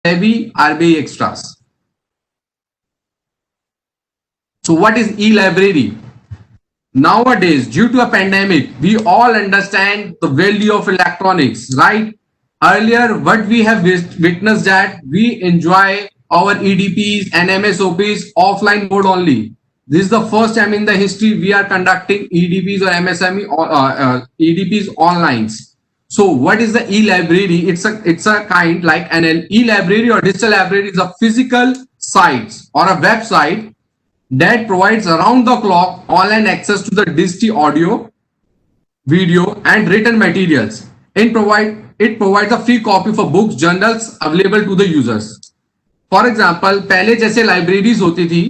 levy RBI extras. So what is e-library? Nowadays, due to a pandemic, we all understand the value of electronics, right? Earlier, what we have witnessed that we enjoy our EDPs and MSOPs offline mode only. This is the first time in the history we are conducting EDPs or MSME or EDPs online. So what is the e-library? It's a kind like an e-library or digital library is a physical site or a website that provides around the clock online access to the digital audio, video and written materials. It provides a free copy for books, journals available to the users. For example, पहले जैसे libraries होती थी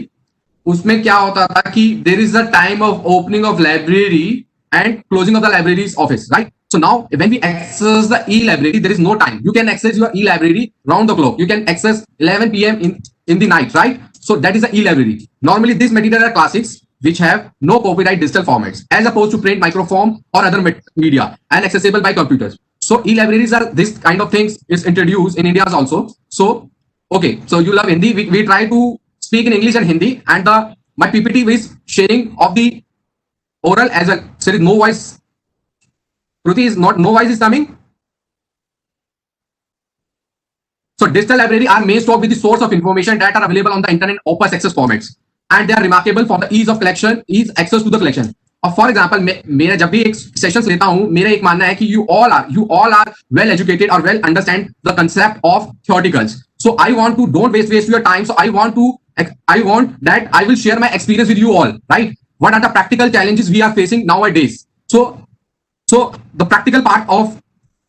उसमें क्या होता था कि there is a time of opening of library and closing of the library's office, right? So now when we access the e-library, there is no time. You can access your e-library round the clock. You can access 11 p.m. in the night, right? So that is the e-library. Normally these materials are classics which have no copyright digital formats as opposed to print, microform or other media and accessible by computers. So e-libraries are this kind of things is introduced in India also. So okay, so you love Hindi. We try to speak in English and Hindi, and my PPT is sharing of the oral as well. There is no voice. Kruti is not, no voice is coming. So digital library are main stock with the source of information that are available on the internet open access formats, and they are remarkable for the ease of collection, ease access to the collection. For example, मेरा जब भी एक sessions लेता हूँ, मेरा एक मानना है कि you all are well educated or well understand the concept of theoreticals. So I want to don't waste your time. So I want that I will share my experience with you all, right? What are the practical challenges we are facing nowadays? So the practical part of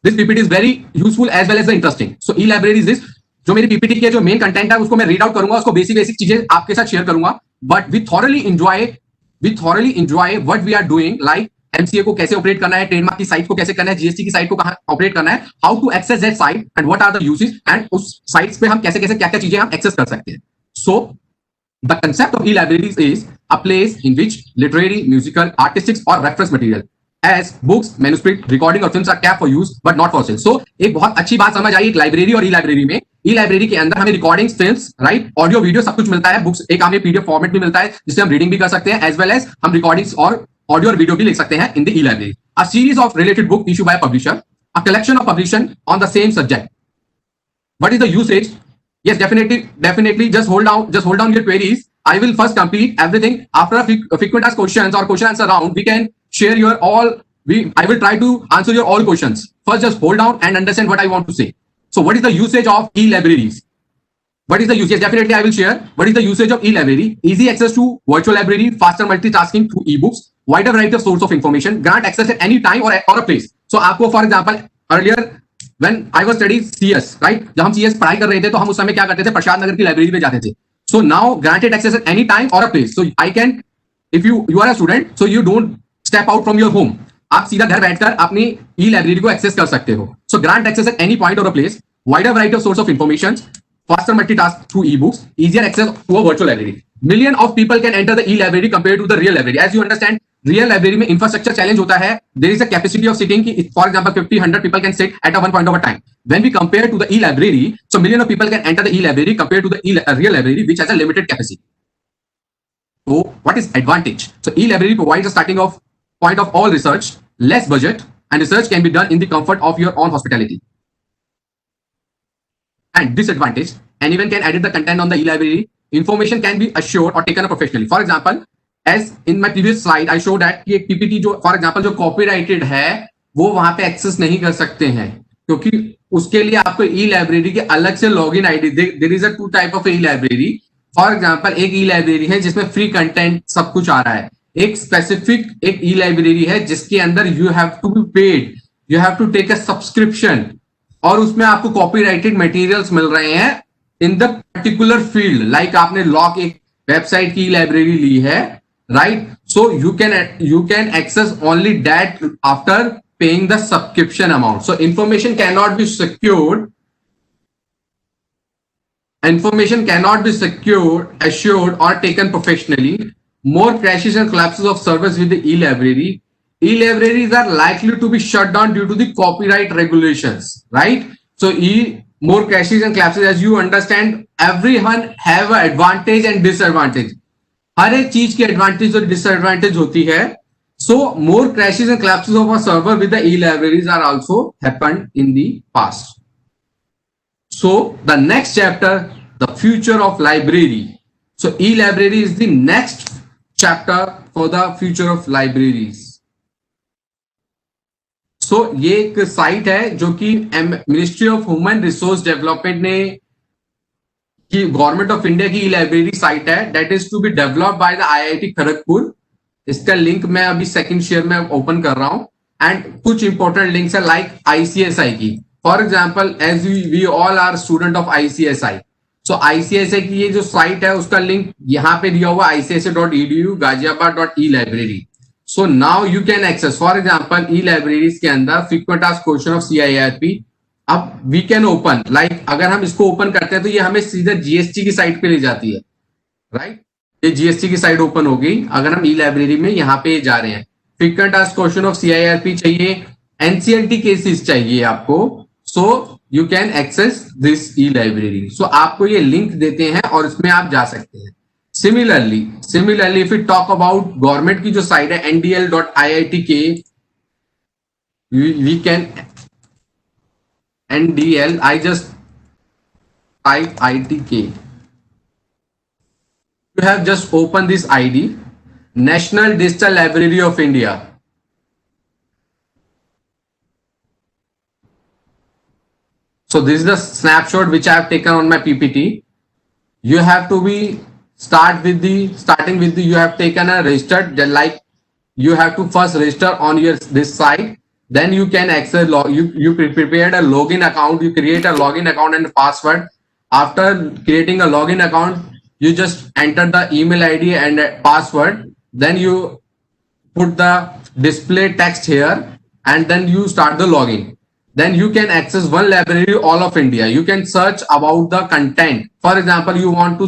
this PPT is very useful as well as the interesting. So e-library is this. जो मेरी PPT के जो main content है उसको मैं read out करूंगा, उसको basic चीजें आपके साथ share करूंगा. But we thoroughly enjoy what we are doing, like MCA को कैसे ऑपरेट करना है, ट्रेडमार्क की साइट को कैसे करना है, जीएसटी की साइट को कहां ऑपरेट करना है, how to access that site and what are the uses, and उस साइट्स पे हम कैसे क्या चीजें हम एक्सेस कर सकते हैं. So the concept of e-libraries is a place in which literary, musical, artistics और reference material as books, manuscript, recording और films are kept for use but not for sale. So एक बहुत अच्छी बात समझ आई एक लाइब्रेरी और ई-लाइब्रेरी में. ई-लाइब्रेरी के अंदर हमें recordings, films, right, audio, video सब कुछ मिलता है. बुक्स एक हमें पीडीएफ फॉर्मेट भी मिलता है जिससे हम रीडिंग भी कर सकते हैं, एज वेल एज हम रिकॉर्डिंग्स और ऑडियो और वीडियो भी लिख सकते हैं in the e-library. A series of related book issue by publisher, a collection of publication on the same subject. What is the usage? Yes, definitely. Just hold down your queries. I will first complete everything. After a frequent asked questions or question answer round, we can share your all. I will try to answer your all questions. First, just hold down and understand what I want to say. So, what is the usage of e-libraries? What is the usage? Yes, definitely I will share. What is the usage of e-library? Easy access to virtual library, faster multitasking through e-books, wider variety of source of information, grant access at any time or a place. So, आपको for example earlier when I was studying CS, right? जब हम CS पढ़ाई कर रहे थे तो हम उस समय क्या करते थे, प्रसाद नगर की लाइब्रेरी में जाते थे. So now granted access at any time or a place. So I can, if you are a student, so you don't step out from your home. आप सीधा घर बैठकर अपनी e-library को एक्सेस कर सकते हो. So grant access at any point or a place, wider variety of source of information, faster multitask through e-books, easier access to a virtual library. Million of people can enter the e-library compared to the real library. As you understand, real library में infrastructure challenge होता है. There is a capacity of sitting, for example, 50-100 people can sit at a one point of a time. When we compare to the e-library, so million of people can enter the e-library compared to the real library, which has a limited capacity. So what is advantage? So e-library provides a starting of point of all research, less budget, and research can be done in the comfort of your own hospitality. And disadvantage, anyone can edit the content on the e-library. Information can be assured or taken up professionally. For example, as in my previous slide, I showed that कि एक PPT जो for example जो copyrighted है वो वहां पे access नहीं कर सकते हैं क्योंकि उसके लिए आपको e-library के अलग से login ID. There is a two type of e-library. For example, एक e-library है जिसमें free content सब कुछ आ रहा है. एक specific एक e-library है जिसके अंदर you have to be paid. You have to take a subscription और उसमें आपको copyrighted materials मिल रहे हैं in the particular field. Like आपने log एक वेबसाइट की e-library ली है, right? So you can access only that after paying the subscription amount. So information cannot be secured. Assured or taken professionally. More crashes and collapses of service with the e-library. E-libraries are likely to be shut down due to the copyright regulations, right? So more crashes and collapses. As you understand, everyone have a advantage and disadvantage. हर एक चीज की advantage और disadvantage होती है. So more crashes and collapses of a server with the e-libraries are also happened in the past. So the next chapter, the future of library. So e-library is the next chapter for the future of libraries. So ये एक site है जो कि ministry of human resource development ने कि government of India की library site है, that is to be developed by the IIT Kharagpur. इसका लिंक मैं अभी सेकंड शेयर में ओपन कर रहा हूं. एंड कुछ इंपॉर्टेंट लिंक्स है लाइक आईसीएसआई की. For example, as we all are student of ICSI, so ICSI की ये जो साइट है उसका लिंक यहाँ पे दिया हुआ ICSI.edu gaziabad.e-library. So now you can access, for example, e-libraries के अंदर frequent asked question of CIRP. अब we can open, like अगर हम इसको ओपन करते हैं तो ये हमें सीधा जीएसटी की साइट पे ले जाती है, राइट? ये जीएसटी की साइट ओपन हो गई अगर हम e-library में यहाँ पे जा रहे हैं. frequent asked question of CIRP चाहिए, NCLT केसेस चाहिए आपको, so you can access this e-library. So आपको ये लिंक देते हैं और इसमें आप जा सकते हैं. Similarly, if we talk about government की जो साइट है ndl.iitk, we can ndl, I just type itk. You have just opened this ID, National Digital Library of India. So this is the snapshot which I have taken on my PPT. You have to be starting with the you have taken a registered, like you have to first register on your this site, then you can access you prepared a login account, you create a login account and password. After creating a login account, you just enter the email ID and password, then you put the display text here and then you start the login. Then you can access one library all of India. You can search about the content. For example, you want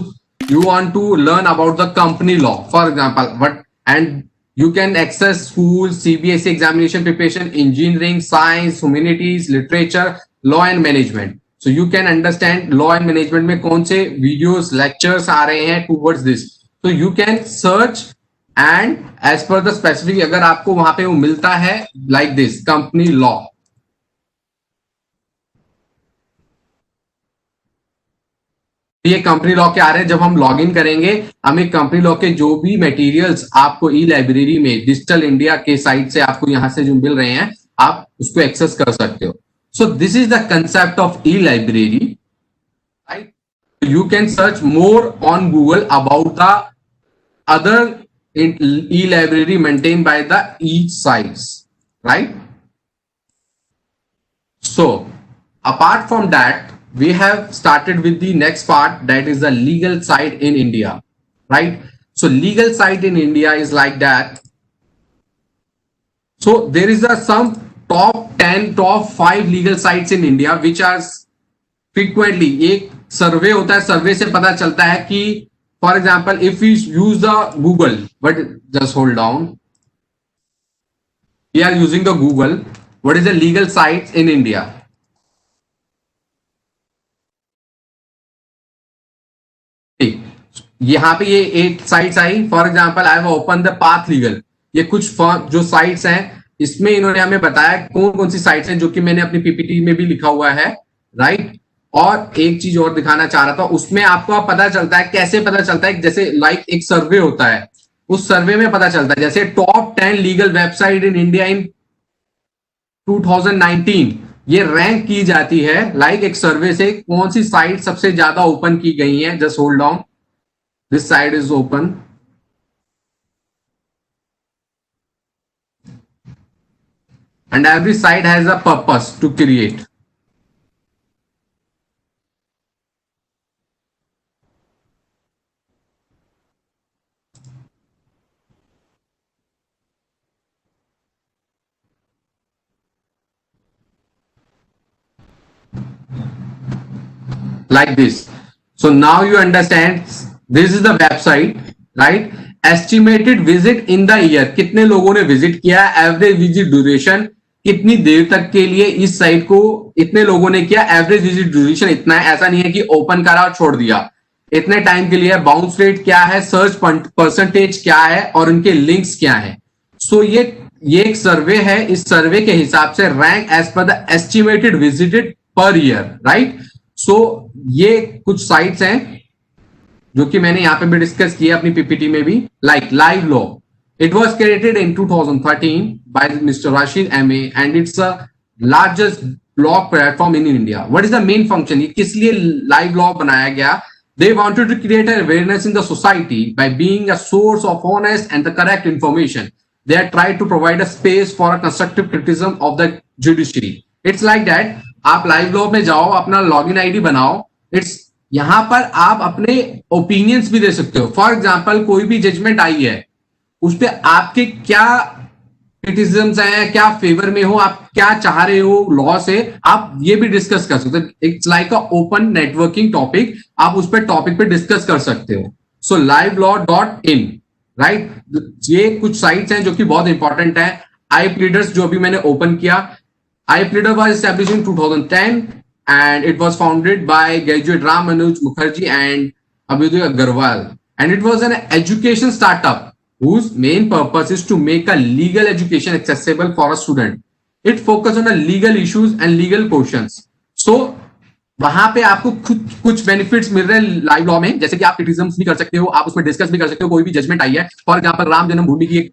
to learn about the company law, for example, and you can access school, CBSE examination preparation, engineering, science, humanities, literature, law and management. So you can understand law and management में कौन से videos, lectures आ रहे हैं towards this. So you can search and as per the specific, अगर आपको वहां पे वो मिलता है like this company law. ये कंपनी लॉ के आ रहे हैं. जब हम लॉग इन करेंगे हमें कंपनी लॉ के जो भी मटेरियल्स आपको ई लाइब्रेरी में डिजिटल इंडिया के साइट से आपको यहां से जो मिल रहे हैं आप उसको एक्सेस कर सकते हो. सो this is the concept of e library, right? You can search more on Google about the other E library maintain by the ICSI, right? So apart from that, we have started with the next part, that is the legal side in India, right? So legal side in India is like that. So there is some top 10, top 5 legal sites in India which are frequently, एक सर्वे होता है, सर्वे से पता चलता है कि for example if we use the Google, but just hold down, we are using the Google, what is the legal sites in India? यहाँ पे ये 8 sites I. For example I have open the path legal. ये कुछ जो sites हैं इसमें इन्होंने हमें बताया कौन कौन सी साइट्स हैं, जो कि मैंने अपनी पीपीटी में भी लिखा हुआ है, राइट? और एक चीज और दिखाना चाह रहा था, उसमें आपको पता चलता है, कैसे पता चलता है, जैसे लाइक एक सर्वे होता है, उस सर्वे में पता चलता है जैसे top 10 legal website in India in 2019, ये रैंक की जाती है लाइक एक सर्वे से कौन सी साइट सबसे ज्यादा ओपन की गई है. Just hold on, this side is open and every site has a purpose to create. Like this. So now you understand, this is the website, right? Estimated visit in the year, कितने लोगों ने visit किया, average visit duration, कितनी देर तक के लिए इस site को इतने लोगों ने किया, एवरेज विजिट ड्यूरेशन इतना है, ऐसा नहीं है कि ओपन करा और छोड़ दिया, इतने टाइम के लिए, बाउंस रेट क्या है, सर्च परसेंटेज क्या है और उनके लिंक्स क्या है। सो ये एक सर्वे है, इस सर्वे के हिसाब से rank as per the estimated visited per year, right. So ये कुछ साइट्स हैं जो कि मैंने यहां पे भी डिस्कस किया अपनी पीपीटी में भी, like live law, it was created in 2013 by mister Rashid MA and it's a largest blog platform in India. What is the main function, किस लिए लाइव लॉ बनाया गया? They wanted to create an awareness in the society by being a source of honest and the correct information. They have tried to provide a space for a constructive criticism of the judiciary. It's like that. आप live law में जाओ, अपना login ID बनाओ, it's यहां पर आप अपने opinions भी दे सकते हो। फॉर एग्जाम्पल, कोई भी जजमेंट आई है, उस पर आपके क्या क्रिटिसिज्म्स हैं, क्या फेवर में हो, आप क्या चाह रहे हो लॉ से, आप ये भी डिस्कस कर सकते हो। It's like a open networking topic, आप उस पर टॉपिक पे डिस्कस कर सकते हो। सो livelawin, राइट, ये कुछ साइट्स हैं जो कि बहुत इंपॉर्टेंट है। आई प्लीडर्स जो अभी मैंने ओपन किया, iPleader was established in 2010 and it was founded by graduate Ram Manoj Mukherjee and Abhyuday Agarwal, and it was an education startup whose main purpose is to make a legal education accessible for a student. It focuses on the legal issues and legal questions. So वहां पे आपको कुछ benefits मिल रहे हैं live law में, जैसे कि आप क्रिटिसिज्म्स भी कर सकते हो, आप उसमें डिस्कस भी कर सकते हो। कोई भी जजमेंट आई है, फॉर एग्जांपल राम जन्मभूमि की एक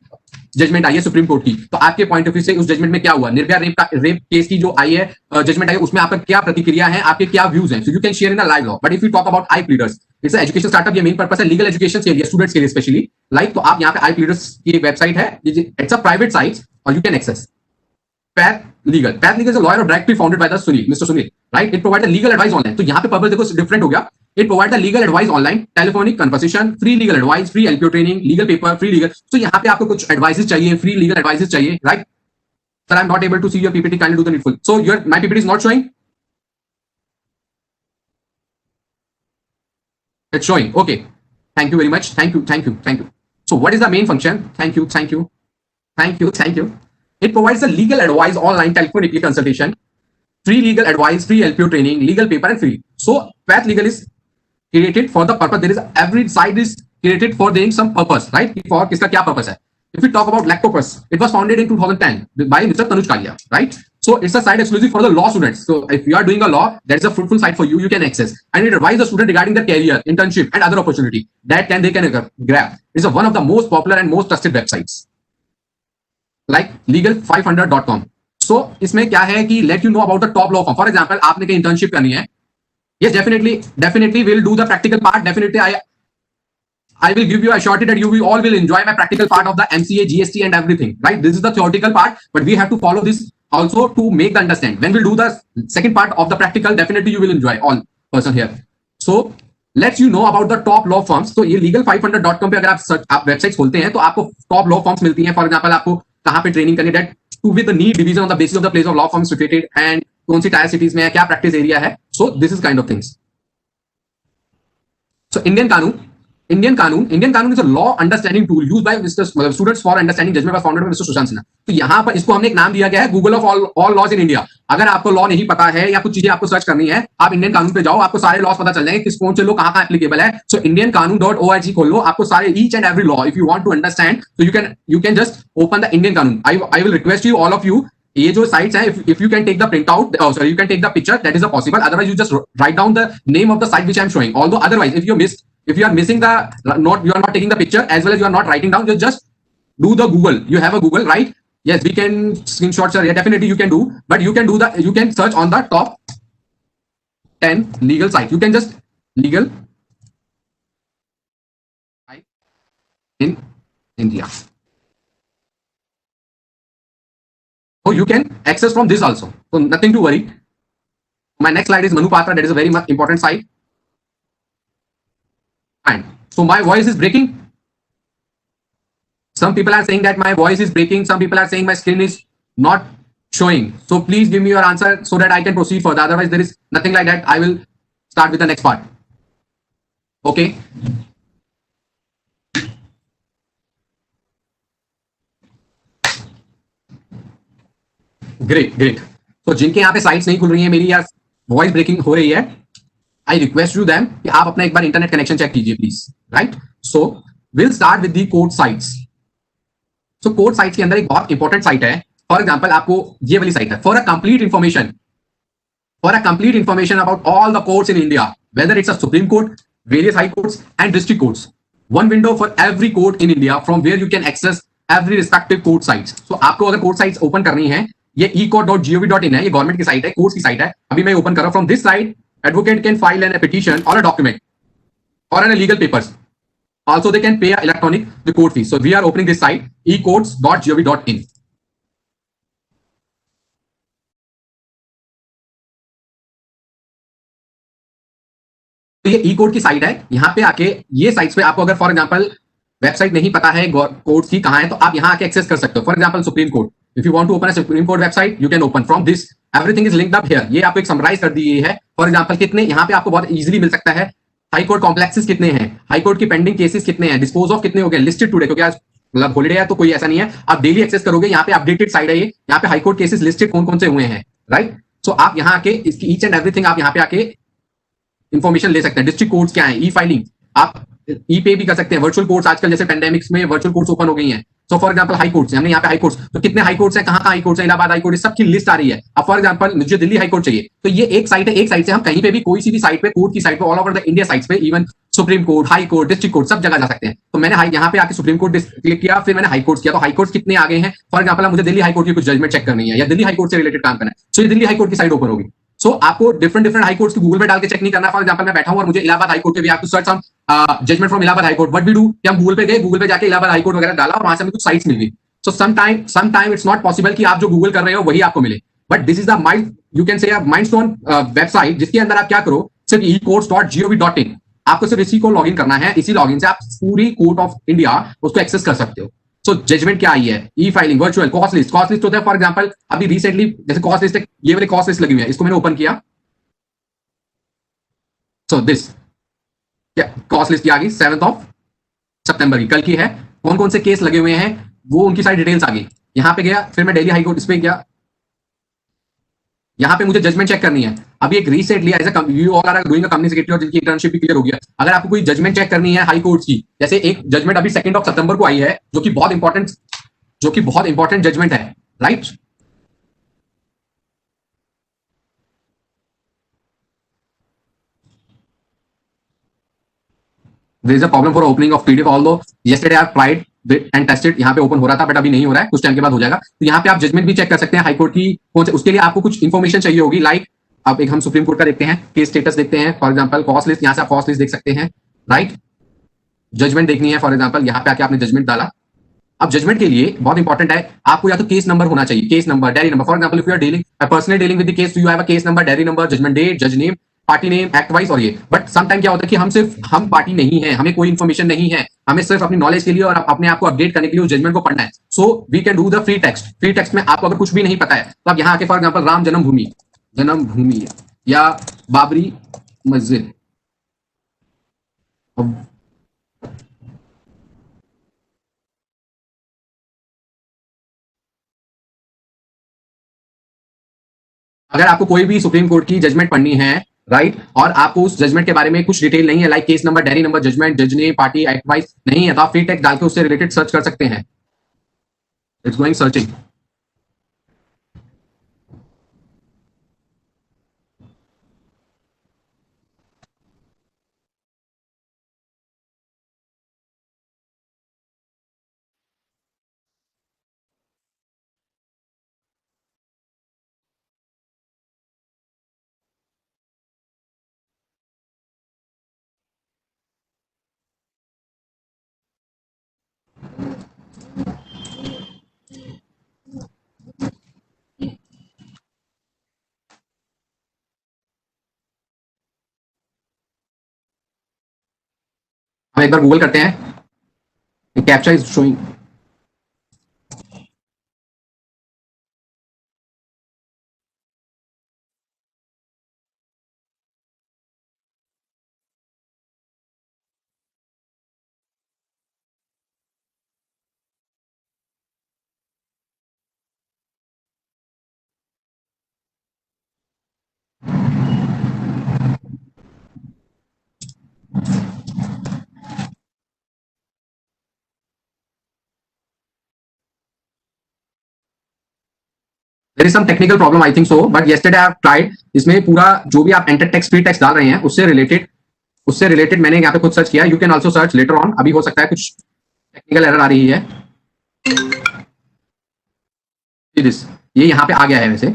जजमेंट आई है सुप्रीम कोर्ट की, तो आपके पॉइंट ऑफ व्यू से उस जजमेंट में क्या हुआ, निर्भया रेप केस की जो आई है जजमेंट आई है, उसमें आपका क्या प्रतिक्रिया है, आपके क्या व्यूज हैं। So you can share in a LiveLaw. But if you talk about iPleaders, it's education startup, ये मेन पर्पस है लीगल एजुकेशन के लिए, स्टूडेंट्स के लिए स्पेशली, लाइक। तो आप यहाँ पे आई प्लीडर्स की वेबसाइट है, इट्स अ प्राइवेट साइट और you can access Path Legal. Path Legal is a lawyer directly founded by the Mr. Sunil, right? It provides a legal advice online. तो यहाँ पे पर्पस देखो डिफरेंट हो गया। It provides a legal advice online, telephonic conversation, free legal advice, free LPO training, legal paper, free legal. तो यहाँ पे आपको कुछ एडवाइसेस चाहिए, फ्री लीगल एडवाइसेस चाहिए, right? Sir, I'm not able to see your PPT. Kindly do the needful. So my PPT is not showing. It's showing. Okay. Thank you very much. Thank you. So what is the main function? Thank you. It provides a legal advice online, telephonic consultation, free legal advice, free LPO training, legal paper, and free. So Path Legal is created for the purpose. There is every site is created for doing some purpose, right? For किसका क्या purpose है? If we talk about Lactopus, it was founded in 2010 by Mr. Tanuj Kalia, right? So it's a site exclusive for the law students. So if you are doing a law, that is a fruitful site for you. You can access, and it advises the student regarding their career, internship, and other opportunity that they can grab. It's one of the most popular and most trusted websites. Like legal500.com. So इसमें क्या है कि let you know about the top law firm. For example, आपने कहीं internship करनी है, yes, definitely we'll do the practical part. Definitely I will give you a surety that you will all will enjoy my practical part of the MCA, GST and everything, right? This is the theoretical part, but we have to follow this also to make the understand. When we'll do the second part of the practical, definitely you will enjoy all person here. So let's you know about the top law firms. तो ये legal500.com पे अगर आप website खोलते हैं तो आपको top law firms मिलती हैं। फॉर एग्जांपल, आपको कहां पे ट्रेनिंग करनी है, that to with the need division on the basis of the place of law firms situated and कौन सी टायर सिटीज में है, क्या प्रैक्टिस एरिया है। So this is kind of things. So Indian Kanoon is a law understanding tool used by students for understanding judgement, was founded by mister Sushant Sinha. तो यहाँ पर इसको हमने एक नाम दिया गया है Google of all laws in India. अगर आपको लॉ नहीं पता है या कुछ चीजें आपको सर्च करनी है, आप इंडियन कानून पे जाओ, आपको सारे लॉज पता चल जाएंगे, किस कौन से लॉ कहां एप्लीकेबल है। सो इंडियन कानून.org खोल लो, आपको सारे each and every law, if you want to understand, तो you can just open the Indian Kanoon. I will request you all of you, ये जो साइट्स हैं, if you can take the print out, sorry you can take the picture, that is a possible. Otherwise you just write down the name of the site which I am showing. Although otherwise if you are missing the you are not taking the picture as well as you are not writing down, just do the Google. You have a Google, right? Yes, we can screenshot, sir. Yeah, definitely you can do, but you can search on the top 10 legal site. You can just legal in India. So you can access from this also. So nothing to worry. My next slide is Manu Patra. That is a very much important site. And so my voice is breaking. Some people are saying that my voice is breaking. Some people are saying my screen is not showing. So please give me your answer so that I can proceed further. Otherwise, there is nothing like that. I will start with the next part. Okay. Great great. तो जिनके यहाँ पे sites नहीं खुल रही है मेरी या वॉइस ब्रेकिंग हो रही है, आई रिक्वेस्ट यू दैम कि आप अपना एक बार इंटरनेट कनेक्शन चेक कीजिए please. Right, so will start with the code sites. So code sites के अंदर एक बहुत इंपॉर्टेंट साइट है। फॉर एग्जाम्पल आपको ये वाली साइट है, for a complete information, for a complete information about all the courts in India, whether it's a Supreme Court, various high courts, and district courts. One window for every court in India from where you can access every respective court sites. So आपको अगर court sites open करनी है, ये ecourt.gov.in है, ये government की site है, courts की साइट है। अभी मैं ओपन कर रहा हूं। From this site advocate can file an petition और a document or an illegal papers. Also, they can pay electronic the court fee. So we are opening this site ecourts.gov.in. तो ये ई code की site है। यहाँ पे आके ये sites पे आपको अगर फॉर एग्जांपल वेबसाइट नहीं पता है कोर्ट की कहाँ है, तो आप यहाँ आके एक्सेस कर सकते हो। For example Supreme Court, if you want to open a Supreme Court website you can open from this, everything is linked up here. ये आपको एक समराइज कर दी है। फॉर एग्जांपल कितने यहाँ पे आपको बहुत इजीली मिल सकता है, हाई कोर्ट कॉम्प्लेक्सेस कितने हैं, हाई कोर्ट की पेंडिंग केसेस कितने हैं, डिस्पोज ऑफ कितने हो गए, लिस्टेड टुडे, क्योंकि आज मतलब हॉलीडे है तो कोई ऐसा नहीं है, आप डेली एक्सेस करोगे। यहाँ पे अपडेटेड साइड है, ये यहाँ पे हाई कोर्ट केसेस लिस्टेड कौन कौन से हुए हैं। राइट, सो आप यहाँ आके इसकी ईच एंड एवरीथिंग आप यहाँ पे आके इंफॉर्मेशन ले सकते हैं। डिस्ट्रिक्ट कोर्ट्स क्या है, ई फाइलिंग आप ई पे भी कर सकते हैं। वर्चुअल कोर्ट्स आजकल जैसे पेंडेमिक्स में वर्चुअल कोर्ट्स ओपन हो गई हैं। So for example high courts, हमने यहाँ पे हाई कोर्ट्स, तो कितने हाई कोर्ट्स हैं, कहाँ हाई कोर्ट्स हैं, इलाहाबाद हाई कोर्ट, सबकी लिस्ट आ रही है। अब फॉर एग्जांपल मुझे दिल्ली हाई कोर्ट चाहिए, तो ये एक साइट है, एक साइट से हम कहीं पे भी कोई सी भी साइट पे कोर्ट की साइट पे all over the India sites पे even supreme court, high court, district court सब जगह जा सकते हैं। तो मैंने यहाँ पे आके सुप्रीम कोर्ट क्लिक किया, फिर मैंने हाई कोर्ट किया, तो हाई कोर्ट कितने आ गए हैं। फॉर एग्जांपल मुझे दिल्ली हाई कोर्ट की कुछ जजमेंट चेक करनी है या दिल्ली हाई कोर्ट से रिलेटेड काम करना है, सो ये दिल्ली हाई कोर्ट की साइट ओपन होगी। सो आपको डिफरेंट डिफरेंट हाई कोर्ट्स की गूगल पे डाल के चेक नहीं करना। फॉर एग्जांपल मैं बैठा हूं और मुझे इलाहाबाद हाई कोर्ट के, we have to search some judgement from Allahabad High Court, what we do कि हम गूगल पे गए, गूगल पे जाके इलाहाबाद हाई कोर्ट वगैरह डाला और वहां से हमें कुछ साइट्स मिल गई। So sometime it's not possible कि आप जो गूगल कर रहे हो वही आपको मिले, but this is the mind, you can say mindstone website, जिसके अंदर आप क्या करो, सिर्फ ecourts.gov.in, आपको सिर्फ इसी को लॉगिन करना है। इसी लॉगिन से आप पूरी कोर्ट ऑफ इंडिया उसको एक्सेस कर सकते हो। सो जजमेंट क्या आई है, ई filing, virtual cost list, cost list होता है। फॉर एग्जांपल अभी रिसेंटली जैसे कॉस्ट लिस्ट, ये वाली कॉस्ट लिस्ट लगी हुई है, इसको मैंने ओपन किया। सो दिस कॉस्ट लिस्ट आ गई 7 सितंबर की, कल की है। कौन कौन से केस लगे हुए हैं वो उनकी सारी डिटेल्स आ गई। यहाँ पे गया, फिर मैं दिल्ली हाई कोर्ट इस पे गया, यहाँ पे मुझे जजमेंट चेक करनी है। अभी एक recently as you all are doing a company secretary और जिनकी इंटर्नशिप भी क्लियर हो गया, अगर आपको कोई जजमेंट चेक करनी है हाई कोर्ट की, जैसे एक जजमेंट अभी 2 सितंबर को आई है जो कि बहुत इंपॉर्टेंट, जो कि बहुत इंपॉर्टेंट जजमेंट है। Right, there is a problem for opening of PDF, although yesterday I have tried and tested, यहाँ पे ओपन हो रहा था बट अभी नहीं हो रहा है, कुछ टाइम के बाद हो जाएगा। तो यहाँ पे आप जजमेंट भी चेक कर सकते हैं हाईकोर्ट की कौन से, उसके लिए आपको कुछ इन्फॉर्मेशन चाहिए होगी। लाइक अब एक हम सुप्रीम कोर्ट का देखते हैं, केस स्टेटस देखते हैं। फॉर एग्जाम्पल कॉस्ट लिस्ट, यहाँ से आप कॉस्ट लिस्ट देख सकते हैं। राइट, जजमेंट देखनी है, फॉर एग्जाम्पल यहाँ पे आके आपने जजमेंट डाला। अब जजमेंट के लिए बहुत इंपॉर्टेंट है, आपको या तो केस नंबर होना चाहिए, case number, diary number. For example if you are dealing personally dealing with the case, you have a case number, diary number, judgment date, जज name, party name, act wise और ये। But some time क्या होता है कि हम party नहीं है, हमें कोई इन्फॉर्मेशन नहीं है, हमें सिर्फ अपनी नॉलेज के लिए और अपने आप को अपडेट करने के लिए उस जजमेंट को पढ़ना है। So we can do the free text. Free text में आपको अगर कुछ भी नहीं पता है तो आप यहाँ आके फॉर एग्जाम्पल राम जन्मभूमि, जन्मभूमि या बाबरी मस्जिद, अगर आपको कोई भी सुप्रीम कोर्ट की जजमेंट पढ़नी है, राइट, और आपको उस जजमेंट के बारे में कुछ डिटेल नहीं है, like case number, diary number, judgement, जज ने, पार्टी, एक्ट वाइज नहीं है, तो आप फ्री टेक्स्ट डाल के उससे रिलेटेड सर्च कर सकते हैं। It's going searching. हम एक बार गूगल करते हैं, captcha is showing. There is some technical problem I think so, but yesterday I have tried. इसमें पूरा जो भी आप एंटर टेक्स्ट फ्री टेक्स्ट डाल रहे हैं उससे रिलेटेड मैंने यहाँ पे खुद सर्च किया. You can also search later on. अभी हो सकता है कुछ टेक्निकल एरर आ रही है. ये यहाँ पे आ गया है. वैसे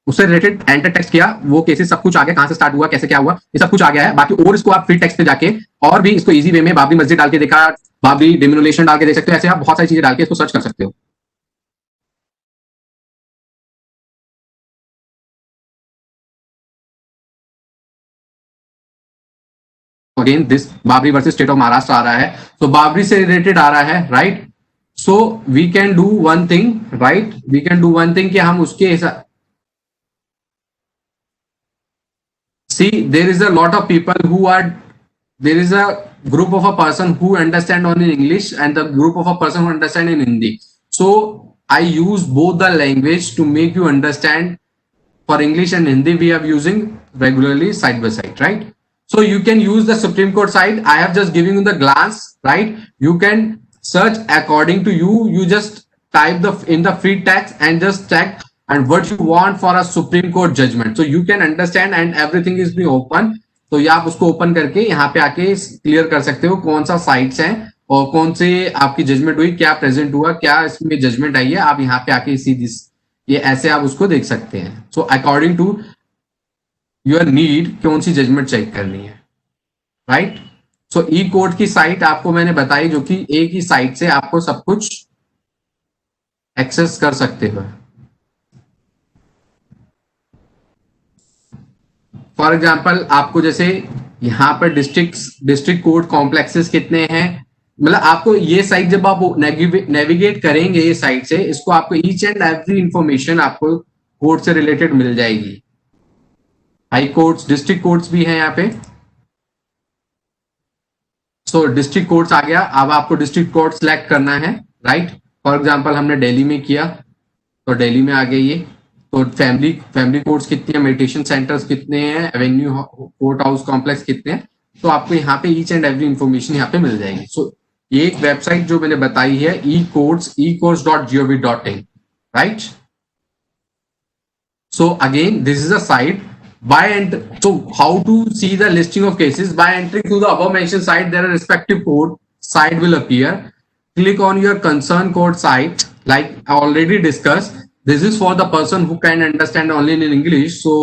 उससे रिलेटेड एंटर टेक्स्ट किया, वो केसेस सब कुछ आ गया, कहां से स्टार्ट हुआ, कैसे क्या हुआ, ये सब कुछ आ गया है. बाकी और इसको आप फ्री टेक्स्ट पे जाके और भी इसको इजी वे में बाबरी मस्जिद डाल के देखा, बाबरी डिमोलिशन डाल के देख सकते हो. ऐसे आप बहुत सारी चीजें डाल के इसको सर्च कर सकते हो. Again this Babri versus state of Maharashtra आ रहा है. तो बाबरी से रिलेटेड आ रहा है, right. So we can do one thing, right. We can do one thing कि हम उसके see there is a lot of people who are, there is a group of a person who understand only English and the group of a person who understand in Hindi. So I use both the language to make you understand. For English and Hindi we are using regularly side by side, right? So you can use the Supreme Court side. I have just given you the glance, right? You can search according to you. You just type the in the free text and just check and what you want for a Supreme Court judgment. So you can understand and everything is being open. तो ये आप उसको open करके यहाँ पे आके clear कर सकते हो कौन सा साइट्स हैं और कौन से आपकी जजमेंट हुई, क्या प्रेजेंट हुआ, क्या इसमें जजमेंट आई है. आप यहाँ पे आके इसी ये ऐसे आप उसको देख सकते हैं. So according to your need कौन सी जजमेंट चेक करनी है, राइट. सो ई कोर्ट की साइट आपको मैंने बताई, जो कि एक ही साइट से आपको सब कुछ एक्सेस कर सकते हो. फॉर एग्जाम्पल आपको जैसे यहाँ पर डिस्ट्रिक्ट कोर्ट कॉम्प्लेक्सेस कितने हैं, मतलब आपको ये साइट जब आप नेविगेट करेंगे ये साइट से, इसको आपको ईच एंड एवरी इंफॉर्मेशन आपको कोर्ट से रिलेटेड मिल जाएगी. हाई कोर्ट्स, डिस्ट्रिक्ट कोर्ट्स भी हैं यहाँ पे. सो डिस्ट्रिक्ट कोर्ट्स आ गया. अब आपको डिस्ट्रिक्ट कोर्ट सिलेक्ट करना है, राइट. फॉर एग्जाम्पल हमने दिल्ली में किया तो दिल्ली में आ गया ये. तो फैमिली कोर्ट्स कितने हैं, मेडिटेशन सेंटर्स कितने हैं, एवेन्यू कोर्ट हाउस कॉम्प्लेक्स कितने हैं, तो आपको यहाँ पे ईच एंड एवरी इंफॉर्मेशन यहाँ पे मिल जाएगी. सो ये एक वेबसाइट जो मैंने बताई है ecourts.gov.in, right. So again this is a site so how to see the listing of cases? By entering to the above mentioned site, their respective court site will appear. Click on your concerned court site, like I already discussed. This is for the person who can understand only in English, so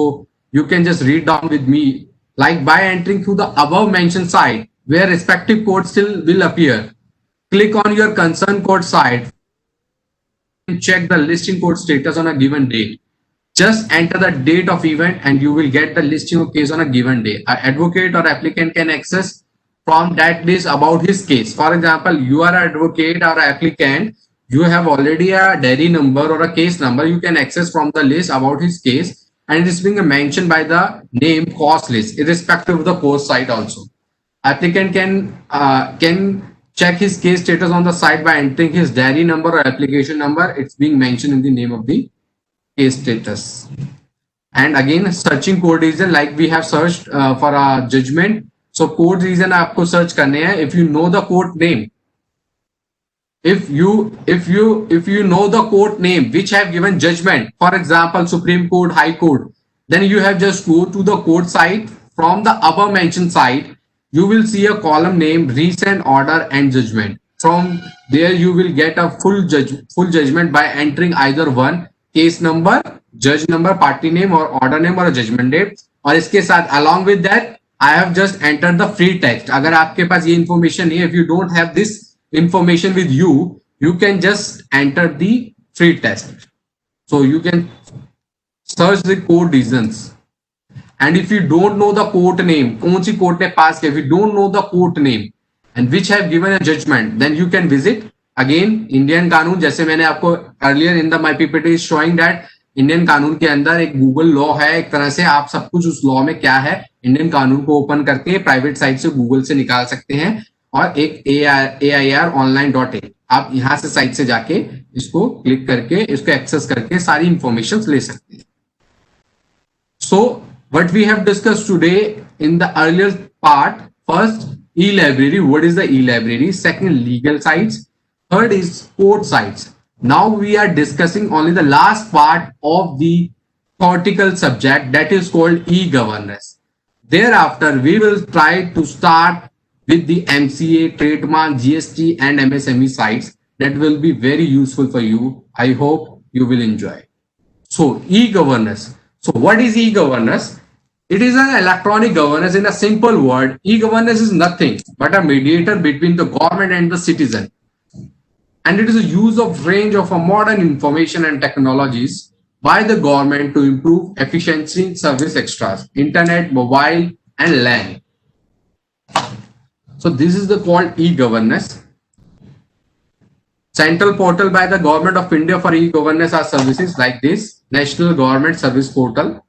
you can just read down with me. Like by entering to the above mentioned site, where respective court still will appear. Click on your concerned court site and check the listing court status on a given date. Just enter the date of event and you will get the listing of case on a given day. An advocate or applicant can access from that list about his case. For example, you are an advocate or an applicant, you have already a diary number or a case number, you can access from the list about his case and it is being mentioned by the name cost list irrespective of the court site also. Applicant can check his case status on the site by entering his diary number or application number. It's being mentioned in the name of the case status. And again searching court reason, like we have searched for a judgment. So court reason आपको search करने हैं. If you know the court name, if you know the court name which have given judgment, for example Supreme Court, High Court, then you have just go to the court site. From the above mentioned site you will see a column named recent order and judgment. From there you will get a full judgment by entering either one case number, जज number, party name और order name और judgement date. और इसके साथ along with that I have just entered the free text. अगर आपके पास ये information नहीं है, if you don't have this information with you, you can just enter the free text. So you can search the court reasons. And if you don't know the court name, कौन सी court ने पास किया, if you don't know the court name and which have given a judgement, then you can visit again Indian Kanoon. जैसे मैंने आपको earlier in the my PPT showing that Indian Kanoon के अंदर एक Google law है. एक तरह से आप सब कुछ उस लॉ में क्या है, इंडियन कानून को ओपन करके प्राइवेट साइट से गूगल से निकाल सकते हैं. और एक AIR online.in, आप यहाँ से साइट से जाके इसको क्लिक करके इसको एक्सेस करके सारी इंफॉर्मेशन ले सकते हैं. So what we have discussed today in the earlier part, first e-library, what is the e-library, second legal sites, third is court sites, Now we are discussing only the last part of the theoretical subject, that is called e-governance. Thereafter, we will try to start with the MCA, trademark, GST and MSME sites that will be very useful for you. I hope you will enjoy. So e-governance. So what is e-governance? It is an electronic governance. In a simple word, e-governance is nothing but a mediator between the government and the citizen. And it is a use of range of a modern information and technologies by the government to improve efficiency in service extras, internet, mobile, and LAN. So this is the called e-governance. Central portal by the Government of India for e-governance are services like this: National Government Service Portal.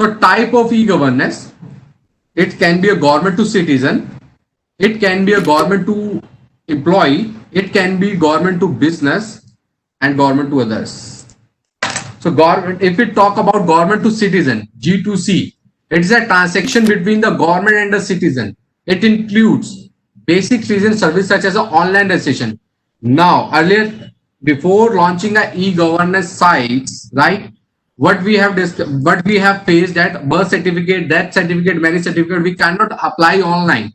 So type of e-governance, it can be a government to citizen, it can be a government to employee, it can be government to business, and government to others. So government, if we talk about government to citizen, G2C, it is a transaction between the government and the citizen. It includes basic citizen service such as an online registration. Now, earlier, before launching a e-governance sites, right? What we have faced, that birth certificate, death certificate, marriage certificate, we cannot apply online.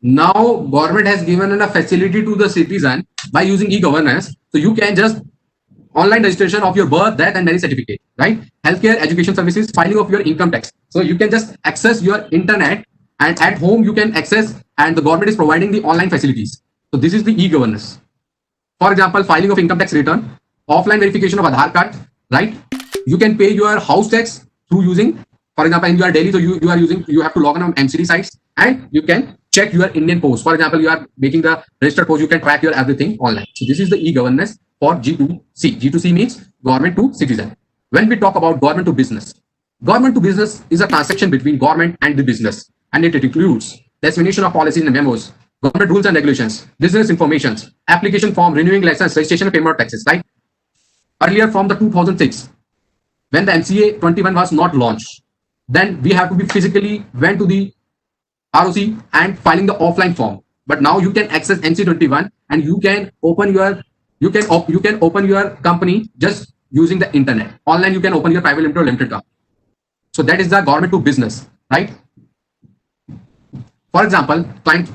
Now, government has given a facility to the citizen by using e-governance. So you can just online registration of your birth, death, and marriage certificate, right? Healthcare, education services, filing of your income tax. So you can just access your internet, and at home you can access, and the government is providing the online facilities. So this is the e-governance. For example, filing of income tax return, offline verification of Aadhaar card, right? You can pay your house tax through using, for example, in your Delhi, so you have to log on MCD sites, and you can check your Indian post. For example, you are making the registered post, you can track your everything online. So this is the e-governance for G2C. G2C means government to citizen. When we talk about government to business is a transaction between government and the business, and it includes dissemination of policies and memos, government rules and regulations, business informations, application form, renewing license, registration, and payment of taxes, right? Earlier, from the 2006, when the MCA 21 was not launched, then we have to be physically went to the ROC and filing the offline form. But now you can access MC 21 and you can open your company just using the internet. Online you can open your private limited or limited company. So that is the government to business, right? For example, client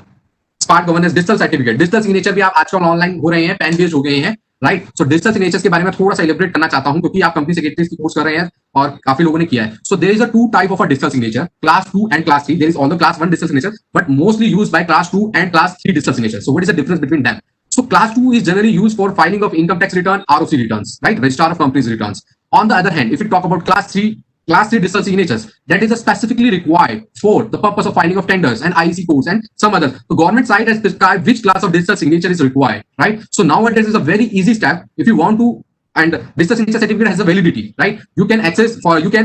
smart governance, digital certificate, digital signature भी आप आजकल online हो रहे हैं, pen based हो गए हैं, right? So digital signatures के बारे में थोड़ा सा इलेबरेट करना चाहता हूं क्योंकि आप कंपनी सेक्रेटरीज की कोर्स कर रहे हैं और काफी लोगों ने किया है. So there is a two type of a digital signature, class 2 and class 3. There is also class 1 digital signature but mostly used by class 2 and class 3 digital signature. So what is the difference between them? So class 2 is generally used for filing of income tax return, ROC returns, right? Registrar of Companies returns. On the other hand, if we talk about class 3 digital signatures, that is specifically required for the purpose of filing of tenders and IEC codes and some others. The government side has prescribed which class of digital signature is required, right? So nowadays is a very easy step. If you want to, and digital signature certificate has a validity, right? You can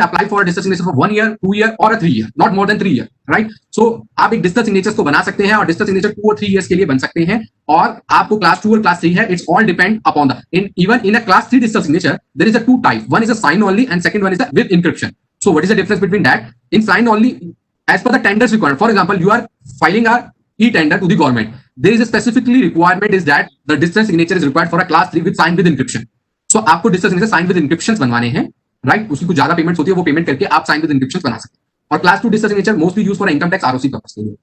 apply for a digital signature for 1 year, 2 year or a 3 year, not more than 3 year, right? So आप एक digital signatures को बना सकते हैं और digital signature 2 or 3 years के लिए बन सकते हैं. और आपको class 2 और class 3 है, it's all depend upon even in a class 3 digital signature there is a 2 type. One is a sign only and second one is with encryption. So what is the difference between that? In sign only, as per the tenders requirement, for example, you are filing a e-tender to the government. There is a specifically requirement is that the digital signature is required for a class 3 with sign with encryption. So आपको digital signature sign with encryptions बनवाने हैं, right? उसकी कुछ ज्यादा payments होती है, वो payment करके आप sign with encryptions बना सकते हैं. और class 2 digital signature mostly used for income tax ROC purpose के लिए.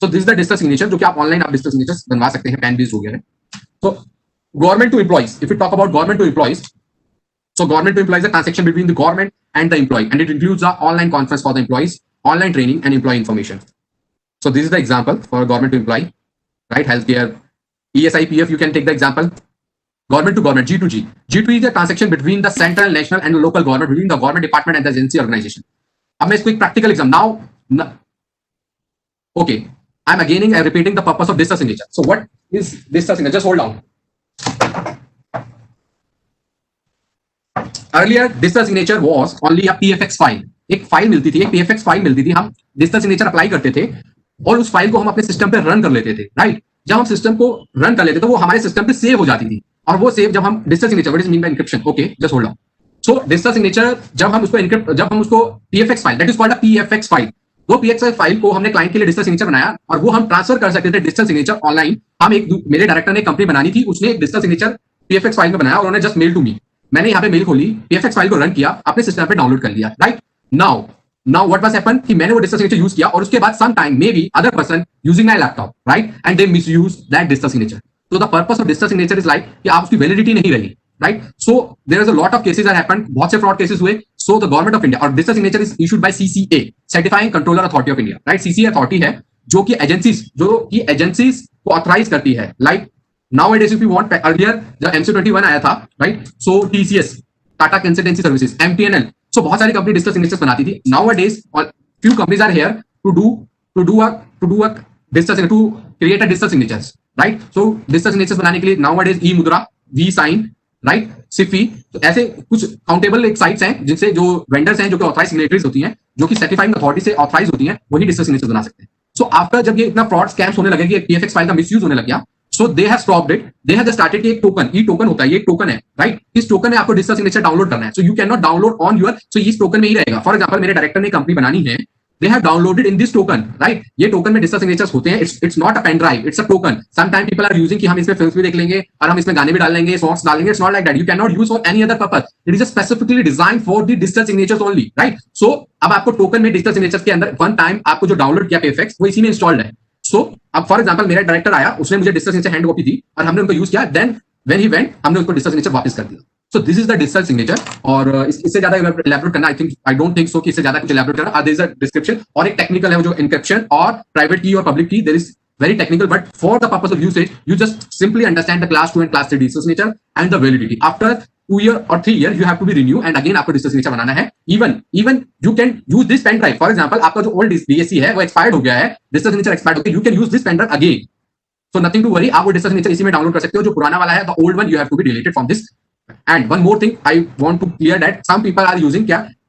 So this is the digital signature जो कि आप ऑनलाइन आप digital signatures बनवा सकते हैं, पेन बेस्ड हो गया है. So government to employees, if we talk about government to employees, so government to employees is a transaction between the government and the employee, and it includes the online conference for the employees, online training, and employee information. So this is the example for government to employee, right? Healthcare, ESI, PF, you can take the example. Government to government, G2G. G2G is a transaction between the central, national, and the local government, between the government department and the agency organization. अब मैं इसको एक practical exam now. Okay, I'm again repeating the purpose of digital signature. So what is digital signature? Just hold on. Earlier, digital signature was only a PFX file. एक file मिलती थी, एक PFX file मिलती थी. हम digital signature apply करते थे और उस फाइल को हम अपने सिस्टम पे रन कर लेते थे, राइट? जब हम सिस्टम को रन कर लेते तो वो हमारे सिस्टम पे सेव हो जाती थी. और वो सेव जब हम digital signature, what is mean by encryption? Okay, just hold on. So digital signature जब हम उसको PFX file, that is called a PFX file. वो PFX फाइल को हमने क्लाइंट के लिए डिजिटल सिग्नेचर बनाया और वो हम ट्रांसफर कर सकते थे डिजिटल सिग्नेचर ऑनलाइन मेरे डायरेक्टर ने कंपनी बनानी थी, उसने एक डिजिटल सिग्नेचर पीएफएक्स फाइल में बनाया और उन्होंने जस्ट मेल टू मी। मैंने यहाँ पे मेल खोली, पीएफएक्स फाइल को रन किया, अपने सिस्टम पे डाउनलोड कर लिया, right. Now what was happen कि मैंने वो डिजिटल सिग्नेचर यूज किया और उसके बाद some time maybe other person using my laptop, right, and they misuse that digital signature. So the purpose of digital signature is like कि आप उसकी वैलिडिटी नहीं रही, right? So there is a lot of cases that happened, बहुत से fraud cases हुए। So the government of India और digital signature is issued by CCA, Certifying Controller Authority of India, right? CCA authority है जो कि agencies को authorise करती है। Like nowadays if you want, earlier जब MC21 आया था, right? So TCS, Tata Consultancy Services, MTNL, so बहुत सारी कंपनी digital signatures बनाती थी। Nowadays few companies are here to do a digital signature, to create a digital signatures, right. So digital signatures बनाने के लिए nowadays ई मुद्रा, we sign, right, Sify, तो ऐसे कुछ काउंटेबल एक साइट्स हैं जिनसे जो वेंडर्स हैं जो कि ऑथराइज सिग्नेटरीज होती हैं, जो कि सर्टिफाइंग अथॉरिटी से ऑथराइज होती हैं, वही डिजिटल सिग्नेचर बना सकते हैं। सो आफ्टर जब ये इतना फ्रॉड स्कैम्स होने लगे कि पीएफएक्स फाइल का मिसयूज होने लग गया, so they have stopped it. They have started कि एक टोकन, ई टोकन होता है, ये एक टोकन है, राइट। इस टोकन में आपको डिजिटल सिग्नेचर डाउनलोड करना है। So you can not download on your, so इस टोकन में ही रहेगा। फॉर एग्जांपल मेरे डायरेक्टर ने कंपनी बनानी है, they have downloaded in this token, right? ये टोकन में डिजिटल सिग्नेचर्स होते हैं। It's not a pen drive, it's a token. Sometimes people are using कि हम इसमें फिल्म्स भी देख लेंगे और हम इसमें गाने भी डाल लेंगे, सॉन्ग्स डाल लेंगे। It's not like that. You cannot use for any other purpose. It is specifically designed for the digital signatures only, right? So अब आपको टोकन में डिजिटल सिग्नेचर्स के अंदर वन टाइम आपको जो डाउनलोड किया पीएफएक्स, वो इसी में इंस्टॉल्ड है। सो अब फॉर एग्जांपल मेरा डायरेक्टर आया, उसने मुझे डिजिटल सिग्नेचर हैंड कॉपी दी और हमने उनको यूज किया, देन व्हेन ही वेंट हमने उसको डिजिटल सिग्नेचर वापस कर दिया। So this is the digital signature। और इससे ज्यादा elaborate करना, I don't think so कि इससे ज्यादा कुछ elaborate करना। There is a description और एक technical है जो encryption और private key और public key, there is very technical, but for the purpose of usage, you just simply understand the class 2 and class 3 digital signature and the validity. After 2 year or 3 year, you have to be renew and again आपको digital signature बनाना है। Even you can use this pen drive. For example, आपका जो old DSC है वो expired हो गया है, digital signature expired हो गया, you can use this pen drive again. So nothing to worry, आप वो digital signature इसी में डाउनलोड कर सकते हो। जो पुराना वाला है, the old one, you have to be deleted from this। And one more thing I want to clear that some people are using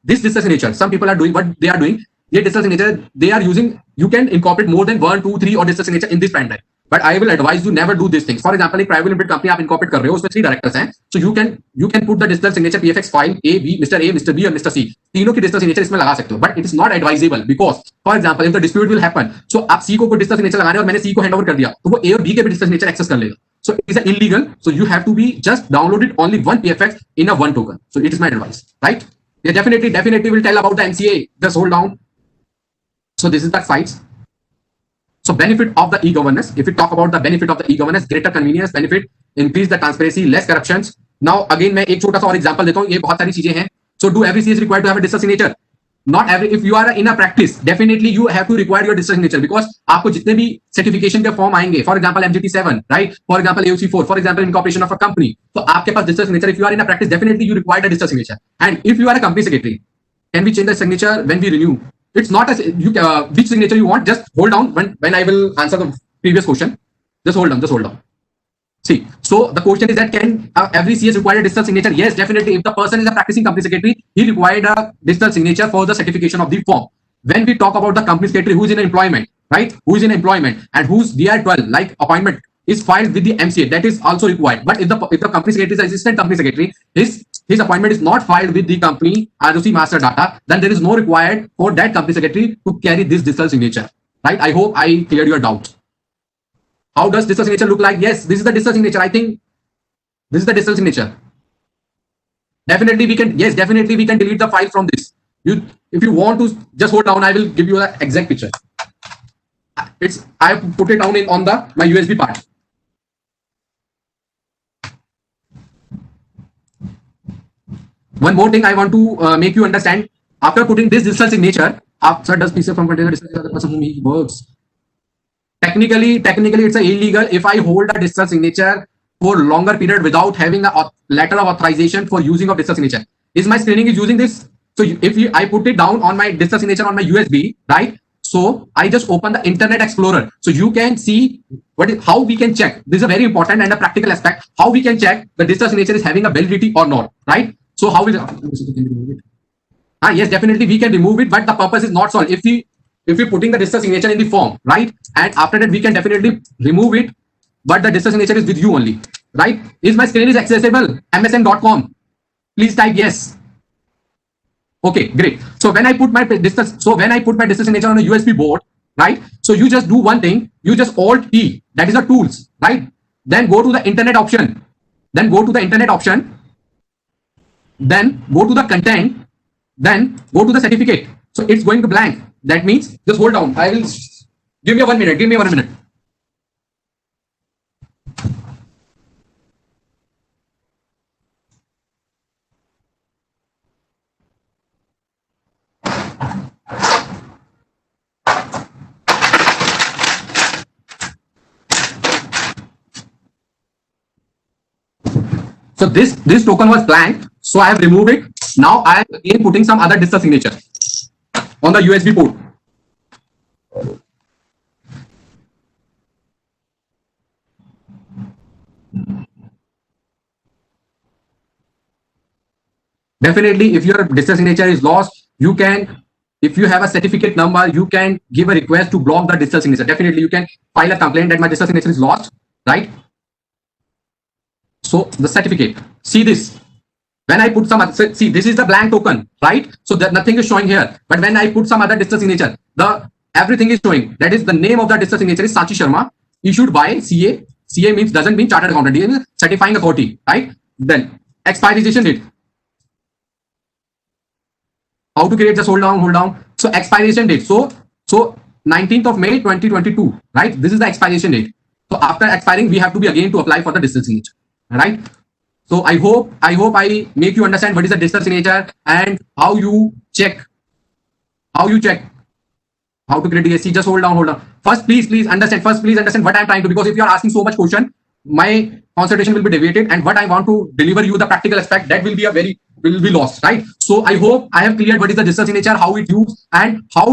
this digital signature. Some people are doing what they are doing. ये digital signature they are using. You can incorporate more than 1, 2, 3 or digital signature in this pen drive. But I will advise you never do these things. For example, एक private limited company आप incorporate कर रहे हो, उसमें 3 directors हैं. So you can put the digital signature PFX file A, Mr. B और Mr. C. तीनों की digital signature इसमें लगा सकते हो. But it is not advisable because, for example, if the dispute will happen, so आप C को digital signature लगाने और मैंने C को hand over कर दिया, तो वो A और B के भी digital signature access कर लेगा. So it is illegal. So you have to be just downloaded only one PFX in a one token. So it is my advice, right? Yeah, definitely will tell about the MCA. Just hold down. So this is the sites. So benefit of the e-governance. If we talk about the benefit of the e-governance, greater convenience, benefit, increase the transparency, less corruptions. Now again मैं एक छोटा सा और example देता हूँ. ये बहुत सारी चीजें हैं. So do every CS required to have a digital signature? Not every. If you are in a practice, definitely you have to require your digital signature because आपको जितने भी certification के form आएंगे, for example MGT7, right? For example AOC4, for example incorporation of a company, तो आपके पास digital signature. If you are in a practice, definitely you require a digital signature. And if you are a company secretary, can we change the signature when we renew? It's not which signature you want. Just hold down when I will answer the previous question. Just hold down. See, so the question is that can every CS require a digital signature? Yes, definitely. If the person is a practicing company secretary, he required a digital signature for the certification of the form. When we talk about the company secretary who is in employment, right? Who is in employment and whose DR12, like appointment, is filed with the MCA, that is also required. But if the company secretary is assistant company secretary, his appointment is not filed with the company ROC master data, then there is no required for that company secretary to carry this digital signature, right? I hope I cleared your doubt. How does digital signature look like? Yes, this is the digital signature. I think this is the digital signature. Definitely we can delete the file from this. If you want to just hold down, I will give you the exact picture. I put it down on my USB part. One more thing I want to make you understand. After putting this digital signature, sir, does PC from container digital the person whom he works? Technically, it's illegal if I hold a digital signature for longer period without having a letter of authorization for using of digital signature. Is my screening is using this? So if I put it down on my digital signature on my USB, right? So I just open the Internet Explorer. So you can see how we can check. This is a very important and a practical aspect. How we can check the digital signature is having a validity or not, right? So how will yes, definitely we can remove it, but the purpose is not solved. If we putting the digital signature in the form, right? And after that, we can definitely remove it, but the digital signature is with you only, right? Is my screen is accessible? msn.com. Please type yes. Okay, great. So when I put my digital signature on a USB board, right? So you just do one thing, you just Alt T, that is the tools, right? Then go to the internet option, then go to the internet option, then go to the content, then go to the certificate. So it's going to blank. That means just hold down. I will give me 1 minute. Give me 1 minute. So this token was blank. So I have removed it. Now I am again putting some other digital signature on the USB port. Definitely, if your digital signature is lost, you can, if you have a certificate number, you can give a request to block the digital signature. Definitely, you can file a complaint that my digital signature is lost, right? So the certificate, see this. When I put some, see, this is the blank token, right? So that nothing is showing here. But when I put some other digital signature, the everything is showing. That is the name of the digital signature is Sachi Sharma, issued by CA. CA means doesn't mean chartered accountant. It means certifying authority, right? Then expiration date. How to create? Just hold down. So expiration date. So 19th of May 2022, right? This is the expiration date. So after expiring, we have to be again to apply for the digital signature, right? So I hope I make you understand what is the digital signature and how you check how to create DSC. Just hold down. First, please understand what I'm trying to, because if you are asking so much question, my concentration will be deviated, and what I want to deliver you the practical aspect, that will be lost, right? So I hope I have cleared what is the digital signature, how it used, and how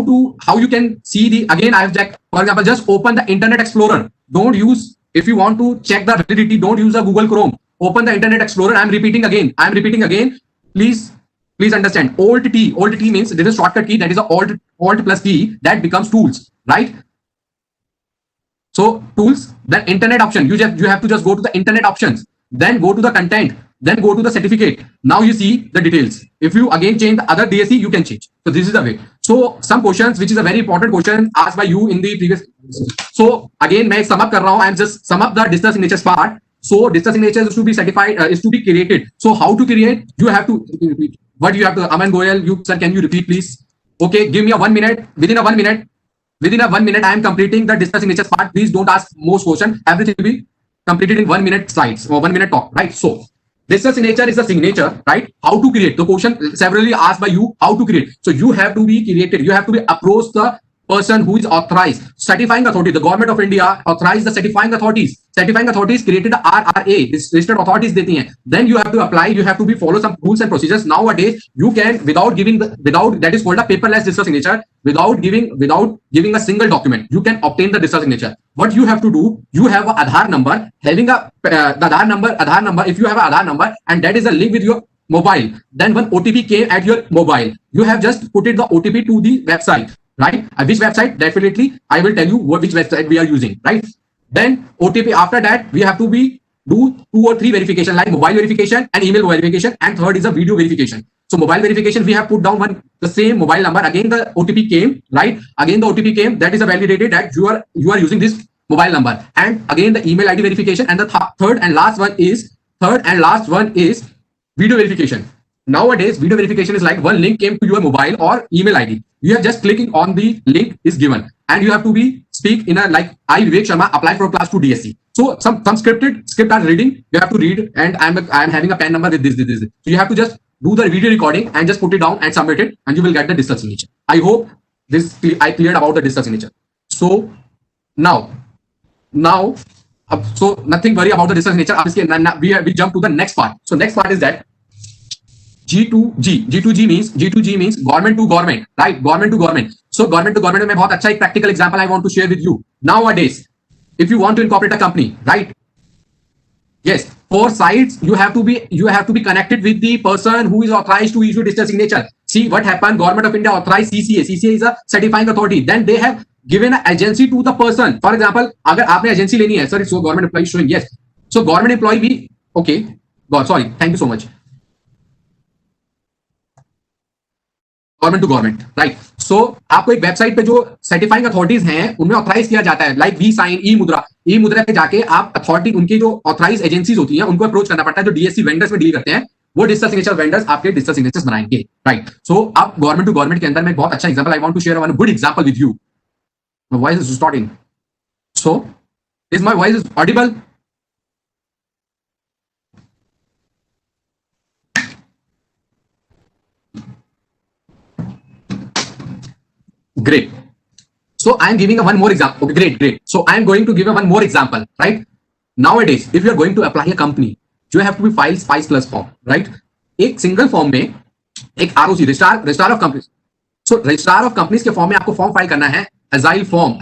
you can see the, again I have checked, for example, just open the Internet Explorer. Don't use, if you want to check the validity, don't use the Google Chrome. Open the Internet Explorer. I'm repeating again. Please understand. Alt T means there is a shortcut key, that is a Alt plus T, that becomes tools, right? So tools, then internet option. You have to just go to the internet options, then go to the content, then go to the certificate. Now you see the details. If you again change the other DSC, you can change. So this is the way. So some questions, which is a very important question asked by you in the previous. So again, मैं sum up कर रहा हूँ. I'm just sum up the digital signatures part. So digital signatures is to be certified, is to be created. So how to create? You have to repeat. What you have to, Aman Goyal, you sir, can you repeat please? Okay, give me a 1 minute. Within a 1 minute, I am completing the digital signatures part. Please don't ask most questions. Everything will be completed in 1 minute slides or 1 minute talk, right? So digital signature is a signature, right? How to create? The question severally asked by you, how to create? So you have to be created. You have to be approach the person who is authorized. Certifying authority, the government of India authorized the certifying authorities. Certifying authorities created the RRA, this registered authorities देती हैं. Then you have to apply, you have to be follow some rules and procedures. Nowadays, you can, without that is called a paperless digital signature, without giving a single document, you can obtain the digital signature. What you have to do, you have an Aadhaar number, having a the Aadhaar number, if you have an Aadhaar number and that is a link with your mobile, then when OTP came at your mobile, you have just put it the OTP to the website, right? Which website? Definitely, I will tell you which website we are using, right? Then OTP, after that, we have to do 2 or 3 verification, like mobile verification and email verification, and third is a video verification. So mobile verification, we have put down the same mobile number. Again, the OTP came, right? Again, the OTP came, that is a validated that you are using this mobile number. And again, the email ID verification, and the third and last one is video verification. Nowadays, video verification is like one link came to your mobile or email ID. You have just clicking on the link is given, and you have to speak in a, like, I Vivek Sharma applied for class 2 DSC. So some script are reading. You have to read, and I'm having a pen number with this. So you have to just do the video recording and just put it down and submit it, and you will get the digital signature. I hope I cleared about the digital signature. So now, so nothing worry about the digital signature. We jump to the next part. So next part is that G2G means government to government, right? Government to government. So government to government में बहुत अच्छा एक practical example I want to share with you. Nowadays, if you want to incorporate a company, right? Yes, 4 sides, you have to be connected with the person who is authorized to issue digital signature. See what happened, Government of India authorized CCA. CCA is a certifying authority. Then they have given an agency to the person. For example, अगर आपने agency लेनी है, sorry, so government employee showing yes. So government employee भी, okay, God, sorry, thank you so much. Government to government, right? सो आपको एक website पे जो certifying authorities हैं उनमें ऑथराइज किया जाता है, लाइक वी साइन, ई मुद्रा पे जाके आप अथॉरिटी, उनकी जो ऑथराइज एजेंसीज होती हैं उनको अप्रोच करना पड़ता है, जो डीएससी वेंडर्स में डील करते हैं, वो डिजिटल सिग्नेचर वेंडर्स आपके डिजिटल सिग्नेचर्स बनाएंगे, राइट। सो आप गवर्नमेंट टू गवर्नमेंट के अंदर में एक बहुत अच्छा example I want to share one good example with you. My voice is starting, so is my voice is audible? Great. So I am giving a one more example. Okay, great, great. So I am going to give a one more example, right? Nowadays, if you are going to apply a company, you have to be file spice plus form, right? एक single form में एक ROC, registrar of companies, so registrar of companies के form में आपको form file करना है, agile form,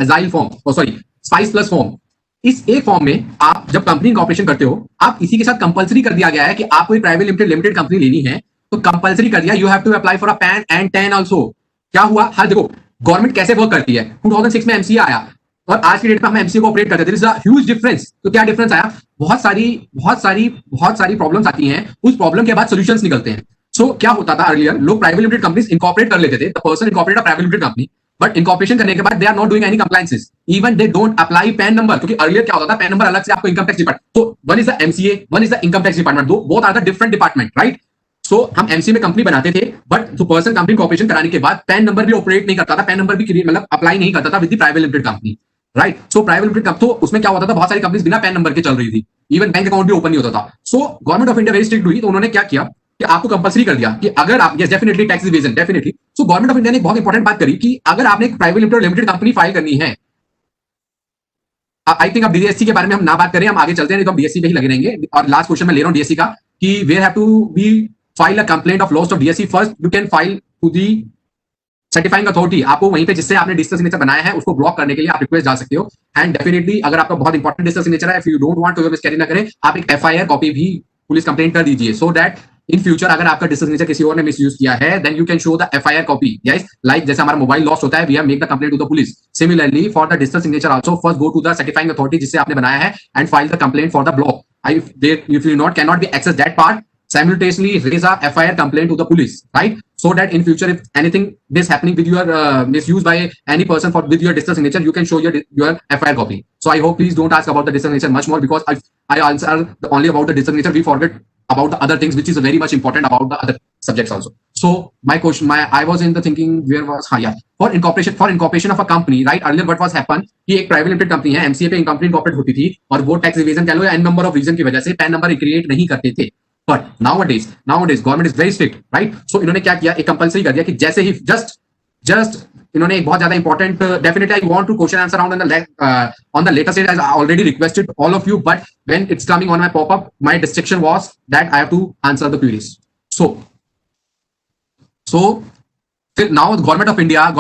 sorry spice plus form. इस एक फॉर्म में आप जब कंपनी इनकॉर्पोरेशन करते हो, आप इसी के साथ कंपलसरी कर दिया गया है कि आपको एक प्राइवेट लिमिटेड कंपनी लेनी है, तो कंपलसरी कर दिया, you have to apply for a PAN and TAN also. क्या हुआ? हाँ देखो गवर्नमेंट कैसे वर्क करती है, 2006 में एमसीए आया और आज की डेट में हम एमसीए को ऑपरेट करते हैं, ह्यूज डिफरेंस। तो क्या डिफरेंस आया? बहुत सारी प्रॉब्लम्स आती हैं, उस प्रॉब्लम के बाद सॉल्यूशंस निकलते हैं। सो क्या होता था अर्लियर, लोग प्राइवेट लिमिटेड कंपनीज इनकॉर्पोरेट कर लेते थे, the person incorporate a private limited company, but incorporation करने के बाद they are not doing any compliances, even they don't apply PAN number, क्योंकि अर्लियर क्या होता था, पैन नंबर अलग से आपको इनकम टैक्स डिपार्टमेंट, तो one is the MCA, one is the income tax department, दो both are the different department, right. So हम एमसीए में कंपनी बनाते थे, बट जो पर्सन कंपनी कॉर्पोरेशन कराने के बाद पैन नंबर भी ऑपरेट नहीं करता था, पैन नंबर भी मतलब अप्लाई नहीं करता था with the private limited company, right. So private limited, तो उसमें क्या होता था, बहुत सारी कंपनीज बिना पैन नंबर के चल रही थी, इवन बैंक अकाउंट भी ओपन नहीं होता था। So government of India very strict हुई, तो उन्होंने क्या किया कि आपको कंपलसरी कर दिया कि अगर आप, yes definitely tax evasion, definitely. So government of India ने एक बहुत इंपॉर्टेंट बात करी कि अगर आपने एक प्राइवेट लिमिटेड कंपनी फाइल करनी है, आई थिंक अब डीएससी के बारे में हम ना बात करें, हम आगे चलते हैं, नहीं तो हम डीएससी पे ही लगे रहेंगे। और लास्ट क्वेश्चन मैं ले रहा हूं डीएससी का कि where have to be file a complaint of loss of DSC, first you can file to the certifying authority, आपको वहीं पे जिससे आपने डिजिटल सिग्नेचर बनाया है उसको ब्लॉक करने के लिए आप रिक्वेस्ट जा सकते हो। एंड डेफिनेटली अगर आपका बहुत इंपॉर्टेंट डिजिटल सिग्नेचर है, if you don't want to miscarry ना करें, आप एक एफआईआर कॉपी भी पुलिस कंप्लेंट कर दीजिए, सो दैट इन फ्यूचर अगर आपका डिजिटल सिग्नेचर किसी और ने मिसयूज किया है, then you can show the FIR copy, yes, like जैसे हमारा मोबाइल लॉस्ट होता है, we have make the complaint to the police, similarly for the digital signature also first go to the certifying authority जिससे आपने बनाया है and file the complaint for the block. If you not cannot be access that part, simultaneously raise a FIR complaint to the police, right? So that in future, if anything this happening with your misuse by any person for with your digital signature, you can show your FIR copy. So I hope please don't ask about the digital signature much more, because I answer only about the digital signature. We forget about the other things which is very much important about the other subjects also. So my question, I was in the thinking where was for incorporation of a company, right? Earlier what was happen कि एक private limited company है, MCA पे company incorporate होती थी और वो tax evasion कह लो या एन नंबर ऑफ रीजन की वजह से पैन नंबर क्रिएट नहीं करते थे। But nowadays government is very strict, right. So इन्होंने क्या किया, एक कंपलसरी कर दिया कि जैसे ही जस्ट इन्होंने एक बहुत ज्यादा important, definitely I want to question answer on the latest stage as I already requested all of you, but when it's coming on my popup my distraction was that I have to answer the queries. So फिर now government of India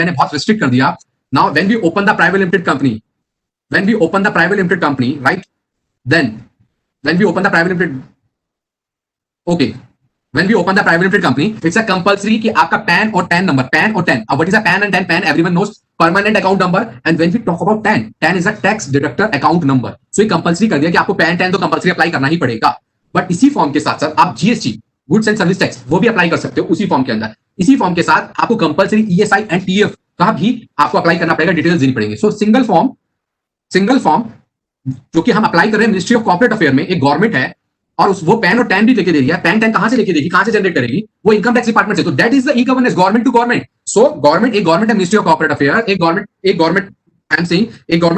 ने बहुत restrict कर दिया। Now when we open the private limited company, right, then when we open the private limited company, it's a compulsory कि आपका pan और ten number, what is a PAN and PAN everyone knows, permanent account number, and when we talk about TAN is a tax deductor account number. So ये compulsory कर दिया कि आपको pan ten तो compulsory apply करना ही पड़ेगा, but इसी form के साथ साथ आप GST, goods and service tax, वो भी अप्लाई कर सकते हो उसी फॉर्म के अंदर। इसी फॉर्म के साथ आपको कंपलसरी ईएसआई एंड टीएफ का भी आपको अप्लाई करना पड़ेगा, डिटेल्स देनी पड़ेंगे। सो सिंगल फॉर्म जो कि हम अप्लाई कर रहे हैं मिनिस्ट्री ऑफ कॉर्पोरेट अफेयर में, एक गवर्नमेंट है और वो पैन और टैन भी लेके दे रही है। पैन टैन कहां से लेके देगी, कहां से जनरेट करेगी, वो इनकम टैक्स डिपार्टमेंट से। तो that is the e governance, government to government. So government है, मिनिस्ट्री ऑफ कॉर्पोरेट अफेयर, एक गवर्नमेंट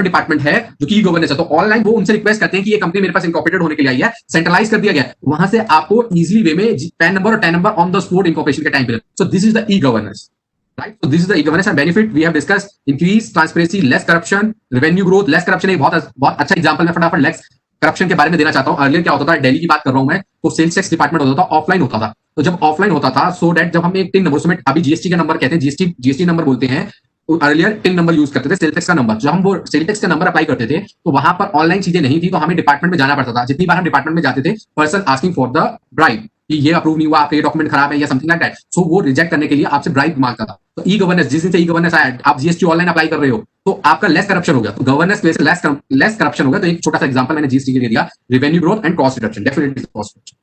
डिपार्टमेंट है जो कि ई गवर्नेंस है। तो ऑनलाइन वो उनसे रिक्वेस्ट करते हैं कि ये कंपनी मेरे पास इनकॉर्पोरेटेड होने के लिए आई है, सेंट्रलाइज कर दिया गया, वहां से आपको इजीली वे में पैन नंबर और tan number on the spot incorporation के टाइम पे। सो this is the e governance, right? So this is the e-governance and benefit we have discussed: increase transparency, less corruption, revenue growth, less corruption। एक बहुत अच्छा example मैं फटाफट less corruption के बारे में देना चाहता हूं। अर्लियर क्या होता था, दिल्ली की बात कर रहा हूं मैं, तो सेल्स टैक्स डिपार्टमेंट होता था, ऑफलाइन होता था। तो जब ऑफलाइन होता था, सो दैट जब हम एक टिन नंबर, उसमें अभी जीएसटी का नंबर कहते हैं, जीएसटी नंबर बोलते हैं, अर्लियर टिन नंबर यूज करते थे, सेल टैक्स का नंबर। जब हम वो सेल टैक्स का नंबर अप्लाई करते थे तो वहां पर ऑनलाइन चीजें नहीं थी, तो हमें डिपार्टमेंट में जाना पड़ता था। जितनी बार हम डिपार्टमेंट में जाते थे, person asking for the bribe कि ये अप्रूव नहीं हुआ, आपके ये डॉक्यूमेंट खराब है या समथिंग लाइक दैट, सो वो रिजेक्ट करने के लिए आपसे ब्राइब मांगता था। तो ई गवर्नेंस, जिस दिन से ई गवर्नेंस आया, आप जीएसटी ऑनलाइन अप्लाई कर रहे हो तो आपका लेस करप्शन हो गया। तो गवर्नेंस की वजह से लेस करप्शन हो गया। तो एक छोटा सा एग्जांपल मैंने जीएसटी के लिए दिया, revenue growth and cost reduction, definitely cost reduction.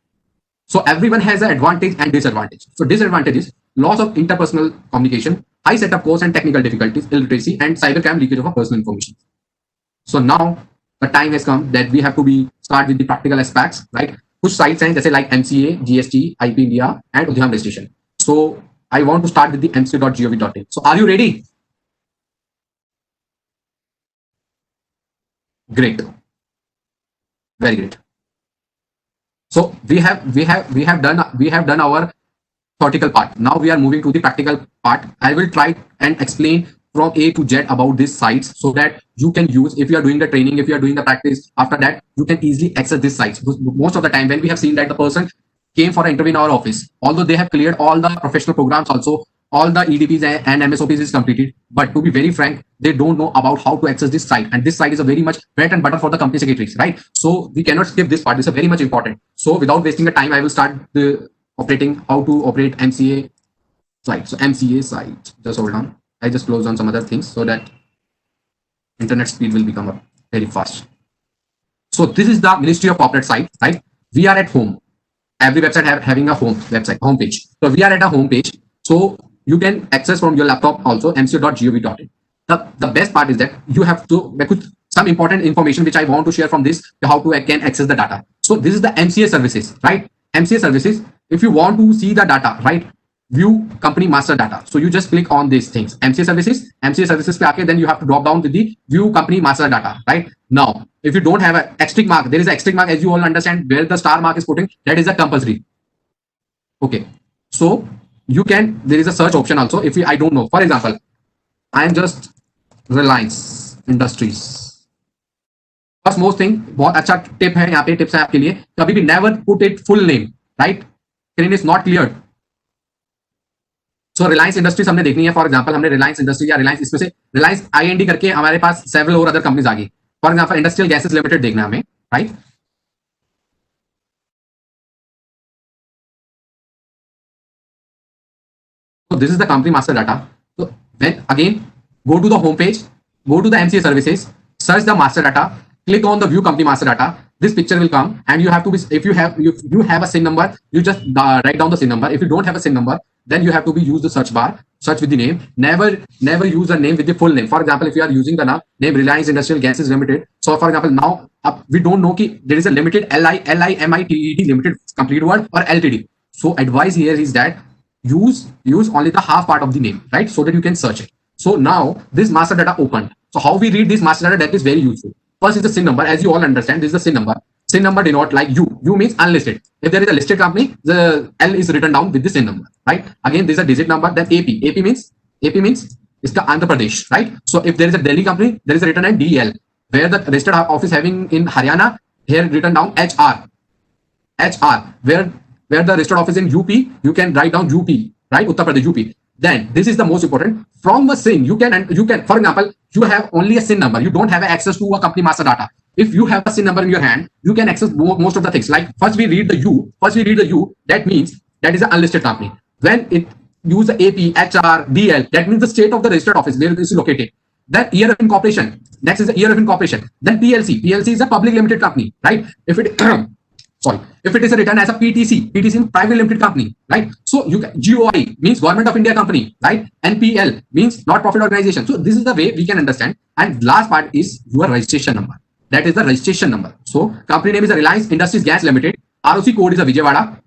So everyone has an advantage and disadvantage. So disadvantage is loss of interpersonal communication, high setup costs and technical difficulties, illiteracy, and cybercrime leakage of our personal information. So now the time has come that we have to be start with the practical aspects, right? कुछ sites हैं जैसे like MCA, GST, IP India, and Udham registration. So I want to start with the mca.gov.in. So are you ready? Great, very great. So we have done our theoretical part. Now we are moving to the practical part. I will try and explain from A to Z about these sites so that you can use, if you are doing the training, if you are doing the practice, after that you can easily access these sites. Most of the time when we have seen that the person came for an interview in our office, although they have cleared all the professional programs also, all the EDPs and MSOPs is completed, but to be very frank, they don't know about how to access this site, and this site is a very much bread and butter for the company secretaries, right? So we cannot skip this part. This is very much important. So without wasting the time, I will start the operating, how to operate MCA site. So MCA site, just hold on. I just close on some other things so that internet speed will become up very fast. So this is the Ministry of Corporate site, right? We are at home. Every website having a home website, home page. So we are at a home page. So you can access from your laptop also mca.gov.in. The best part is that you have to some important information which I want to share from this, how to can access the data. So this is the MCA services, right? MCA services. If you want to see the data, right? View company master data. So you just click on these things. MCA services pe aake, then you have to drop down with the view company master data, right? Now, if you don't have an asterisk mark, there is an asterisk mark, as you all understand, where the star mark is putting, that is a compulsory. Okay. So you can, there is a search option also. If I don't know, for example, I am just Reliance Industries. First most thing, बहुत अच्छा tip है यहाँ पे, tips है आपके लिए, कभी भी never put it full name, right? Screen is not cleared. So Reliance Industries हमने देखनी है, फॉर एग्जांपल हमने Reliance Industries या Reliance, इसमें से Reliance IND करके हमारे पास several और अदर कंपनीज आ गई. For example industrial gases limited देखना है हमें, right? So this is the company master data. So then again, go to the home page, go to the MCA services, search the master data, click on the view company master data. This picture will come, and you have to be, if you have a SIN number, you just write down the SIN number. If you don't have a SIN number, then you have to use the search bar, search with the name. Never use the name with the full name. For example, if you are using the name Reliance Industrial Gases Limited, so for example, now we don't know ki there is a limited LIMITED limited complete word or LTD. So advice here is that use only the half part of the name, right? So that you can search it. So now this master data opened. So how we read this master data, that is very useful. First is the SIN number. As you all understand, this is the SIN number. SIN number denote like U. U means unlisted. If there is a listed company, the L is written down with the SIN number, right? Again, this is a digit number. Then AP. AP means it's the Andhra Pradesh, right? So if there is a Delhi company, there is a written as DL. Where the registered office having in Haryana, here written down HR. HR. Where the registered office in UP, you can write down UP, right? Uttar Pradesh, UP. Then this is the most important. From the SIN, you can, for example, you have only a SIN number. You don't have access to a company master data. If you have a SIN number in your hand, you can access most of the things. Like first we read the U. That means that is an unlisted company. When it use the AP, HR, DL, that means the state of the registered office where this is located. Then year of incorporation. Next is the year of incorporation. Then PLC. PLC is a public limited company, right? If it if it is written as a PTC is private limited company, right? So you can, GOI means Government of India company, right? NPL means not profit organization. So this is the way we can understand. And last part is your registration number. That is the registration number. So company name is a Reliance Industries Gas Limited. ROC code is a Vijayawada.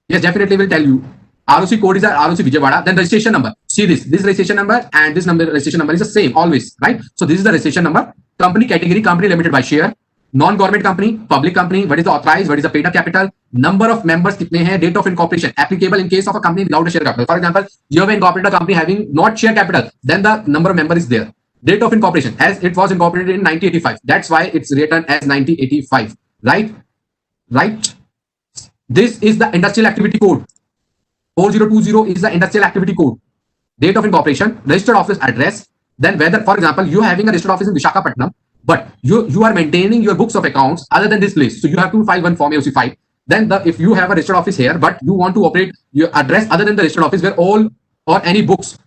Yes, definitely will tell you. ROC code is a ROC Vijayawada. Then registration number. See this registration number and this registration number is the same always, right? So this is the registration number. Company category, company limited by share. Non-government company, public company, what is the authorized, what is the paid up capital, number of members kitne hai, date of incorporation, applicable in case of a company without a share capital. For example, you have incorporated a company having not share capital, then the number of members is there. Date of incorporation, as it was incorporated in 1985. That's why it's written as 1985, right? Right. This is the industrial activity code. 4020 is the industrial activity code. Date of incorporation, registered office address, then whether, for example, you having a registered office in Visakhapatnam, but you are maintaining your books of accounts other than this place. So you have to file one form AOC5. Then if you have a registered office here, but you want to operate your address other than the registered office where all or any books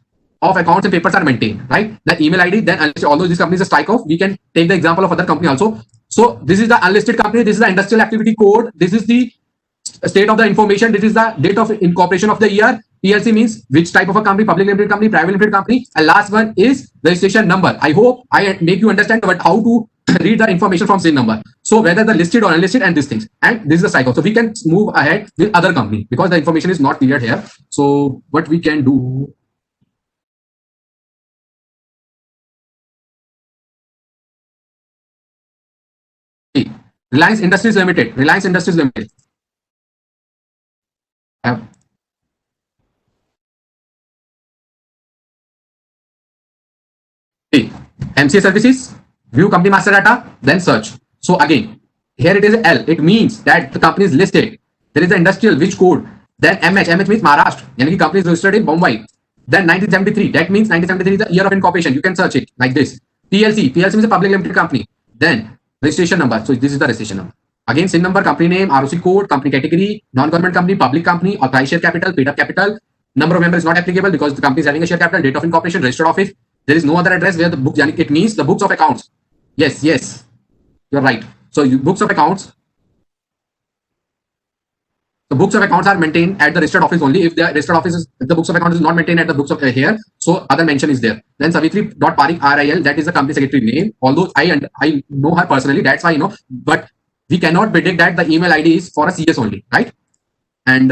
of accounts and papers are maintained, right? The email ID, then although this company is a strike off, we can take the example of other company also. So this is the unlisted company. This is the industrial activity code. This is the state of the information. This is the date of incorporation of the year. PLC means which type of a company, public limited company, private limited company. And last one is registration number. I hope I make you understand about how to read the information from SIN number. So whether the listed or unlisted and these things. And this is the cycle. So we can move ahead with other company because the information is not clear here. So what we can do. Reliance Industries Limited. Reliance Industries Limited. MCA services, view company master data, then search. So again, here it is L. It means that the company is listed. There is the industrial, which code? Then MH. MH means Maharashtra. Yani company is registered in Mumbai. Then 1973. That means 1973 is the year of incorporation. You can search it like this. PLC. PLC means a public limited company. Then registration number. So this is the registration number. Again, SIN number, company name, ROC code, company category, non-government company, public company, authorized share capital, paid up capital. Number of members is not applicable because the company is having a share capital, date of incorporation, registered office. There is no other address where the book, it means the books of accounts. Yes, you're right. So books of accounts. The books of accounts are maintained at the registered office only. If the registered office is, if the books of accounts is not maintained at the books of here, so other mention is there. Then Savitri.Parik RIL, that is the company secretary name. Although I know her personally, that's why but we cannot predict that the email ID is for a CS only, right? And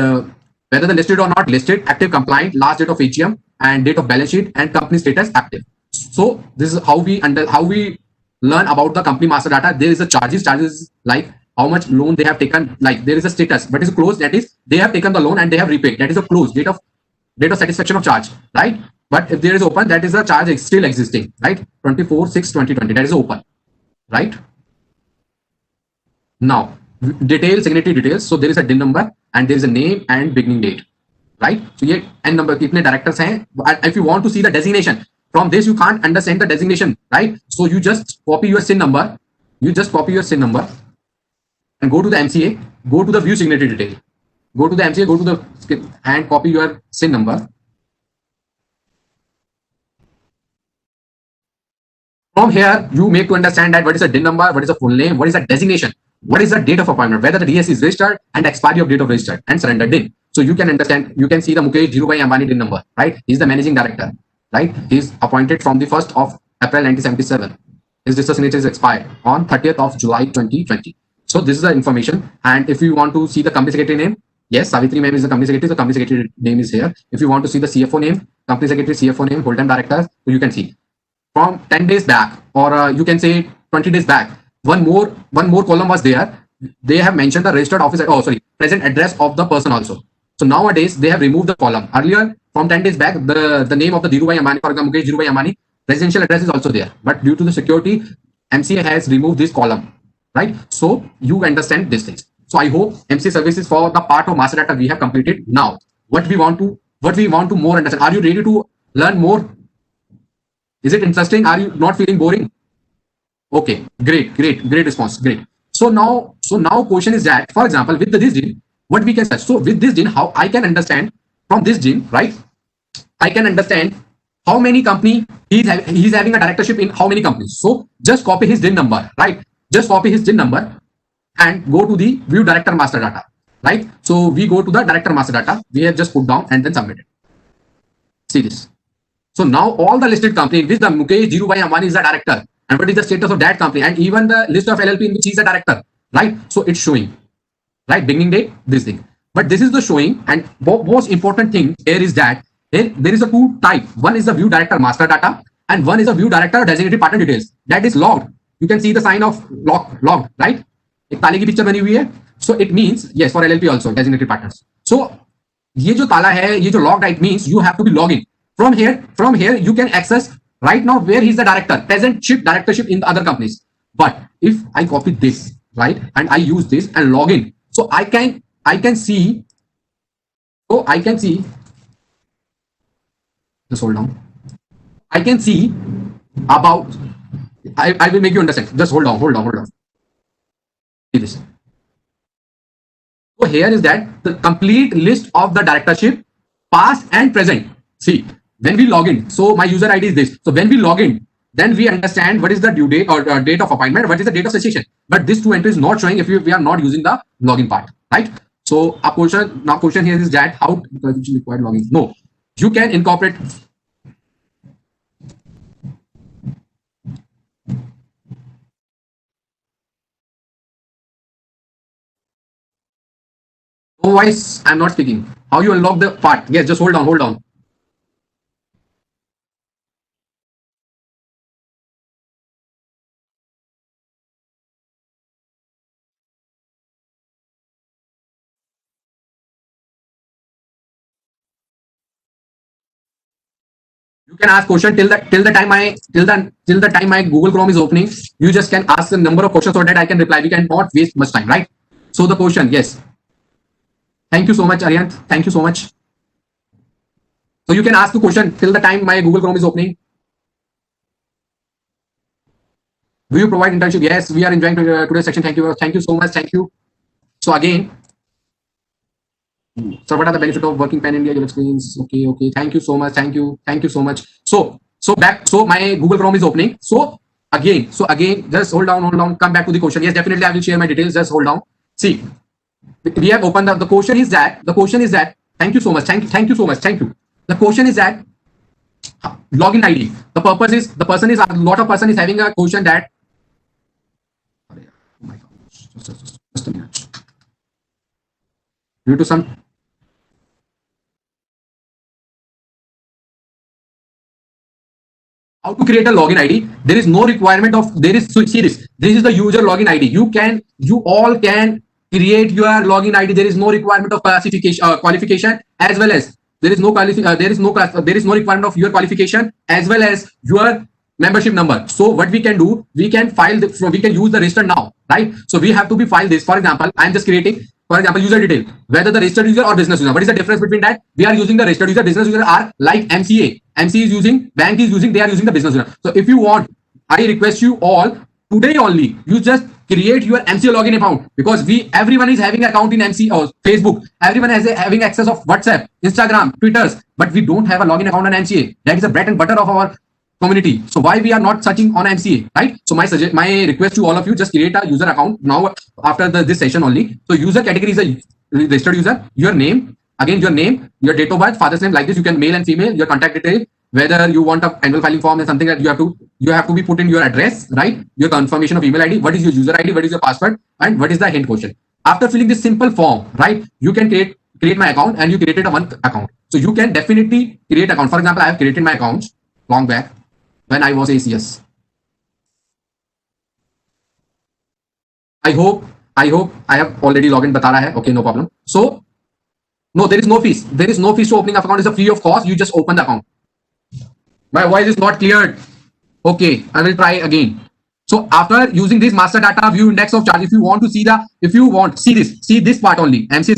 whether the listed or not listed, active, compliant, last date of AGM and date of balance sheet and company status active. So this is how we learn about the company master data. There is a charges like how much loan they have taken, like there is a status, but it's closed, that is they have taken the loan and they have repaid, that is a closed date of satisfaction of charge, right? But if there is open, that is a charge is still existing, right? 24/6/2020, that is open, right? Now details, signatory details. So there is a DIN number and there is a name and beginning date, right? So ये N number कितने directors हैं. If you want to see the designation from this, you can't understand the designation, right? So you just copy your SIN number. And go to the MCA, go to the view signatory detail, go to the MCA, go to the and copy your SIN number. From here, you make to understand that what is the DIN number, what is the full name, what is the designation, what is the date of appointment, whether the DS is registered and expiry of date of registered and surrender DIN. So you can understand, you can see the Mukesh Dhirubhai Ambani DIN number, right? He is the managing director, right? He is appointed from the 1st of April 1977. His discharge signature is expired on 30th of July 2020. So this is the information. And if you want to see the company secretary name, yes, Savitri ma'am is the company secretary. So company secretary name is here. If you want to see the CFO name, company secretary, CFO name, full-time director, so you can see from 10 days back, or you can say 20 days back, one more column was there. They have mentioned the registered office, present address of the person also. So nowadays they have removed the column. Earlier, from 10 days back, the name of the Dhirubhai Ambani, for example, Mukesh Dhirubhai Ambani, residential address is also there. But due to the security, MCA has removed this column. Right, so you understand these things. So I hope MC services for the part of master data we have completed. Now, what we want to more understand. Are you ready to learn more? Is it interesting? Are you not feeling boring? Okay, great response, great. So now question is that, for example, with this DIN, what we can search. So with this DIN, how I can understand from this DIN, right? I can understand how many company he's having a directorship in how many companies. So just copy his DIN number, right? Just copy his DIN number and go to the view director master data, right? So we go to the director master data. We have just put down and then submitted. See this. So now all the listed company in which the Mukesh Dhirubhai Ambani is the director, and what is the status of that company, and even the list of LLP in which he is the director, right? So it's showing, right? Beginning date, this thing. But this is the showing, and most important thing here is that there is a two type. One is the view director master data, and one is a view director designated partner details. That is logged. You can see the sign of logged, right? एक ताले की picture बनी हुई है. So it means yes for LLP also designated partners. So ये जो ताला है, ये जो logged, it means you have to be logging. From here you can access right now where he is the director, directorship in the other companies. But if I copy this, right, and I use this and log in, so I can see. So I can see. Just hold on. I can see about. I will make you understand. Just hold on. See this. So here is that the complete list of the directorship, past and present. See, when we log in, so my user ID is this. So when we log in, then we understand what is the due date or date of appointment, what is the date of cessation. But this two entry is not showing if we are not using the login part, right? So our question here is that how required login? No, you can incorporate. No voice, I'm not speaking. How you unlock the part? Yes, just hold on, hold on. You can ask question till the time my Google Chrome is opening. You just can ask a number of questions so that I can reply. We can not waste much time, right? So the question, yes. Thank you so much, Aryan. Thank you so much. So you can ask the question till the time my Google Chrome is opening. Do you provide internship? Yes, we are enjoying today's section. Thank you. Thank you so much. Thank you. So again, so what are the benefit of working pan India? Your experience. Okay, okay. Thank you so much. Thank you. Thank you so much. So back. So my Google Chrome is opening. So again, just hold on. Come back to the question. Yes, definitely I will share my details. Just hold on. See, we have opened up. The question is that. Thank you so much. Thank you so much. Thank you. The question is that login ID. The purpose is the person is a lot of person is having a question that. Oh my God. Just a minute. Due to some how to create a login ID. There is no requirement of so see this. This is the user login ID. You all can create your login ID. There is no requirement of qualification as well as there is no requirement of your qualification as well as your membership number. So what we can do, we can use the register now, right? So we have to be file this. For example, I am just creating. For example, user detail, whether the registered user or business user. What is the difference between that? We are using the registered user, business user are like MCA. MC is using, bank is using, they are using the business user. So if you want, I request you all today only, you just create your MCA login account because everyone is having account in MC or Facebook. Everyone has having access of WhatsApp, Instagram, Twitters, but we don't have a login account on MCA. That is the bread and butter of our community. So why we are not searching on MCA, right? So my request to all of you, just create a user account now after this session only. So user category is a registered user, your name, again your name, your date of birth, father's name, like this. You can male and female, your contact detail, whether you want a annual filing form and something that you have to be put in your address, right? Your confirmation of email ID, what is your user ID, what is your password, and what is the hint question. After filling this simple form, right, you can create my account and you created a one account. So you can definitely create account. For example, I have created my account long back when I was ACS. I hope I have already logged in. बता रहा है. Okay, no problem. So no, there is no fees. There is no fees to opening of account. It's a free of cost. You just open the account. My voice is not cleared. Okay, I will try again. So after using this master data view index of charge, if you want to see this part only. MCA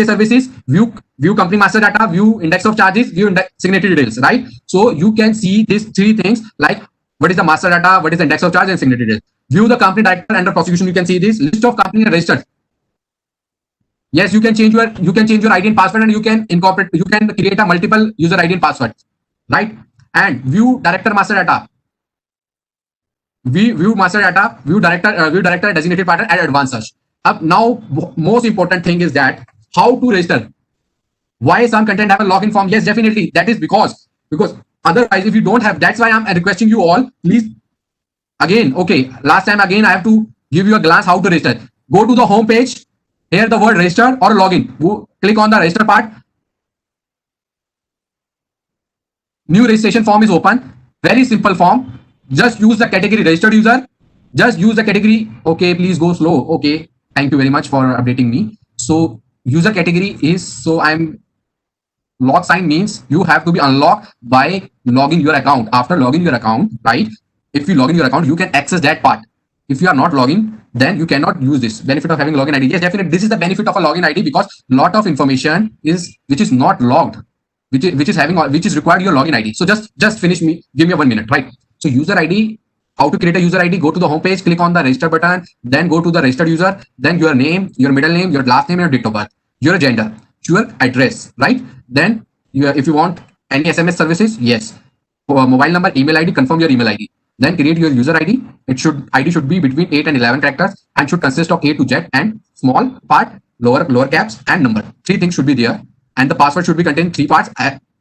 services, view company master data, view index of charges, view index signatory details, right? So you can see these three things like what is the master data, what is the index of charge and signatory details. View the company director under prosecution. You can see this list of company registered. Yes, you can change your ID and password and you can create a multiple user ID and password, right? And view director master data. View master data, view director designated partner and advanced search. Now most important thing is that how to register. Why some content have a login form? Yes, definitely. That is because otherwise if you don't have, that's why I'm requesting you all, please again, okay, last time again I have to give you a glance how to register. Go to the home page, here the word register or login. Click on the register part. New registration form is open. Very simple form. Just use the category registered user. Just use the category. Okay, please go slow. Okay, thank you very much for updating me. So user category is, so I'm log sign means you have to be unlocked by logging your account. After logging your account, right? If you log in your account, you can access that part. If you are not logging, then you cannot use this benefit of having login ID. Yes, definitely. This is the benefit of a login ID because lot of information which is not logged, which is required your login ID. So just finish me. Give me 1 minute, right? So user ID, how to create a user ID? Go to the home page, click on the register button, then go to the registered user, then your name, your middle name, your last name, your date of birth, your gender, your address, right? Then if you want any SMS services, yes. mobile number, email ID, confirm your email ID. Then create your user ID. ID should be between 8 and 11 characters and should consist of A to Z and small part, lower caps and number. 3 things should be there, and the password should be contain 3 parts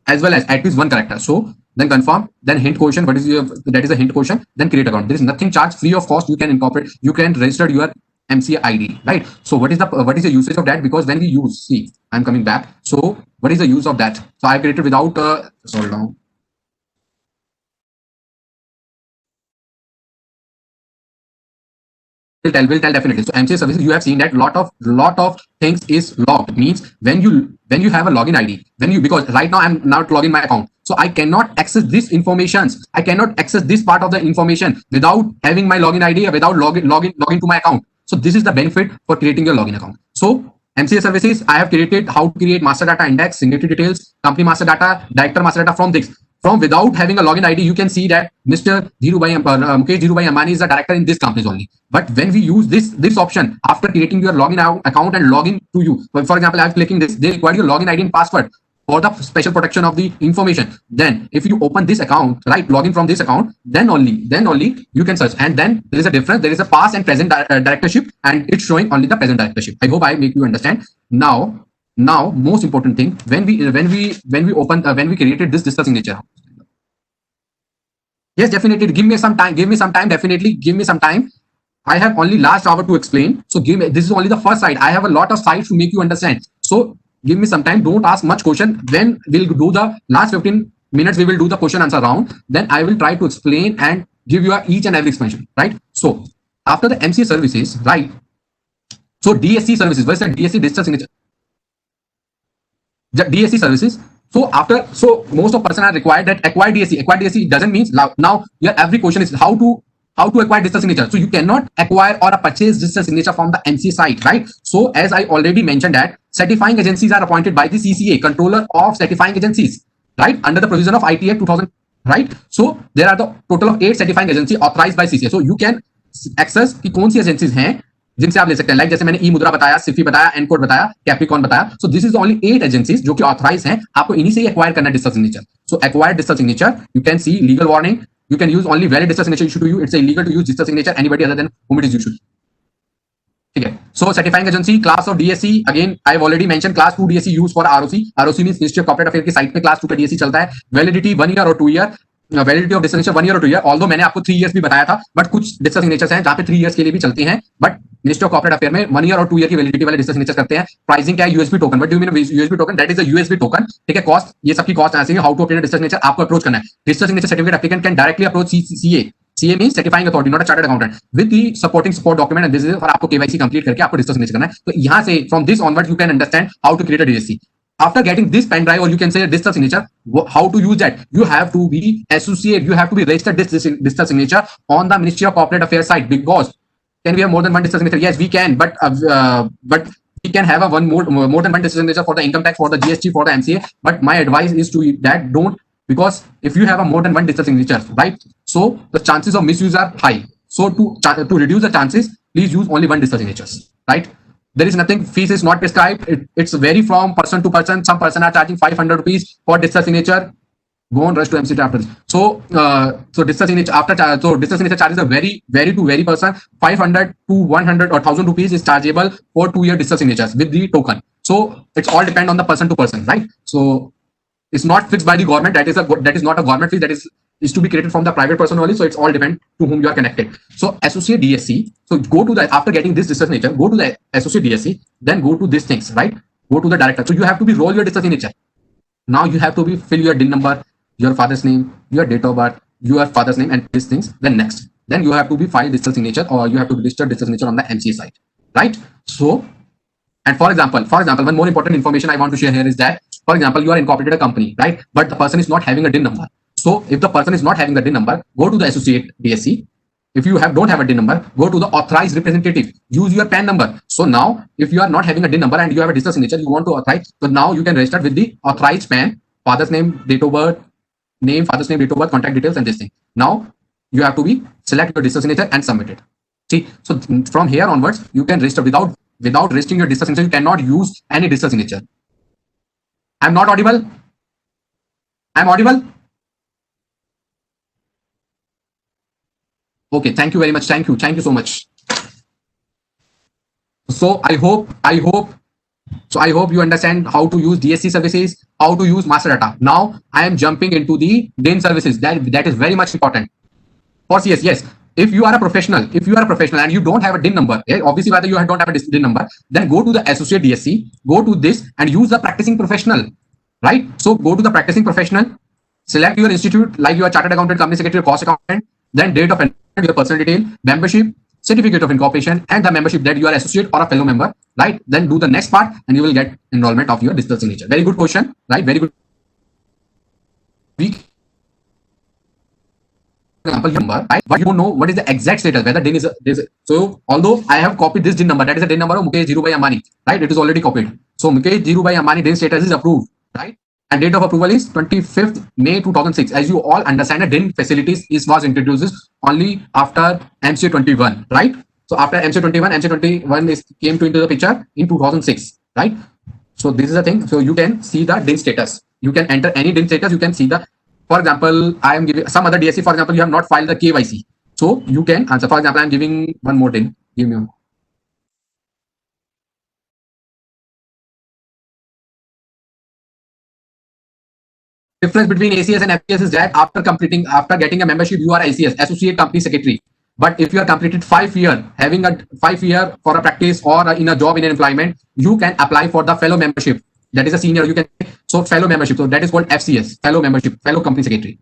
as well as at least 1 character. So then confirm, then hint quotient. What is your, that is a hint quotient. Then create account. There is nothing charged, free of cost. You can incorporate. You can register your MCA ID, right? So what is the usage of that? Because when we use, see, I'm coming back. So what is the use of that? So I created without hold on. Will tell definitely. So MCA services, you have seen that lot of things is logged. Means when you have a login ID, because right now I'm not logging my account, so I cannot access this information. I cannot access this part of the information without having my login ID or without login to my account. So this is the benefit for creating your login account. So MCA services, I have created how to create master data index, signatory details, company master data, director master data from this. From without having a login ID, you can see that Mr. Mukesh Dhirubhai Ambani is the director in this company only. But when we use this option after creating your login account and login to you, for example, I'm clicking this, they require your login ID and password for the special protection of the information. Then if you open this account, right, login from this account, then only you can search. And then there is a difference. There is a past and present directorship, and it's showing only the present directorship. I hope I make you understand. Now, most important thing, when we created this digital signature. Yes, definitely. Give me some time. Definitely give me some time. I have only last hour to explain. So this is only the first side. I have a lot of sides to make you understand. So give me some time. Don't ask much question. When we'll do the last 15 minutes, we will do the question answer round. Then I will try to explain and give you each and every explanation, right? So after the MCA services, right? So DSC services, what is that? DSC digital signature. DSC services. So most of person are required that acquire DSC. Acquire DSC doesn't mean now your every question is how to acquire digital signature. So you cannot acquire or purchase digital signature from the MCA site, right? So as I already mentioned that certifying agencies are appointed by the CCA, controller of certifying agencies, right? Under the provision of IT Act 2000, right? So there are the total of 8 certifying agencies authorized by CCA. So you can access कि कौन सी agencies हैं जिनसे आप ले सकते हैं, like जैसे मैंने ई मुद्रा बताया, सिफी बताया, एनकोड बताया, कैप्रिकॉन बताया. सो दिस इज ओनली 8 एजेंसीज जो कि ऑथराइज हैं. आपको इन्हीं से ही एक्वायर करना है digital signature. So acquire digital signature, you can see legal warning, you can use only valid digital signature issued to you. It's illegal to use digital signature anybody other than whom it is issued. Okay. So certifying agency, class of DSC, again I've already mentioned class 2 DSC used for ROC. ROC means Ministry of Corporate Affairs की site पे class 2 का DSC चलता है. Validity 1 year और 2 year. Validity of digital signature 1 year और 2 year. Although मैंने आपको 3 years भी बताया था, बट कुछ डिजिटल सिग्नेचर्स हैं जहां पे 3 इयर्स के लिए भी चलते हैं, but ministry of corporate affair में 1 ईयर और 2 ईयर की वैलिडिटी वाले डिजिटल सिग्नेचर करते हैं. प्राइसिंग क्या है? USB token. What do you mean USB token? That is a USB token. ठीक है. कॉस्ट, ये सबकी कॉस्ट आंसर है. How to obtain digital signature, आपको अप्रोच करना है. Digital signature certificate applicant can directly approach CA. CA means certifying authority, not a chartered accountant, with the supporting support document. And this is, और आपको KYC complete करके आपको digital signature करना है. तो यहां से from this onward you can understand how to create a DSC. After getting this pen drive, or you can say digital signature, how to use that? You have to be associate. You have to be registered this digital signature on the Ministry of Corporate Affairs site. Because can we have more than one digital signature? Yes, we can. But we can have a more than one digital signature for the income tax, for the GST, for the MCA. But my advice is to that don't, because if you have a more than one digital signature, right? So the chances of misuse are high. So to reduce the chances, please use only one digital signatures, right? There is nothing, fees is not prescribed. It's vary from person to person. Some person are charging 500 rupees for digital signature. Go on, rush to MCT after this. So digital signature digital signature charges are vary to very person. 500 to 100 or 1000 rupees is chargeable for 2-year digital signatures with the token. So it's all depend on the person to person, right? So it's not fixed by the government. That is not a government fee. That is to be created from the private person only. So it's all depend to whom you are connected. So associate DSC. So go to the, after getting this digital signature, go to the associate DSC. Then go to these things, right? Go to the director. So you have to be roll your digital signature. Now you have to be fill your DIN number, your father's name, your date of birth, your father's name, and these things. Then next, then you have to be file digital signature, or you have to register digital signature on the MCA site, right? So, and for example, one more important information I want to share here is that, for example, you are incorporated a company, right? But the person is not having a DIN number. So if the person is not having the DIN number, go to the associate DSC. If you don't have a DIN number, go to the authorized representative. Use your PAN number. So now, if you are not having a DIN number and you have a digital signature, you want to authorize. So now you can register with the authorized PAN, father's name, date of birth, name, father's name, date of birth, contact details, and this thing. Now you have to select your digital signature and submit it. See, so from here onwards, you can register without registering your digital signature. You cannot use any digital signature. I'm not audible. I'm audible. Okay, thank you very much. Thank you so much. So I hope you understand how to use DSC services, how to use master data. Now I am jumping into the DIN services. That is very much important for CS. Yes, if you are a professional and you don't have a DIN number, obviously whether you don't have a DIN number, then go to the associate DSC, go to this and use the practicing professional, right? So go to the practicing professional, select your institute like your chartered accountant, company secretary, cost accountant, then date of enrollment, your personal detail, membership, certificate of incorporation, and the membership that you are associate or a fellow member, right? Then do the next part and you will get enrollment of your digital signature. Very good question, right? Very good. Example number, right? But you don't know what is the exact status, whether DIN is so although I have copied this DIN number, that is the DIN number of Mukesh Dhirubhai Ambani, right? It is already copied. So Mukesh Dhirubhai Ambani DIN status is approved, right? And date of approval is 25th May 2006. As you all understand, DIN facilities was introduced only after MCA 21, right? So after MCA 21, MCA 21 came into the picture in 2006, right? So this is the thing. So you can see the DIN status. You can enter any DIN status. You can see the, for example, I am giving some other DSC. For example, you have not filed the KYC. So you can answer. For example, I am giving one more DIN. Give me one. Difference between ACS and FCS is that after getting a membership, you are ICS, Associate Company Secretary. But if you are completed 5 year, having a 5 year for a practice or in a job in an employment, you can apply for the fellow membership. That is a senior. You can so fellow membership. So that is called FCS, fellow membership, fellow company secretary.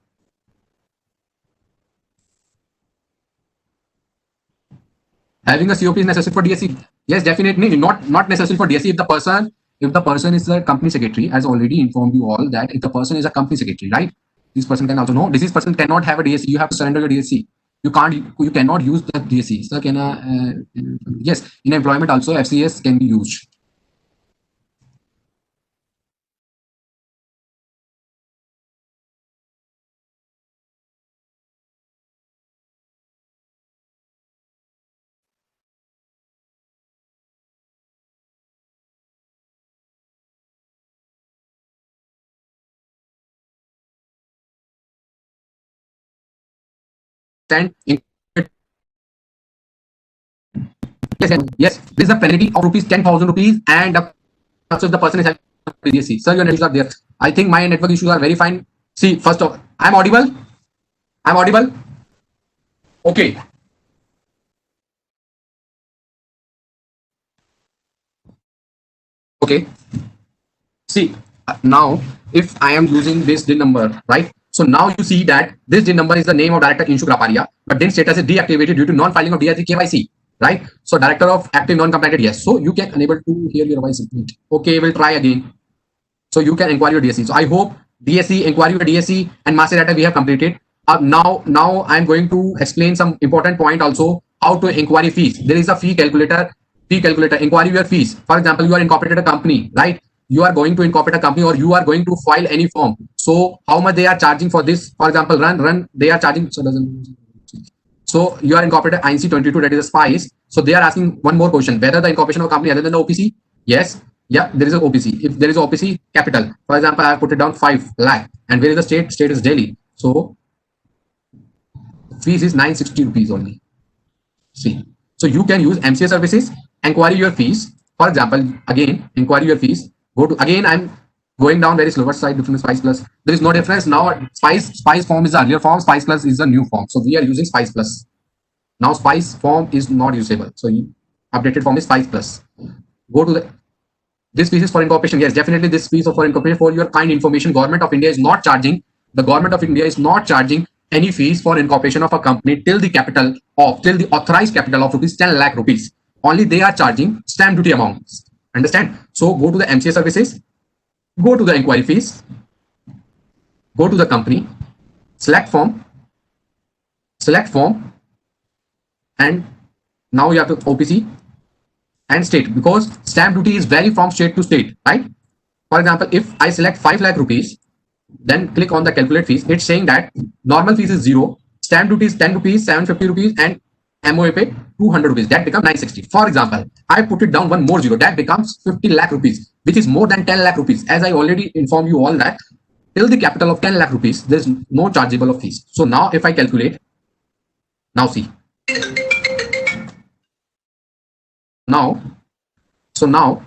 Having a COP is necessary for DSC. Yes, definitely not necessary for DSC if the person is a company secretary. As already informed you all that if the person is a company secretary, right? This person can also know. This person cannot have a DSC. You have to surrender your DSC. You cannot use the DSC. So yes, in employment also FCS can be used. And yes, there is a penalty of rupees 10,000 rupees, and also if the person is having DSC. Sir, your networks are there. I think my network issues are very fine. See, first off, I'm audible. I'm audible. Okay. Okay. See, now if I am using this DIN number, right? So now you see that this DIN number is the name of Director Inshu Graparia, but DIN status is deactivated due to non-filing of DSC KYC, right? So Director of Active Non-Compliant, yes. So you can unable to hear your voice. Okay, we'll try again. So you can inquire your DSC. So I hope DSC, inquiry your DSC and master data we have completed. Now I'm going to explain some important point also, how to inquiry fees. There is a fee calculator, inquiry your fees. For example, you are incorporated a company, right? You are going to incorporate a company or you are going to file any form. So how much they are charging for this? For example, run, they are charging. So you are incorporated INC 22, that is a SPICE. So they are asking one more question, whether the incorporation of a company other than the OPC? Yes. Yeah, there is a OPC. If there is OPC, capital. For example, I have put it down 5 lakh. And where is the state? State is Delhi. So fees is 960 rupees only. See. So you can use MCA services, inquiry your fees. For example, again, inquiry your fees. Go to, again, I'm going down very slower side, different SPICE Plus. There is no difference. Now SPICE form is the earlier form, SPICE Plus is the new form. So we are using SPICE Plus. Now SPICE form is not usable. So updated form is SPICE Plus. Go to this fees is for incorporation. Yes, definitely this fees for incorporation for your kind information. Government of India is not charging. The government of India is not charging any fees for incorporation of a company till the authorized capital of rupees 10 lakh rupees. Only they are charging stamp duty amounts. Understand? So go to the MCA services, go to the inquiry fees, go to the company, select form, and now you have to OPC and state, because stamp duty is vary from state to state, right? For example, if I select 5 lakh rupees, then click on the calculate fees. It's saying that normal fees is 0, stamp duty is 10 rupees, 750 rupees, and MOA pay 200 rupees. That becomes 960. For example, I put it down one more zero. That becomes 50 lakh rupees, which is more than 10 lakh rupees. As I already informed you all that till the capital of 10 lakh rupees, there's no chargeable of fees. So now if I calculate, now see, Now, so now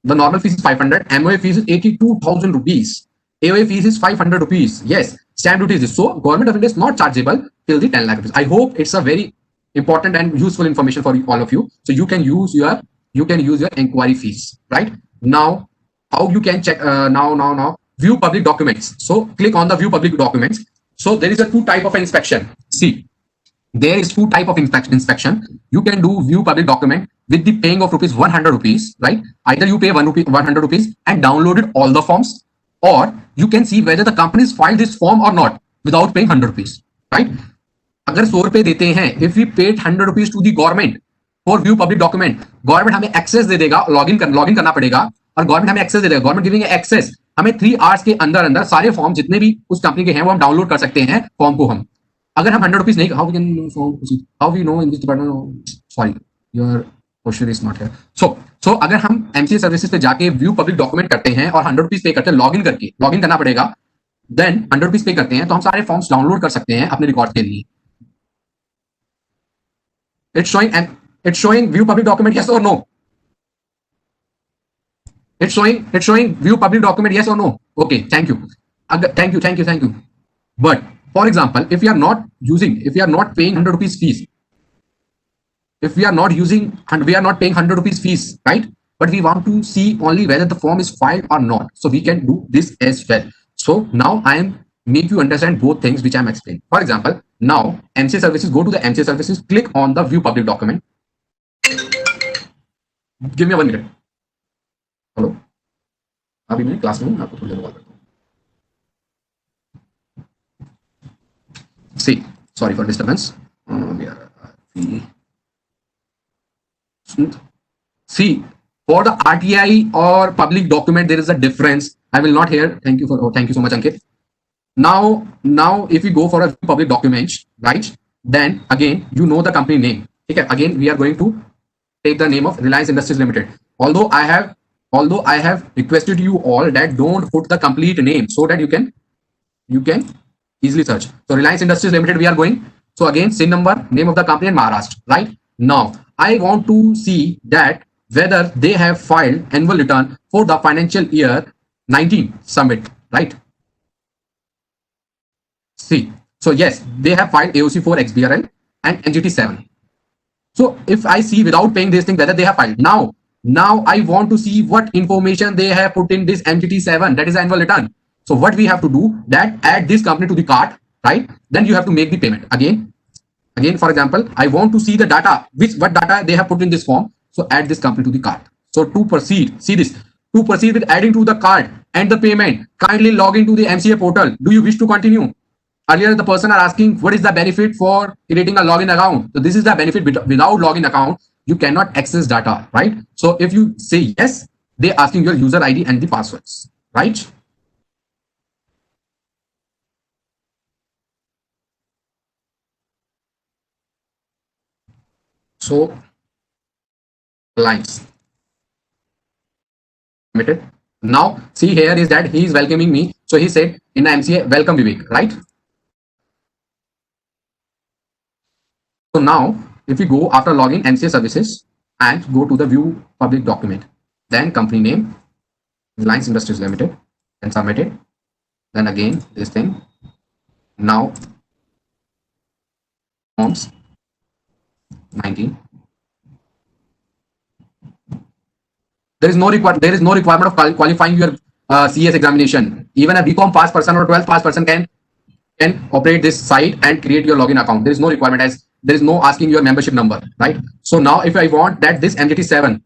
the normal fees is 500, MOA fees is 82,000 rupees. AOA fees is 500 rupees. Yes, stamp duty is this. So government of India is not chargeable till the 10 lakh rupees. I hope it's a very important and useful information for all of you. So you can use your inquiry fees, right? Now, how you can check now view public documents. So click on the view public documents. So there is a two type of inspection. See, there is two type of inspection. You can do view public document with the paying of rupees 100 rupees, right? Either you pay 100 rupees and downloaded all the forms, or you can see whether the companies filed this form or not without paying 100 rupees, right? अगर 100 रुपए देते हैं, if we paid 100 rupees to the government for view public document, government हमें access दे देगा, login करना पड़ेगा, और government हमें एक्सेस दे देगा, गवर्नमेंट गिविंग एक्सेस, हमें 3 आवर्स के अंदर अंदर सारे फॉर्म जितने भी उस कंपनी के हैं वो हम डाउनलोड कर सकते हैं फॉर्म को हम. अगर हम 100 रुपीज नहीं, how we know in this department, sorry your question is not here. So अगर हम एमसीए सर्विसेज पे जाके व्यू पब्लिक डॉक्यूमेंट करते हैं और 100 रुपीज पे करते हैं, लॉगिन करना पड़ेगा, देन 100 रुपीज पे करते हैं तो हम सारे फॉर्म्स डाउनलोड कर सकते हैं अपने रिकॉर्ड के लिए. It's showing view public document, yes or no? It's showing view public document, yes or no? Okay, thank you. Thank you. But for example, if we are not paying 100 rupees fees, if we are not paying 100 rupees fees, right? But we want to see only whether the form is filed or not. So we can do this as well. So now I am make you understand both things which I am explaining. For example, now MCA services, go to the MCA services, click on the view public document. Give me 1 minute. Hello. अभी मैं class में हूँ, आपको थोड़ी देर call करता हूँ. See, sorry for disturbance. See, for the RTI or public document, there is a difference. I will not hear. Thank you so much, Ankit. Now, if we go for a public document, right? Then again, you know the company name. Okay. Again, we are going to take the name of Reliance Industries Limited. Although I have requested you all that don't put the complete name so that you can easily search. So Reliance Industries Limited, we are going. So again, SIN number, name of the company, and Maharashtra, right? Now, I want to see that whether they have filed annual return for the financial year 19 submit, right? See, so yes, they have filed AOC 4 XBRL and NGT 7. So if I see without paying this thing whether they have filed, now I want to see what information they have put in this MGT 7, that is annual return. So what we have to do, that add this company to the cart, right? Then you have to make the payment. Again, for example, I want to see the data, what data they have put in this form. So add this company to the cart. So to proceed, see this, to proceed with adding to the cart and the payment, kindly log into the MCA portal. Do you wish to continue? Earlier, the person are asking, what is the benefit for creating a login account? So this is the benefit. Without login account, you cannot access data, right? So if you say yes, they asking your user ID and the passwords, right? So lines submitted. Now see here is that he is welcoming me. So he said in the MCA, welcome Vivek, right? So now if we go after login MCA services and go to the view public document, then company name, Reliance Industries Limited, and submit it. Then again this thing. Now forms 19. There is no requirement of qualifying your CS examination. Even a BCom pass person or 12th pass person can operate this site and create your login account. There is no requirement, as there is no asking your membership number, right? So now if I want that this MGT 7,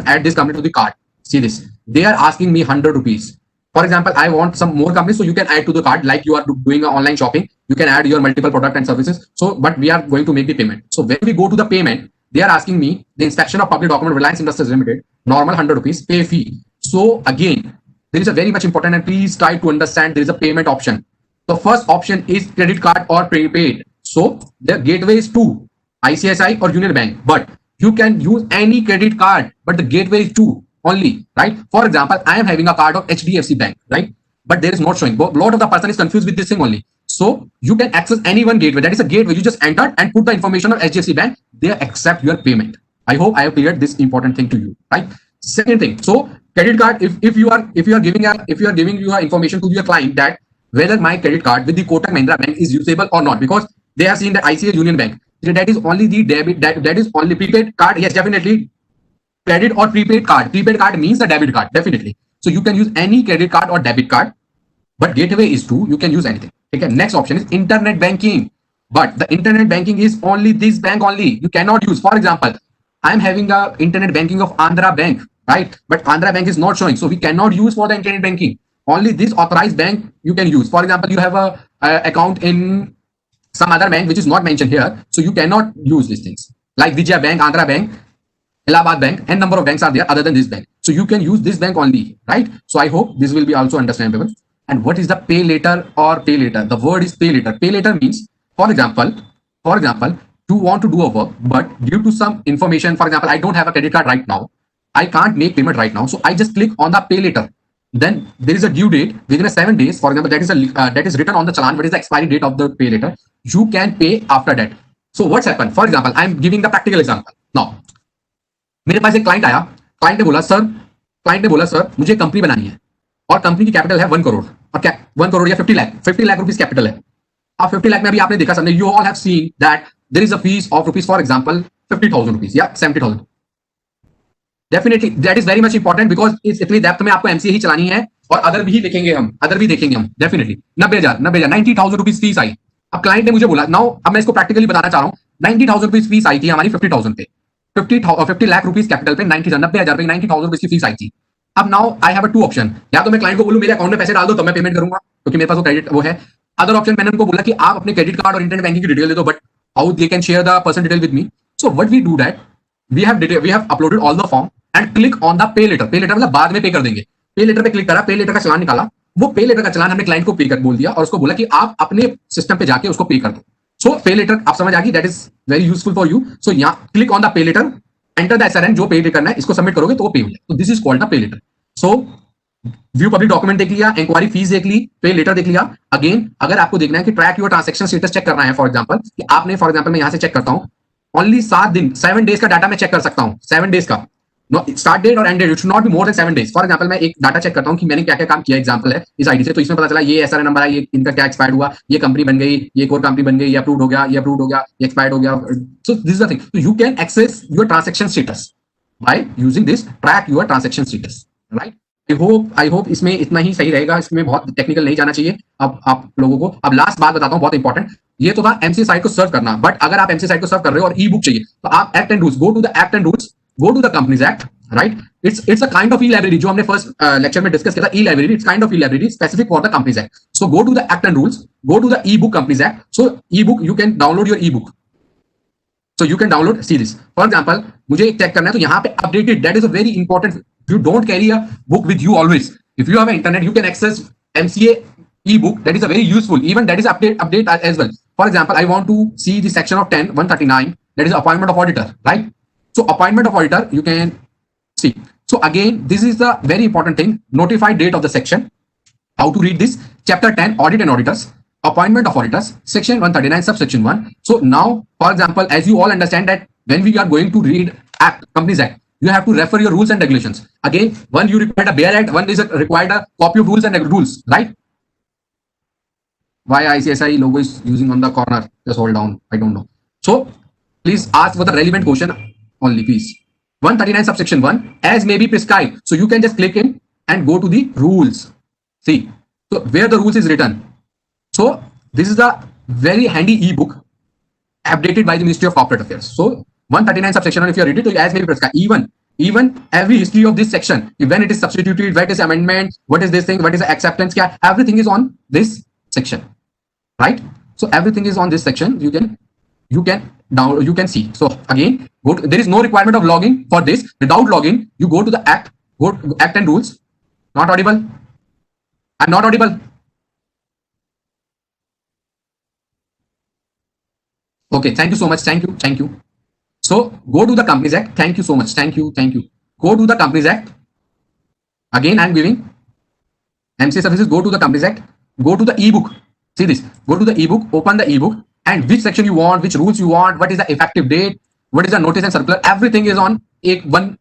add this company to the cart. See this, they are asking me 100 rupees. For example, I want some more companies, so you can add to the cart like you are doing online shopping. You can add your multiple product and services. So, but we are going to make the payment. So when we go to the payment, they are asking me the inspection of public document, Reliance Industries Limited, normal 100 rupees, pay fee. So again, there is a very much important, and please try to understand, there is a payment option. The first option is credit card or prepaid. So the gateway is to ICSI or Union Bank, but you can use any credit card, but the gateway is to only, right? For example, I am having a card of HDFC Bank, right? But there is not showing. A lot of the person is confused with this thing only. So you can access any one gateway. That is a gateway. You just enter and put the information of HDFC Bank. They accept your payment. I hope I have cleared this important thing to you, right? Second thing. So credit card. If you are giving your information to your client that whether my credit card with the Kotak Mahindra Bank is usable or not, because they have seen the ICSI Union Bank. That is only the debit. That is only prepaid card. Yes, definitely credit or prepaid card. Prepaid card means the debit card, definitely. So you can use any credit card or debit card, but gateway is true. You can use anything. Okay. Next option is internet banking, but the internet banking is only this bank only. You cannot use. For example, I'm having a internet banking of Andhra Bank, right? But Andhra Bank is not showing, so we cannot use for the internet banking. Only this authorized bank you can use. For example, you have a account in some other bank which is not mentioned here, so you cannot use these things like Vijaya Bank, Andhra Bank, Allahabad Bank, and number of banks are there other than this bank. So you can use this bank only, right? So I hope this will be also understandable. And what is the pay later or pay later? The word is pay later. Pay later means, for example, you want to do a work, but due to some information, for example, I don't have a credit card right now. I can't make payment right now. So I just click on the pay later. Then there is a due date within a 7 days. For example, that is written on the challan. What is the expiry date of the pay later? You can pay after that. So what's happened? For example, I'm giving the practical example. Now, मेरे पास एक client आया, client ने बोला sir मुझे company बनानी है और company की कैपिटल है 1 करोड़ और 1 करोड़ या 50 लाख रुपीस कैपिटल है. अब 50 लाख में अभी आपने देखा समझे, you all have seen that there is a fees of rupees, for example 50,000 rupees या 70,000. Definitely that is very much important because इतनी डेप्थ में आपको एमसीए ही चलानी है और अदर भी देखेंगे हम डेफिनेटली. 90,000 90,000 रुपीस फीस आई. अब क्लाइंट ने मुझे बोला, नाउ अब मैं इसको प्रैक्टिकली बताना चाह रहा हूँ. 90,000 रुपीस फीस आई थी हमारी 50,000 पे, 50 लाख रुपीस कैपिटल पे 90,000 रुपए 90,000 रुपीस की फीस आई थी. अब now I have a 2 option. या तो मैं क्लाइंट को बोलूं मेरे अकाउंट में पैसे डाल दो तो मैं पेमेंट करूंगा क्योंकि मेरे पास वो क्रेडिट वो है. अदर ऑप्शन मैंने उनको बोला कि आप अपने क्रेडिट कार्ड और इंटरनेट बैंकिंग की डिटेल दे दो, but how they can share the person detail with me. So what we do that, we have uploaded all the form and click on the pay later. Pay later मतलब बाद में पे कर देंगे. पे लेटर पे क्लिक करा, पे लेटर का चालान निकाला. वो पे लेटर का चालान हमने क्लाइंट को पे कर बोल दिया और उसको बोला कि आप अपने सिस्टम पे जाके उसको पे कर दो. सो पे लेटर आप समझ आ गई, that is very useful for you. So यहाँ click on the pay letter, enter the SRN जो पे करना है, इसको सबमिट करोगे तो वो पे हो जाए. तो this is called the pay later. So view public document देख लिया, इंक्वायरी फीस देख ली, पे लेटर देख लिया. अगेन अगर आपको देखना है कि track your transaction status check करना है, फॉर एग्जांपल कि आपने, फॉर एग्जांपल मैं यहां से चेक करता हूं, ओनली 7 डेज का डाटा मैं चेक कर सकता हूं. 7 डेज का स्टार्ट डेट और end date, it should not be more than 7 days. For example मैं एक डाटा चेक करता हूं कि मैंने क्या क्या काम किया, एग्जांपल है इस आईडी से, तो इसमें पता चला ये एसआरएन नंबर है, ये इनका क्या एक्सपायर्ड हुआ, ये कंपनी बन गई, ये कोर कंपनी बन गई, ये अप्रूव्ड हो गया, ये अप्रूव्ड हो गया, ये एक्सपायर्ड हो गया. सो this is the thing. So you can access your transaction status by using this track your transaction status, right? I hope इसमें इतना ही सही रहेगा. इसमें बहुत टेक्निकल नहीं जाना चाहिए अब आप लोगों को. अब लास्ट बात बताता हूँ बहुत इंपॉर्टेंट. ये तो था एमसीए साइट को सर्व करना, बट अगर आप एमसीए साइट को सर्व कर रहे हो और ई बुक चाहिए तो आप act and rules, go to the act and rules, go to the companies act, right? It's a kind of e library जो हमने फर्स्ट लेक्चर में डिस्कस किया था. E library, it's kind of e library specific for the companies act. So go to the act and rules, go to the e book companies act. So e book you can download your e book. So you can download, see this. For example, मुझे एक check करना है तो यहाँ पे updated, that is a very important. You don't carry a book with you always. If you have an internet, you can access MCA ebook. That is a very useful. Even that is update as well. For example, I want to see the section of 139. That is appointment of auditor, right? So appointment of auditor, you can see. So again, this is the very important thing. Notified date of the section. How to read this? Chapter 10, audit and auditors. Appointment of auditors, section 139, subsection 1. So now, for example, as you all understand that when we are going to read Act, Companies Act, you have to refer your rules and regulations. Again, one you required a bare act, one is required a copy of rules and rules, right? Why ICSI logo is using on the corner? Just hold down. I don't know. So please ask for the relevant question only, please. 139 subsection 1, as may be prescribed. So you can just click in and go to the rules. See, so where the rules is written. So this is a very handy ebook updated by the Ministry of Corporate Affairs. So 139 subsection 1, if you read it, so as may be prescribed. Even every history of this section, when it is substituted, what is amendment, what is this thing, what is the acceptance, everything is on this section, right? So everything is on this section. You can download, you can see. So again, there is no requirement of login for this. Without login, you go to the act, go to act and rules. Not audible. I'm not audible. Okay, thank you so much. Thank you. So go to the Companies Act. Thank you so much. Thank you. Go to the Companies Act. Again, I'm giving MCA services. Go to the Companies Act. Go to the ebook. See this. Go to the ebook, open the ebook, and which section you want, which rules you want, what is the effective date, what is the notice and circular. Everything is on one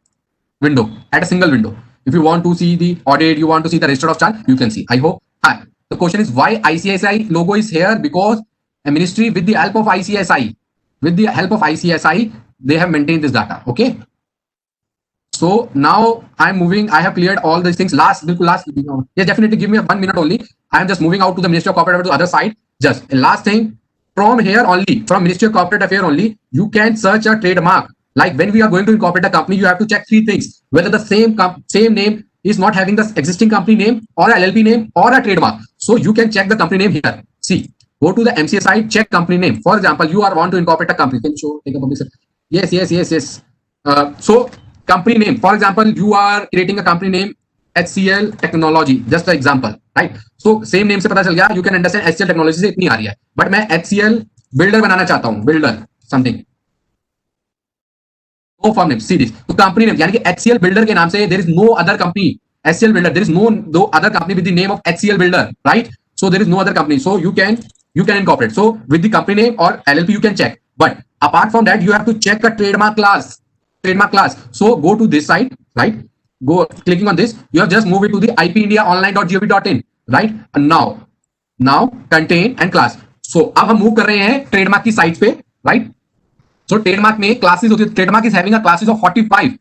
window, at a single window. If you want to see the audit, you want to see the register of charge, you can see. I hope. The question is why ICSI logo is here? Because a ministry with the help of ICSI, they have maintained this data. Okay. So now I'm moving. I have cleared all these things. Last. Yes, definitely give me 1 minute only. I'm just moving out to the Ministry of Corporate Affairs to the other side. Just a last thing. From here only, from Ministry of Corporate Affairs only, you can search a trademark. Like when we are going to incorporate a company, you have to check 3 things: whether the same name is not having the existing company name or LLP name or a trademark. So you can check the company name here. See, go to the MCA side, check company name. For example, you are want to incorporate a company. Can you show? Take a public. Yes. So company name. For example, you are creating a company name HCL Technology. Just an example, right? So same name से पता चल गया. You can understand HCL Technology से इतनी आ रही है. But मैं HCL Builder बनाना चाहता हूँ. Builder something. No firm name. See this. तो company name यानी कि HCL Builder के नाम से there is no other company. HCL Builder. There is no other company with the name of HCL Builder, right? So there is no other company. So you can incorporate. So with the company name or LLP you can check. But apart from that, you have to check a trademark class. So go to this site, right? Go clicking on this. You have just move it to the ipindiaonline.gov.in, right? And now contain and class. So अब हम move कर रहे हैं trademark की site पे, right? So trademark में classes होती है. Trademark is having a classes of 45.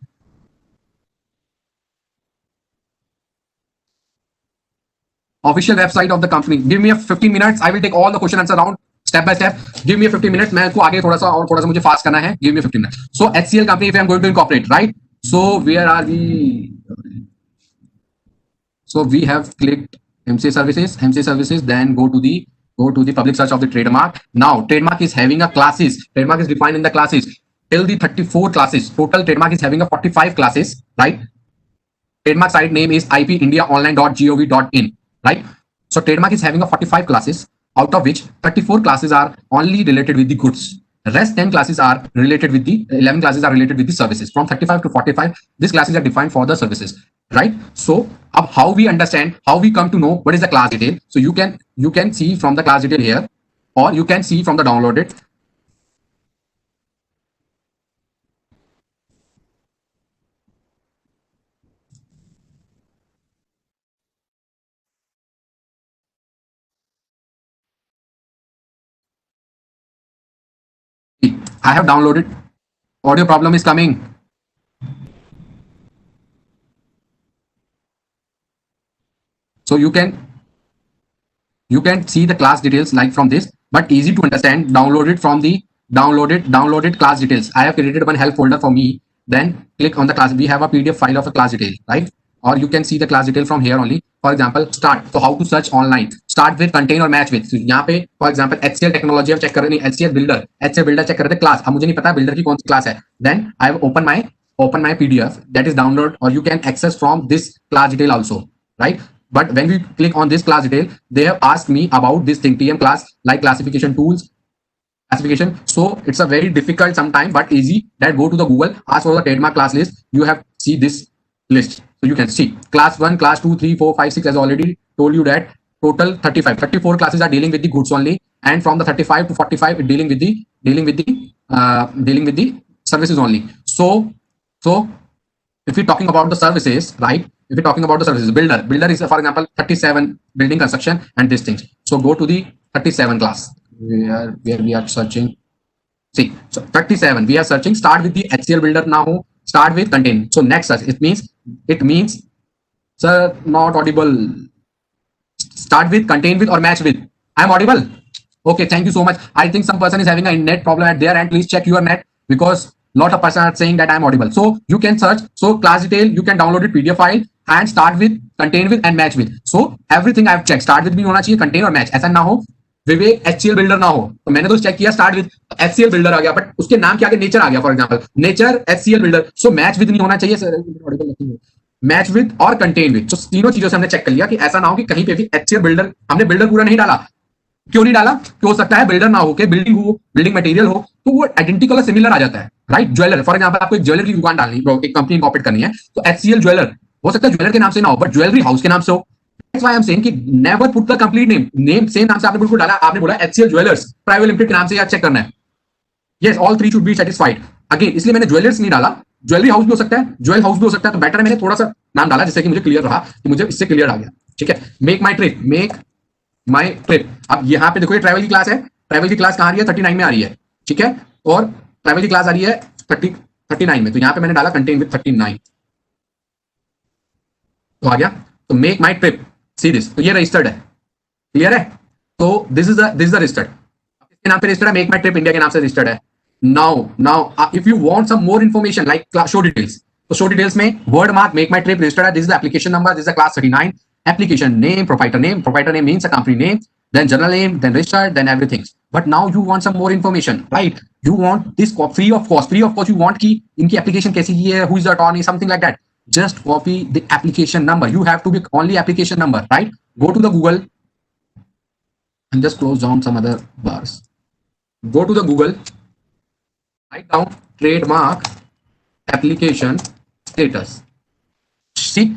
Official website of the company. Give me a 15 minutes. I will take all the question answer round step by step. Give me a 15 minutes. मैं इसको आगे थोड़ा सा मुझे fast करना है. Give me a 15 minutes. So HCL company, if I am going to incorporate, right? So where are we? So we have clicked MCA services. Then go to the public search of the trademark. Now trademark is having a classes. Trademark is defined in the classes till the 34 classes. Total trademark is having a 45 classes, right? Trademark site name is ipindiaonline.gov.in. Right? So trademark is having a 45 classes, out of which 34 classes are only related with the goods. The rest 11 classes are related with the services. From 35 to 45, these classes are defined for the services. Right? So how we understand, how we come to know what is the class detail. So you can see from the class detail here, or you can see from the downloaded. I have downloaded. Audio problem is coming. So you can see the class details like from this, but easy to understand. Downloaded from the downloaded class details. I have created one help folder for me. Then click on the class. We have a PDF file of a class detail, right? Or you can see the class detail from here only. For example, start. So how to search online? Start with, contain or match with. So यहाँ पे for example HCL Technology हम check कर रहे हैं. HCL Builder check कर रहे थे class. अब मुझे नहीं पता builder की कौन सी class है. Then I have open my PDF that is download, or you can access from this class detail also, right? But when we click on this class detail, they have asked me about this thing, TM class, like classification tools, classification. So it's a very difficult sometime, but easy. That go to the Google, ask for the trademark class list. You have see this list. So you can see class 1, class 2, 3, 4, 5, 6, as already told you that total 34 classes are dealing with the goods only. And from the 35 to 45, dealing with the services only. So if we're talking about the services, right? If we're talking about the services, builder is, for example, 37 building construction and these things. So go to the 37 class where we are searching. See, so 37 we are searching. Start with the HCL Builder now. Start with contain. So next search. It means sir, not audible. Start with, contain with, or match with. I am audible. Okay, thank you so much. I think some person is having a net problem at their end. Please check your net, because lot of person are saying that I am audible. So you can search. So class detail, you can download it PDF file and start with, contain with, and match with. So everything I have checked. Start with भी होना चाहिए, contain और match. ऐसा ना हो विवेक HCL Builder ना हो. तो मैंने तो चेक किया, start with HCL Builder आ गया, बट उसके नाम के आगे नेचर आ गया. For example nature HCL Builder. So match with नहीं होना चाहिए, मैच विद और कंटेन विद. तो तीनों चीजों से हमने चेक कर लिया कि ऐसा ना हो कि कहीं पे भी HCL Builder, हमने बिल्डर पूरा नहीं डाला. क्यों नहीं डाला? कि हो सकता है बिल्डर ना हो के बिल्डिंग मटेरियल हो, तो वो आइडेंटिकल और सिमिलर आ जाता है, राइट? ज्वेलर, फॉर एग्जांपल आपको एक ज्वेलर की दुकान डालनी है, एक कंपनी इनकॉर्पोरेट करनी है, तो HCL ज्वेलर हो सकता है ज्वेलर के नाम से ना हो, बट ज्वेलरी हाउस के नाम से हो. That's why I'm saying कि never put the complete name. Name same नाम से आपने बिल्कुल डाला, आपने बोला HCL Jewelers Private Limited के नाम से यार चेक करना है. Yes, all three should be satisfied. Again, इसलिए मैंने ज्वेलर्स नहीं डाला. ज्वेलरी हाउस भी हो सकता है, ज्वेल हाउस भी हो सकता है, तो बेटर है मैंने थोड़ा सा नाम डाला जिससे कि मुझे क्लियर रहा कि मुझे इससे क्लियर आ गया. ठीक है. मेक माई ट्रिप, मेक माई ट्रिप. अब यहाँ पे देखो ये ट्रैवल की क्लास है. ट्रैवल की क्लास कहाँ आ रही है? 39 में आ रही है. ठीक है. और ट्रैवल की क्लास आ रही है 39 में. तो यहाँ पे मैंने डाला कंटेन विद 39. तो आ गया. तो make my trip, see this. तो ये रजिस्टर्ड है. क्लियर है. तो दिस इज द रजिस्टर्ड. इसके नाम पे रजिस्टर्ड है. मेक माई ट्रिप इंडिया के नाम से रजिस्टर्ड है. Now, if you want some more information like show details, तो show details में word mark make my trip registered है. This is the application number. This is the class 39. Application name, proprietor name. Proprietor name means a company name. Then general name, then registered, then everything. But now you want some more information, right? You want this free of cost. Free of cost. You want कि इनकी application कैसी की है? Who is the attorney? Something like that. Just copy the application number. You have to be only application number, right? Go to the Google and just close down some other bars. Go to the Google. Write down trademark application status. See,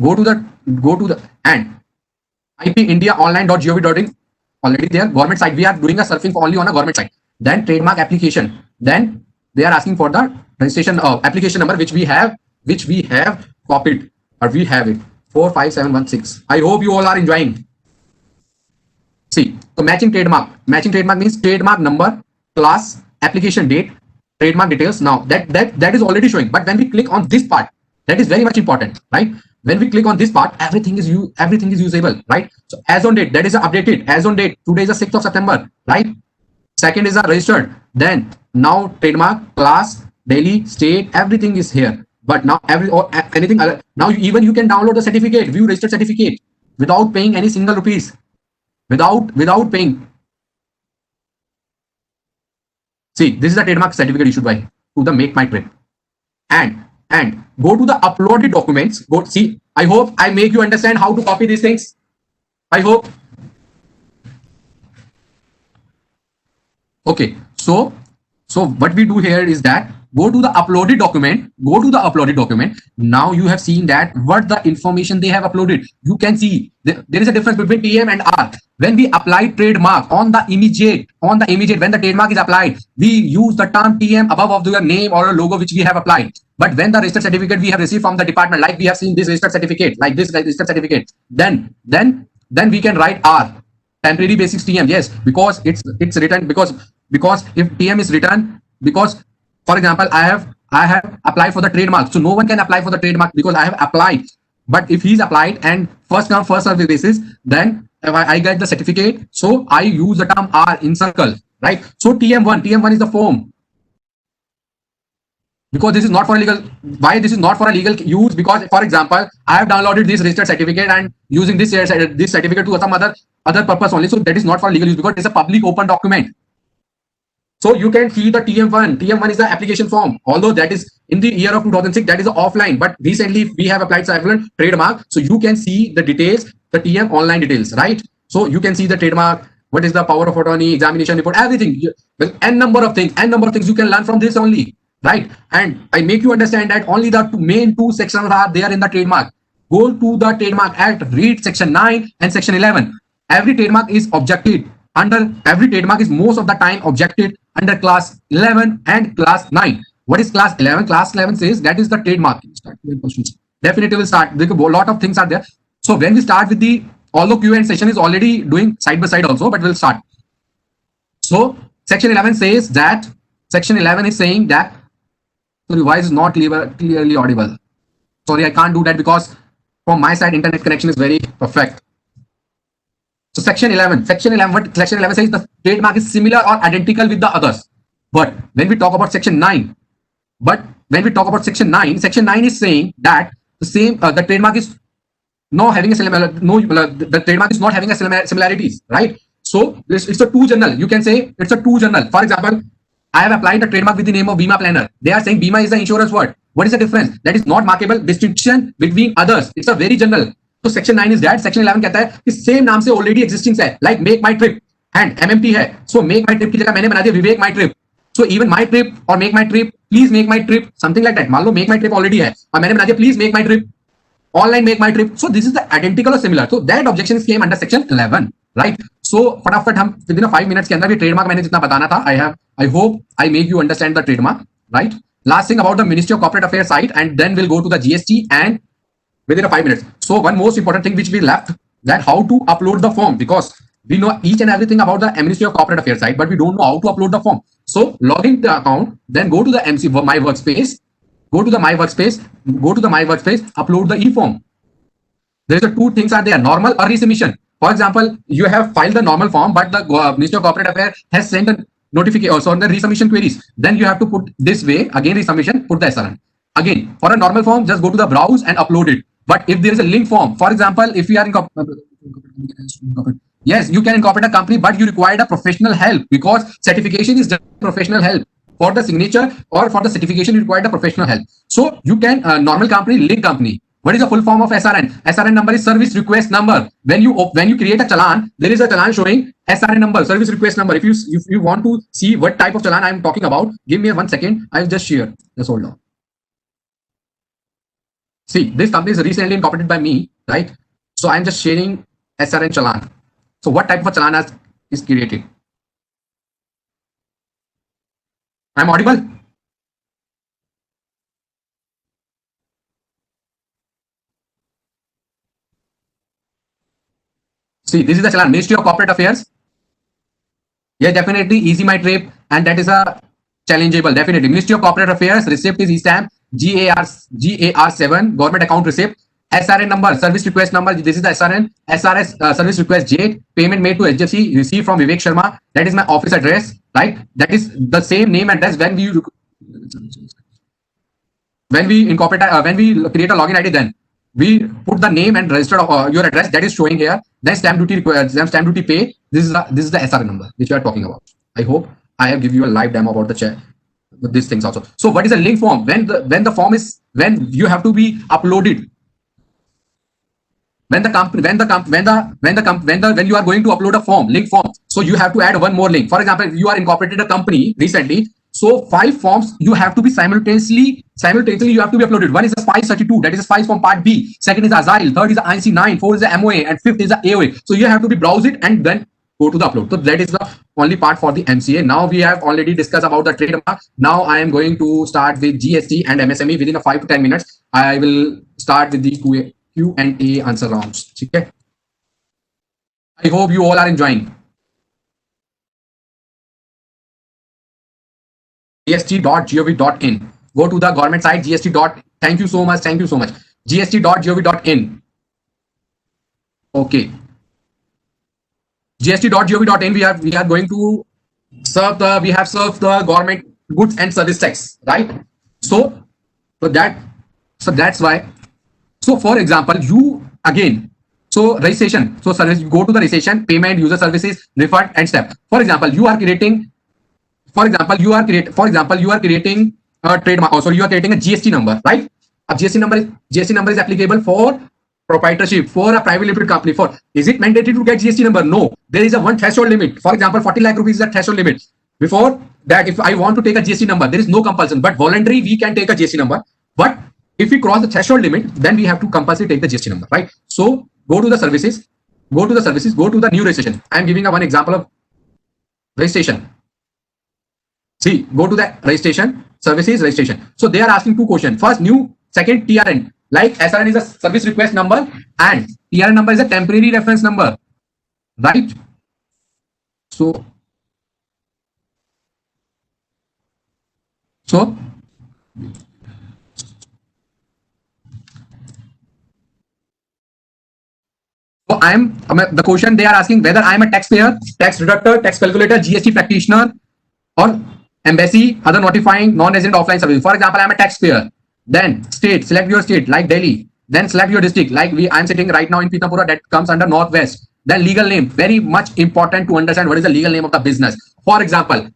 go to the and ipindiaonline.gov.in already there. Government site. We are doing a surfing only on a government site. Then trademark application. Then they are asking for the registration application number which we have copied, or we have it 45716. I hope you all are enjoying. See, so matching trademark. Matching trademark means trademark number, class, application date, trademark details. Now that is already showing, but when we click on this part, that is very much important, right? When we click on this part, everything is usable, right? So as on date, that is updated. As on date, today is the 6th of September, right? Second is registered. Then now trademark, class, Delhi, state, everything is here. But now anything other, now even you can download the certificate, view registered certificate without paying any single rupees, without paying. See, this is the trademark certificate issued by to the Make My Trip. And go to the uploaded documents. Go see. I hope I make you understand how to copy these things. I hope. Okay. So what we do here is that go to the uploaded document. Go to the uploaded document. Now you have seen that what the information they have uploaded. You can see there is a difference between TM and R. When we apply trademark on the immediate, when the trademark is applied, we use the term TM above of your name or a logo which we have applied. But when the registered certificate we have received from the department, like we have seen this registered certificate, like this registered certificate, then we can write R, temporary basics TM. Yes, because it's written because if TM is written, because for example, I have applied for the trademark, so no one can apply for the trademark because I have applied. But if he's applied and first come first serve basis, then if I get the certificate, so I use the term R in circle, right? So TM1 is the form. Because this is not for a legal. Why this is not for a legal use? Because for example, I have downloaded this registered certificate and using this certificate to some other purpose only. So that is not for legal use because it's a public open document. So you can see the TM1. TM1 is the application form. Although that is in the year of 2006, that is offline. But recently we have applied several trademark. So you can see the details, the TM online details, right? So you can see the trademark, what is the power of attorney, examination report, everything. Well, n number of things you can learn from this only, right? And I make you understand that only the main two sections are there in the trademark. Go to the trademark act, read section 9 and section 11. Every trademark is objected under, every trademark is most of the time objected under class 11 and class 9. What is class 11? Class 11 says that is the trademark. Definitely will start. A lot of things are there. So when we start with the, although Q&A session is already doing side by side also, but we'll start. So section 11 says that, section 11 is saying that, sorry, voice is not clearly audible. Sorry, I can't do that because from my side, internet connection is very perfect. So section 11, what section 11 says, the trademark is similar or identical with the others. But when we talk about section 9, section 9 is saying that the same, the trademark is not having a the trademark is not having a similarities, right? So it's a too general. You can say it's a too general. For example, I have applied a trademark with the name of Bima Planner. They are saying Bima is the insurance word. What is the difference? That is not markable distinction between others. It's a very general. So section 9 is that. Section 11 कहता है कि same नाम से already existing है, like make my trip and MMT है. So make my trip की जगह मैंने बना दिया विवेक my trip. So even my trip or make my trip, please make my trip, something like that. मान लो make my trip already है और मैंने बना दिया please make my trip Online make my trip. So this is the identical or similar. So that objections came under section 11, right? So फटाफट हम within a 5 minutes के अंदर भी trademark मैंने जितना बताना था, I hope I make you understand the trademark, right? Last thing about the Ministry of Corporate Affairs site, and then we'll go to the GST and within a 5 minutes. So one most important thing which we left, that how to upload the form, because we know each and everything about the Ministry of Corporate Affairs site, but we don't know how to upload the form. So log into the account, then go to the My Workspace, go to the My Workspace, upload the e-form. There is a two things are there: normal or resubmission. For example, you have filed the normal form, but the Ministry of Corporate Affairs has sent a notification also on the resubmission queries. Then you have to put this way again resubmission, put the SRN. Again, for a normal form, just go to the browse and upload it. But if there is a link form, for example, if you are in yes, you can incorporate a company, but you require a professional help, because certification is just professional help. For the signature or for the certification, you require the professional help. So you can normal company, link company. What is the full form of SRN? SRN number is service request number. When you create a challan, there is a challan showing SRN number, service request number. If you want to see what type of challan I am talking about, give me 1 second. I'll just share. Just hold on. See, this company is recently incorporated by me, right? So I'm just sharing SRN challan. So what type of a challan is created? I'm audible? See, this is the challan, Ministry of Corporate Affairs. Yeah, definitely easy my trip, and that is a challengeable. Definitely Ministry of Corporate Affairs, receipt is e-stamp, GAR7, government account receipt. SRN number, service request number. This is the SRN. SRS service request date. Payment made to HFC. Received from Vivek Sharma. That is my office address. Right. That is the same name address when we incorporate when we create a login ID. Then we put the name and register your address that is showing here. Then stamp duty pay. This is the SRN number which we are talking about. I hope I have given you a live demo about the chat. These things also. So what is a link form? When the form is, when you have to be uploaded. When you are going to upload a form, link form, so you have to add one more link. For example, you are incorporated a company recently, so 5 forms you have to be simultaneously you have to be uploaded. One is a SPICE 32, that is a SPICE form part B. Second is Agile, third is the IC 9, fourth is the MOA, and fifth is the AOA. So you have to be browse it and then go to the upload. So that is the only part for the MCA. Now we have already discussed about the trademark. Now I am going to start with GST and MSME within a 5 to 10 minutes. I will start with the Q&A answer rounds. Okay. I hope you all are enjoying. gst.gov.in. Go to the government site, gst. Thank you so much. gst.gov.in. Okay. gst.gov.in. We are going to serve the government goods and service tax, right? So that's why. So for example, registration. So service, you go to the registration, payment, user services, refund, and step. For example, you are creating a trademark. Also, you are creating a GST number, right? A GST number is applicable for proprietorship, for a private limited company. Is it mandatory to get GST number? No. There is a one threshold limit. For example, 40 lakh rupees is a threshold limit. Before that, if I want to take a GST number, there is no compulsion. But voluntary, we can take a GST number. But if we cross the threshold limit, then we have to compulsory take the GST number, right? So go to the services, go to the new registration. I am giving one example of registration. See, go to the registration, services, registration. So they are asking 2 questions. First, new, second, TRN. Like SRN is a service request number and TRN number is a temporary reference number, right? So the question they are asking whether I am a taxpayer, tax deductor, tax calculator, GST practitioner, or embassy, other notifying, non-resident offline services. For example, I am a taxpayer. Then state, select your state like Delhi. Then select your district like I am sitting right now in Pithampura, that comes under Northwest. Then legal name, very much important to understand what is the legal name of the business. For example,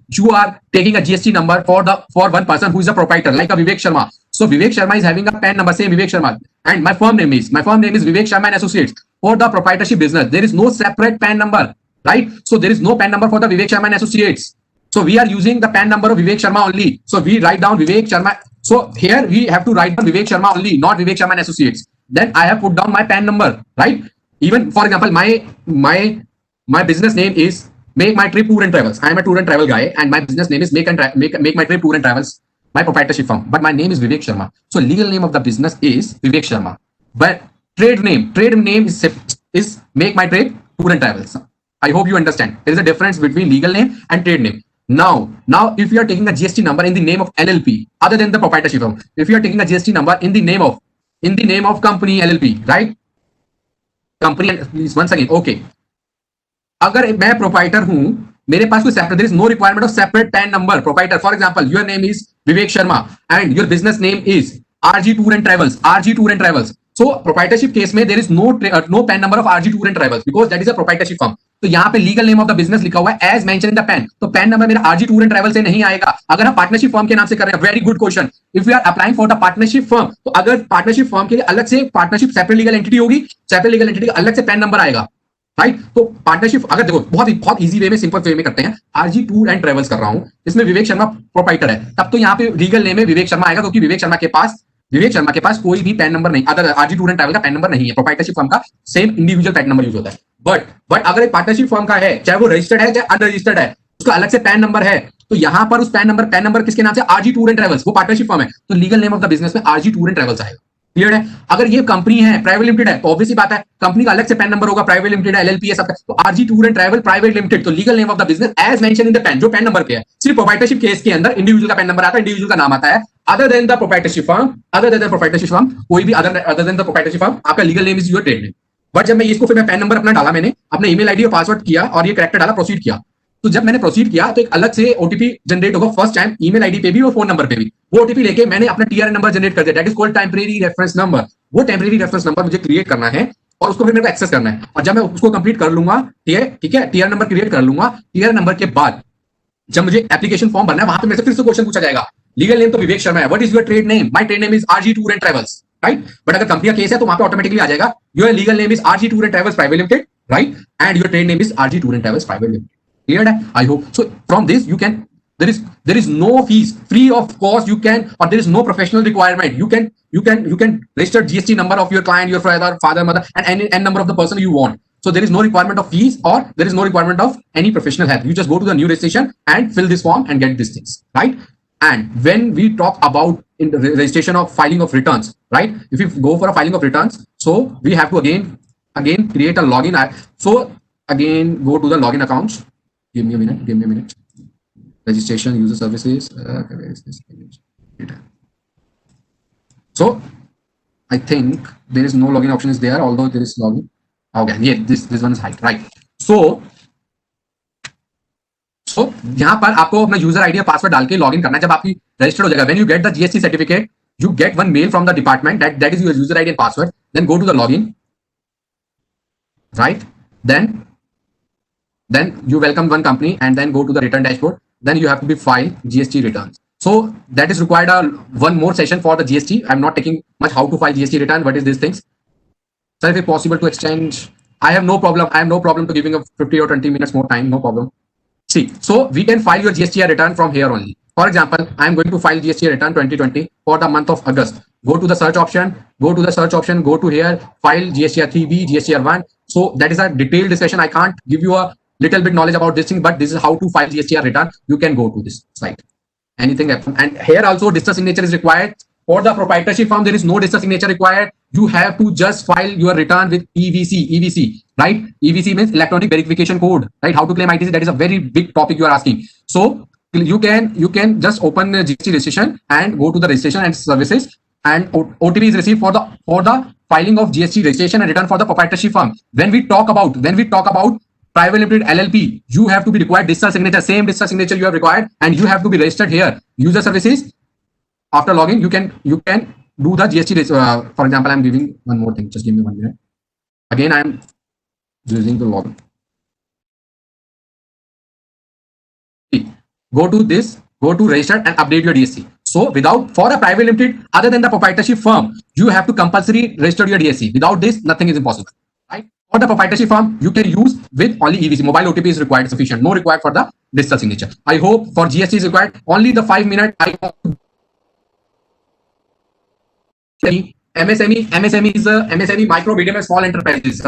you are taking a GST number for one person who is a proprietor, like a Vivek Sharma. So Vivek Sharma is having a PAN number, same Vivek Sharma, and my firm name is Vivek Sharma and Associates. For the proprietorship business, there is no separate PAN number, right? So there is no PAN number for the Vivek Sharma and Associates. So we are using the PAN number of Vivek Sharma only. So we write down Vivek Sharma. So here we have to write down Vivek Sharma only, not Vivek Sharma and Associates. Then I have put down my PAN number, right? Even for example, my business name is Make My Trip Tour and Travels. I am a tour and travel guy, and my business name is Make My Trip Tour and Travels, my proprietorship firm. But my name is Vivek Sharma. So legal name of the business is Vivek Sharma. But trade name is Make My Trip Tour and Travels. I hope you understand. There is a difference between legal name and trade name. Now, if you are taking a GST number in the name of LLP, other than the proprietorship firm, if you are taking a GST number in the name of company LLP, right? Company, please once again, okay. अगर मैं proprietor हूं, मेरे पास कोई separate, there is no requirement of separate PAN number. Proprietor, for example, your name is Vivek Sharma and your business name is RG Tour and Travels. So proprietorship case में there is no PAN number of RG Tour and Travels because that is a proprietorship firm. तो यहाँ पे legal name of the business लिखा हुआ है as mention in the PAN. तो PAN number मेरा RG Tour and Travels से नहीं आएगा. अगर हम पार्टनरशिप फर्म के नाम से कर रहे हैं, very good question. If you are applying for the partnership firm, तो अगर पार्टनरशिप फर्म के लिए अलग से पार्टनरशिप सेपरेट लीगल एंटिटी होगी, सेपरेट लीगल एंटिटी का अलग से पैन नंबर आएगा, राइट? तो पार्टनरशिप, अगर देखो बहुत इजी वे में, सिंपल वे में करते हैं. RG Tour and Travels कर रहा हूं, इसमें विवेक शर्मा प्रोप्राइटर है, तब तो यहाँ पे लीगल नेम में विवेक शर्मा आएगा, क्योंकि विवेक शर्मा के पास कोई भी पैन नंबर नहीं, other RG Tour and Travel का पैन नंबर नहीं है. प्रोप्राइटरशिप फर्म का same individual pan number use होता है. बट अगर एक पार्टनरशिप फर्म का है, चाहे वो रजिस्टर्ड है चाहे अनरजिस्टर्ड है, उसका अलग से पैन नंबर है, तो यहाँ पर उस पैन नंबर किसके नाम से? RG Tour and Travels, वो पार्टनरशिप फर्म है, तो legal name of the business में RG Tour and Travels आएगा. क्लियर है? अगर ये कंपनी है, प्राइवेट लिमिटेड है, तो ऑब्वियसली बात है कंपनी का अलग से पैन नंबर होगा, प्राइवेट लिमिटेड है, LLP है, सबका, तो RG Tour and Travel private limited, तो legal name of the business as mention in the PAN, जो पैन नंबर पे है. सिर्फ प्रोप्राइटरशिप केस के अंदर इंडिविजुअल का पैन नंबर आता है, इंडिविजुअल का नाम आता है. Other than the proprietorship firm, कोई भी other than the proprietorship firm, आपका legal name is your trade name. But जब मैं इसको, फिर मैं पैन नंबर अपना डाला, मैंने अपने ईमेल आईडी और पासवर्ड किया और ये करेक्टर डाला, प्रोसीड किया. तो जब मैंने प्रोसीड किया तो एक अलग से ओटीपी जनरेट होगा फर्स्ट टाइम, ईमेल आईडी पे भी और फोन नंबर पे भी. वो ओटीपी लेके मैंने अपना TRN नंबर जनरेट कर दिया, that is called temporary reference number. वो टेम्परेरी रेफरेंस नंबर मुझे क्रिएट करना है और उसको फिर मेरे को एक्सेस करना है. और जब मैं उसको कंप्लीट कर लूंगा, ठीक है, TRN नंबर क्रिएट कर लूंगा. TRN नंबर के बाद जब मुझे एप्लीकेशन फॉर्म भरना है, वहां पे मेरे से फिर से क्वेश्चन पूछा जाएगा. लीगल नेम तो विवेक शर्मा है, what is your trade name? My trade name is RG Tour and Travels, right? But अगर कंपनी का केस है तो वहां पे ऑटोमेटिकली आ जाएगा your legal name is RG Tour and Travels private limited, right? And your trade name is RG Tour and Travels private limited. Cleared? I hope so. From this you can, there is no fees, free of cost. You can, or there is no professional requirement. You can register GST number of your client, your father, mother, and any number of the person you want. So there is no requirement of fees, or there is no requirement of any professional help. You just go to the new registration and fill this form and get these things, right? And when we talk about in the registration of filing of returns, right? If you go for a filing of returns, so we have to again create a login. So again go to the login accounts. Give me a minute. Registration, user services. Where is this image? So I think there is no login option is there, although there is login. Okay, yeah, this one is hide, right? So यहाँ पर आपको अपना user ID और password डाल के login करना है. जब आपकी रजिस्टर्ड हो जाएगा, when you get the GST certificate, you get one mail from the department that is your user ID and password. Then go to the login, right? Then you welcome one company and then go to the return dashboard. Then you have to be file GST returns. So that is required one more session for the GST. I'm not taking much how to file GST return. What is these things? Sir, if it's possible to exchange, I have no problem to giving a 50 or 20 minutes more time. No problem. See, so we can file your GST return from here only. For example, I am going to file GST return 2020 for the month of August. Go to the search option, go to here, file GSTR 3B, GSTR 1. So that is a detailed discussion. I can't give you a little bit knowledge about this thing, but this is how to file GSTR return. You can go to this site. Anything happen. And here also digital signature is required. For the proprietorship firm, there is no digital signature required. You have to just file your return with EVC, right? EVC means electronic verification code, right? How to claim ITC, that is a very big topic you are asking. So you can just open the GST registration and go to the registration and services, and OTP is received for the filing of GST registration and return for the proprietorship firm. When we talk about private limited LLP, you have to be required digital signature, same digital signature you have required, and you have to be registered here. User services, after login, you can do the GST. For example, I'm giving one more thing. Just give me 1 minute. Again, I am using the login. Go to this, go to register and update your DSC. So for a private limited, other than the proprietorship firm, you have to compulsory register your DSC. Without this, nothing is impossible, right? For the proprietorship firm, you can use with only EVC. Mobile OTP is required, sufficient. No required for the digital signature. I hope for GST is required only the 5 minute. MSME is a MSME, micro, medium and small enterprises.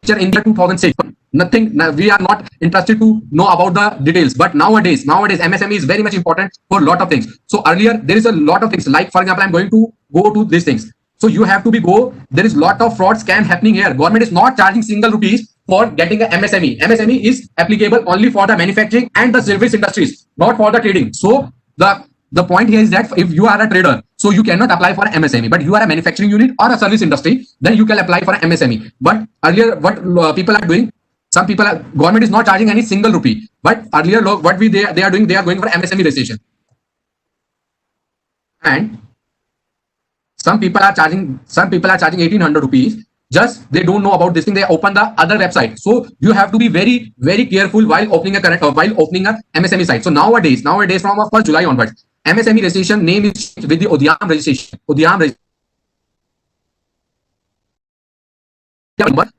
In the 2006, nothing. We are not interested to know about the details. But nowadays, MSME is very much important for a lot of things. So earlier there is a lot of things. Like for example, I'm going to go to these things. So you have to be go. There is lot of fraud scam happening here. Government is not charging single rupees for getting a MSME. MSME is applicable only for the manufacturing and the service industries, not for the trading. So the point here is that if you are a trader, so you cannot apply for MSME, but you are a manufacturing unit or a service industry, then you can apply for MSME. But earlier, what people are doing, some people are, government is not charging any single rupee. But earlier, what they are doing, they are going for MSME registration. And some people are charging 1800 rupees. Just they don't know about this thing. They open the other website. So you have to be very, very careful while opening a MSME site. So nowadays from 1st July onwards, MSME registration name is with the Udyam registration.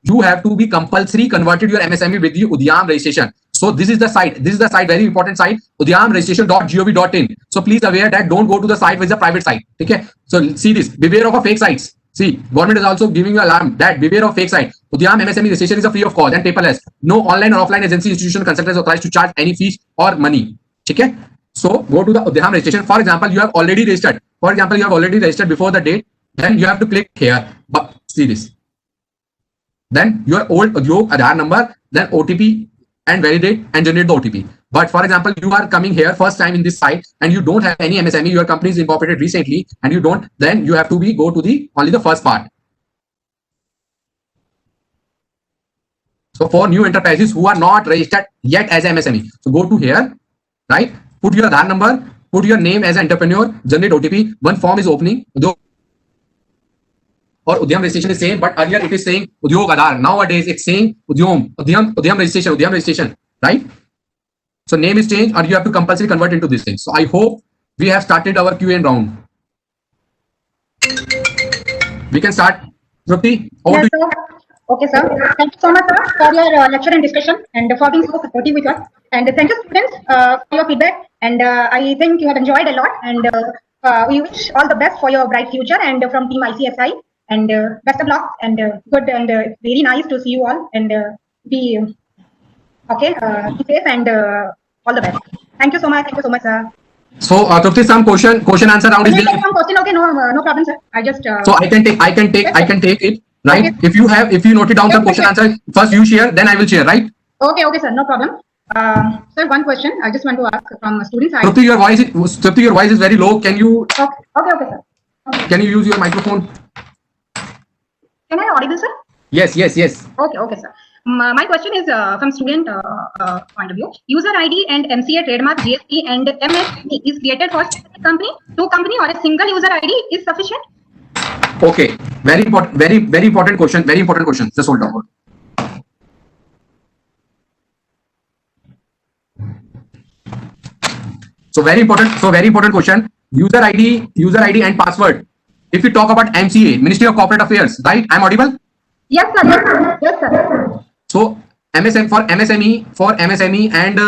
You have to be compulsory converted your MSME with the Udyam registration. So this is the site. Very important site, udyamregistration.gov.in. So please aware that don't go to the site which is a private site. Okay. So see this. Beware of a fake sites. See, government is also giving you alarm that beware of fake site. Udyam MSME registration is a free of cost and paperless. No online or offline agency, institution, consultant is authorized to charge any fees or money. Okay. So go to the Udyam registration. For example, you have already registered. Before the date. Then you have to click here. But see this. Then your old Udyog Aadhaar number, then OTP and validate and generate the OTP. But for example, you are coming here first time in this site and you don't have any MSME, your company is incorporated recently and you don't, then you have to go to only the first part. So for new enterprises who are not registered yet as MSME, so go to here, right? Put your Aadhaar number, put your name as an entrepreneur, generate OTP. One form is opening. Or Udyam registration is same, but earlier it is saying Udyog Aadhaar. Nowadays it's saying Udyam registration, right? So name is changed, or you have to compulsory convert into this thing. So I hope we have started our Q&A round. We can start. Trupti, over to you. Okay, sir. Thank you so much, sir, for your lecture and discussion and for being so supportive with us. And thank you, students, for your feedback. And I think you have enjoyed a lot. And we wish all the best for your bright future. And from Team ICSI. And best of luck. And good and very nice to see you all. And be okay. Be safe and all the best. Thank you so much. Thank you so much, sir. So, Trupti, some question answer round is there. Some question, okay, no problem, sir. I just. So I can take it. Right? Okay. If you noted down the question answer, first you share, then I will share, right? Okay, sir, no problem. Sir, one question I just want to ask from student side. Trupti, your voice is very low. Can you? Okay, sir. Okay. Can you use your microphone? Can I audible, sir? Yes. Okay, sir. My question is from student point of view. User ID and MCA trademark GST and MSME is created for company, two company, or a single user ID is sufficient? Okay, very important question. Just hold on. So very important question. User ID and password. If we talk about MCA, Ministry of Corporate Affairs, right? I'm audible? Yes, sir. So MSME and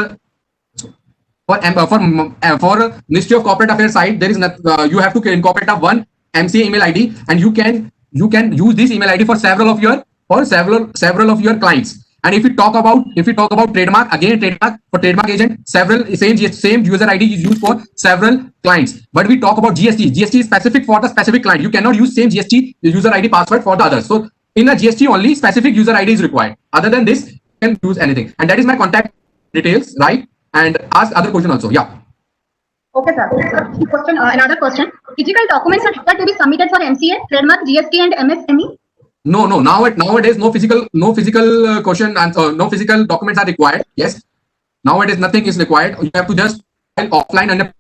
for Ministry of Corporate Affairs side, there is you have to incorporate a one MCA email ID, and you can use this email ID for several of your clients. And if you talk about trademark, again for trademark agent, same user ID is used for several clients. But we talk about GST. GST is specific for the specific client. You cannot use same GST user ID password for the others. So in a GST only specific user ID is required. Other than this, you can use anything. And that is my contact details, right? And ask other question also. Yeah. Okay, sir. Question. Another question. Physical documents are required to be submitted for MCA, trademark, GST, and MSME. No. Nowadays, no physical question answer. No physical documents are required. Yes. Nowadays, nothing is required. You have to just file offline and.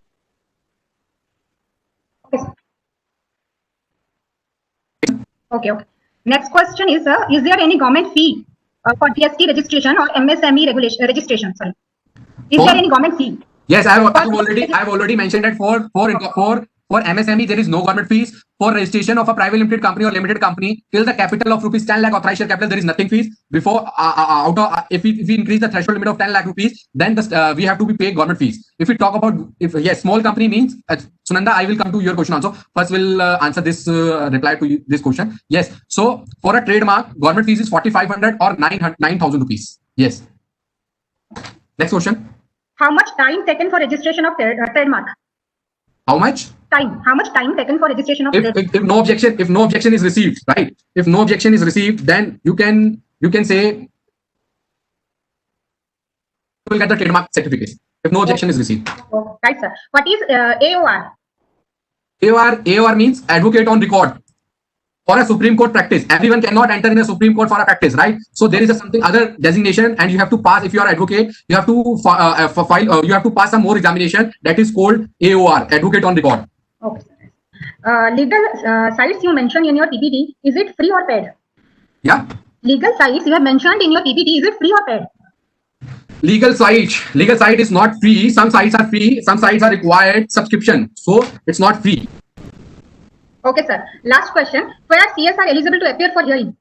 Okay. Next question is there any government fee for GST registration or MSME registration? Sorry. Is there any government fee? Yes, I've already mentioned that for For MSME, there is no government fees. For registration of a private limited company or limited company, till the capital of rupees 10 lakh authorized share capital, there is nothing fees. Before, if we increase the threshold limit of 10 lakh rupees, then we have to be paid government fees. If we talk about, small company means, Sunanda, I will come to your question also. First, we'll answer this, reply to this question. Yes. So, for a trademark, government fees is 4,500 or 9,000 rupees. Yes. Next question. How much time taken for registration of trademark? How much? Time. How much time taken for registration of trademark? If no objection is received, right? If no objection is received, then you can say you will get the trademark certificate. If no objection is received. Oh, right, sir. What is AOR? AOR means advocate on record. For a Supreme Court practice, everyone cannot enter in a Supreme Court for a practice, right? So there is something other designation, and you have to pass. If you are advocate, you have to file. You have to pass some more examination that is called AOR, advocate on record. Okay. Legal sites you mentioned in your PPT, is it free or paid? Yeah. Legal sites you have mentioned in your PPT, is it free or paid? Legal site is not free. Some sites are free. Some sites are required subscription. So it's not free. Okay, sir. Last question. Where CS are eligible to appear for hearing?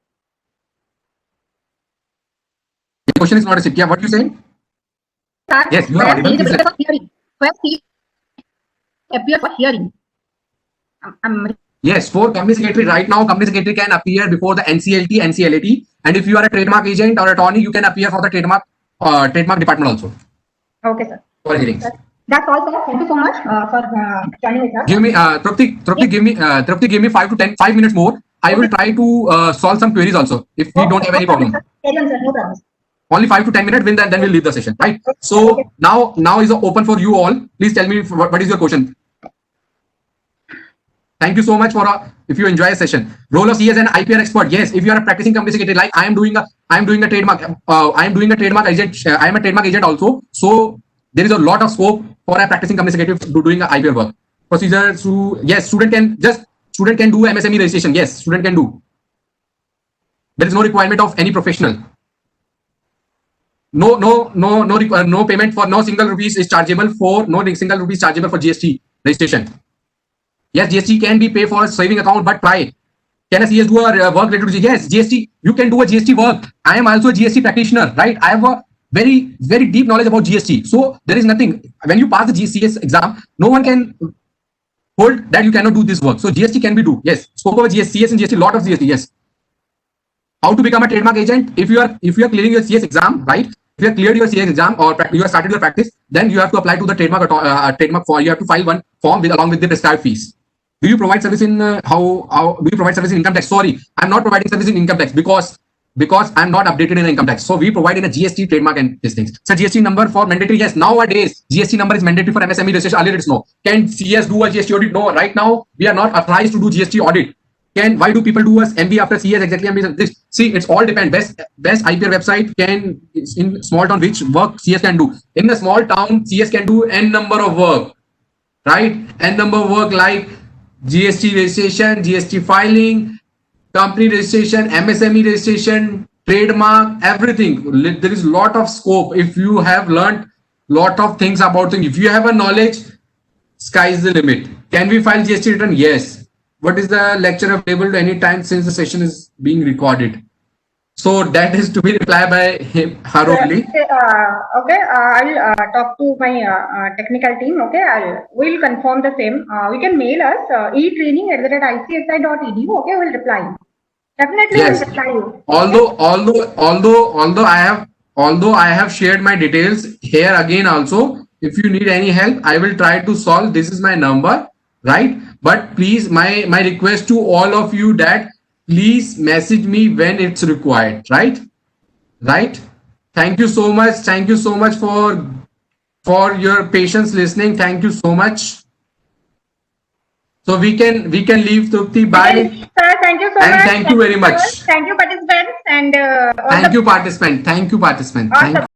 The question is not a yeah. What are you saying? Sir, yes, you are audible. Eligible for hearing. Where CS appear for hearing? Yes, for company secretary right now, company secretary can appear before the NCLT, NCLAT, and if you are a trademark agent or attorney, you can appear for the trademark department also. Okay, sir. For hearings. That's all, sir. Thank you so much for joining with us. Give me, Trupti, give me 5 minutes more. I will try to solve some queries also if we don't have any problem. No problem. Only 5 to 10 minutes, then we'll leave the session, right? So now is open for you all. Please tell me what is your question. Thank you so much for if you enjoy a session. Role of CS and IPR expert. Yes, if you are a practicing company secretary, like I am doing a trademark. I am doing a trademark agent. I am a trademark agent also. So there is a lot of scope for a practicing company secretary to doing a IPR work. Procedure to yes, student can do MSME registration. Yes, student can do. There is no requirement of any professional. No payment for no single rupees is chargeable for GST registration. Yes, GST can be paid for a saving account, but try. Can a CS do a work related to GST? Yes, GST. You can do a GST work. I am also a GST practitioner, right? I have a very deep knowledge about GST. So there is nothing. When you pass the GCS exam, no one can hold that you cannot do this work. So GST can be do. Yes, scope of CS and GST, lot of GST. Yes. How to become a trademark agent? If you are clearing your CS exam, right? If you have cleared your CS exam or you have started your practice, then you have to apply to the trademark form. You have to file one form along with the prescribed fees. Do you provide service in how do you provide service in income tax? Sorry, I'm not providing service in income tax because I'm not updated in income tax. So we provide in a GST trademark and these things. So GST number for mandatory. Yes, nowadays GST number is mandatory for MSME registration. Earlier it's no. Can CS do a GST audit? No. Right now we are not authorized to do GST audit. Why do people do us MB after CS exactly? MB this. See, it's all depend. Best IPR website can in small town which work CS can do. In a small town, CS can do n number of work, right? N number of work like GST registration, GST filing, company registration, MSME registration, trademark, everything. There is a lot of scope. If you have learned lot of things about things, if you have a knowledge, sky is the limit. Can we file GST return? Yes. What is the lecture available any time since the session is being recorded? So that is to be replied by her only. Okay, I'll talk to my technical team. Okay, we'll confirm the same. We can mail us etraining@icsi.edu. Okay, we'll reply. Definitely, yes. We'll reply you. Although I have shared my details here again also. If you need any help, I will try to solve. This is my number, right? But please, my request to all of you that please message me when it's required, right? Thank you so much. Thank you so much for your patience listening. Thank you so much. So we can leave, Trupti. Bye. Sir, thank you so much. And thank you very much. Thank you, participants. And thank you, participant. Thank you, participant. Awesome.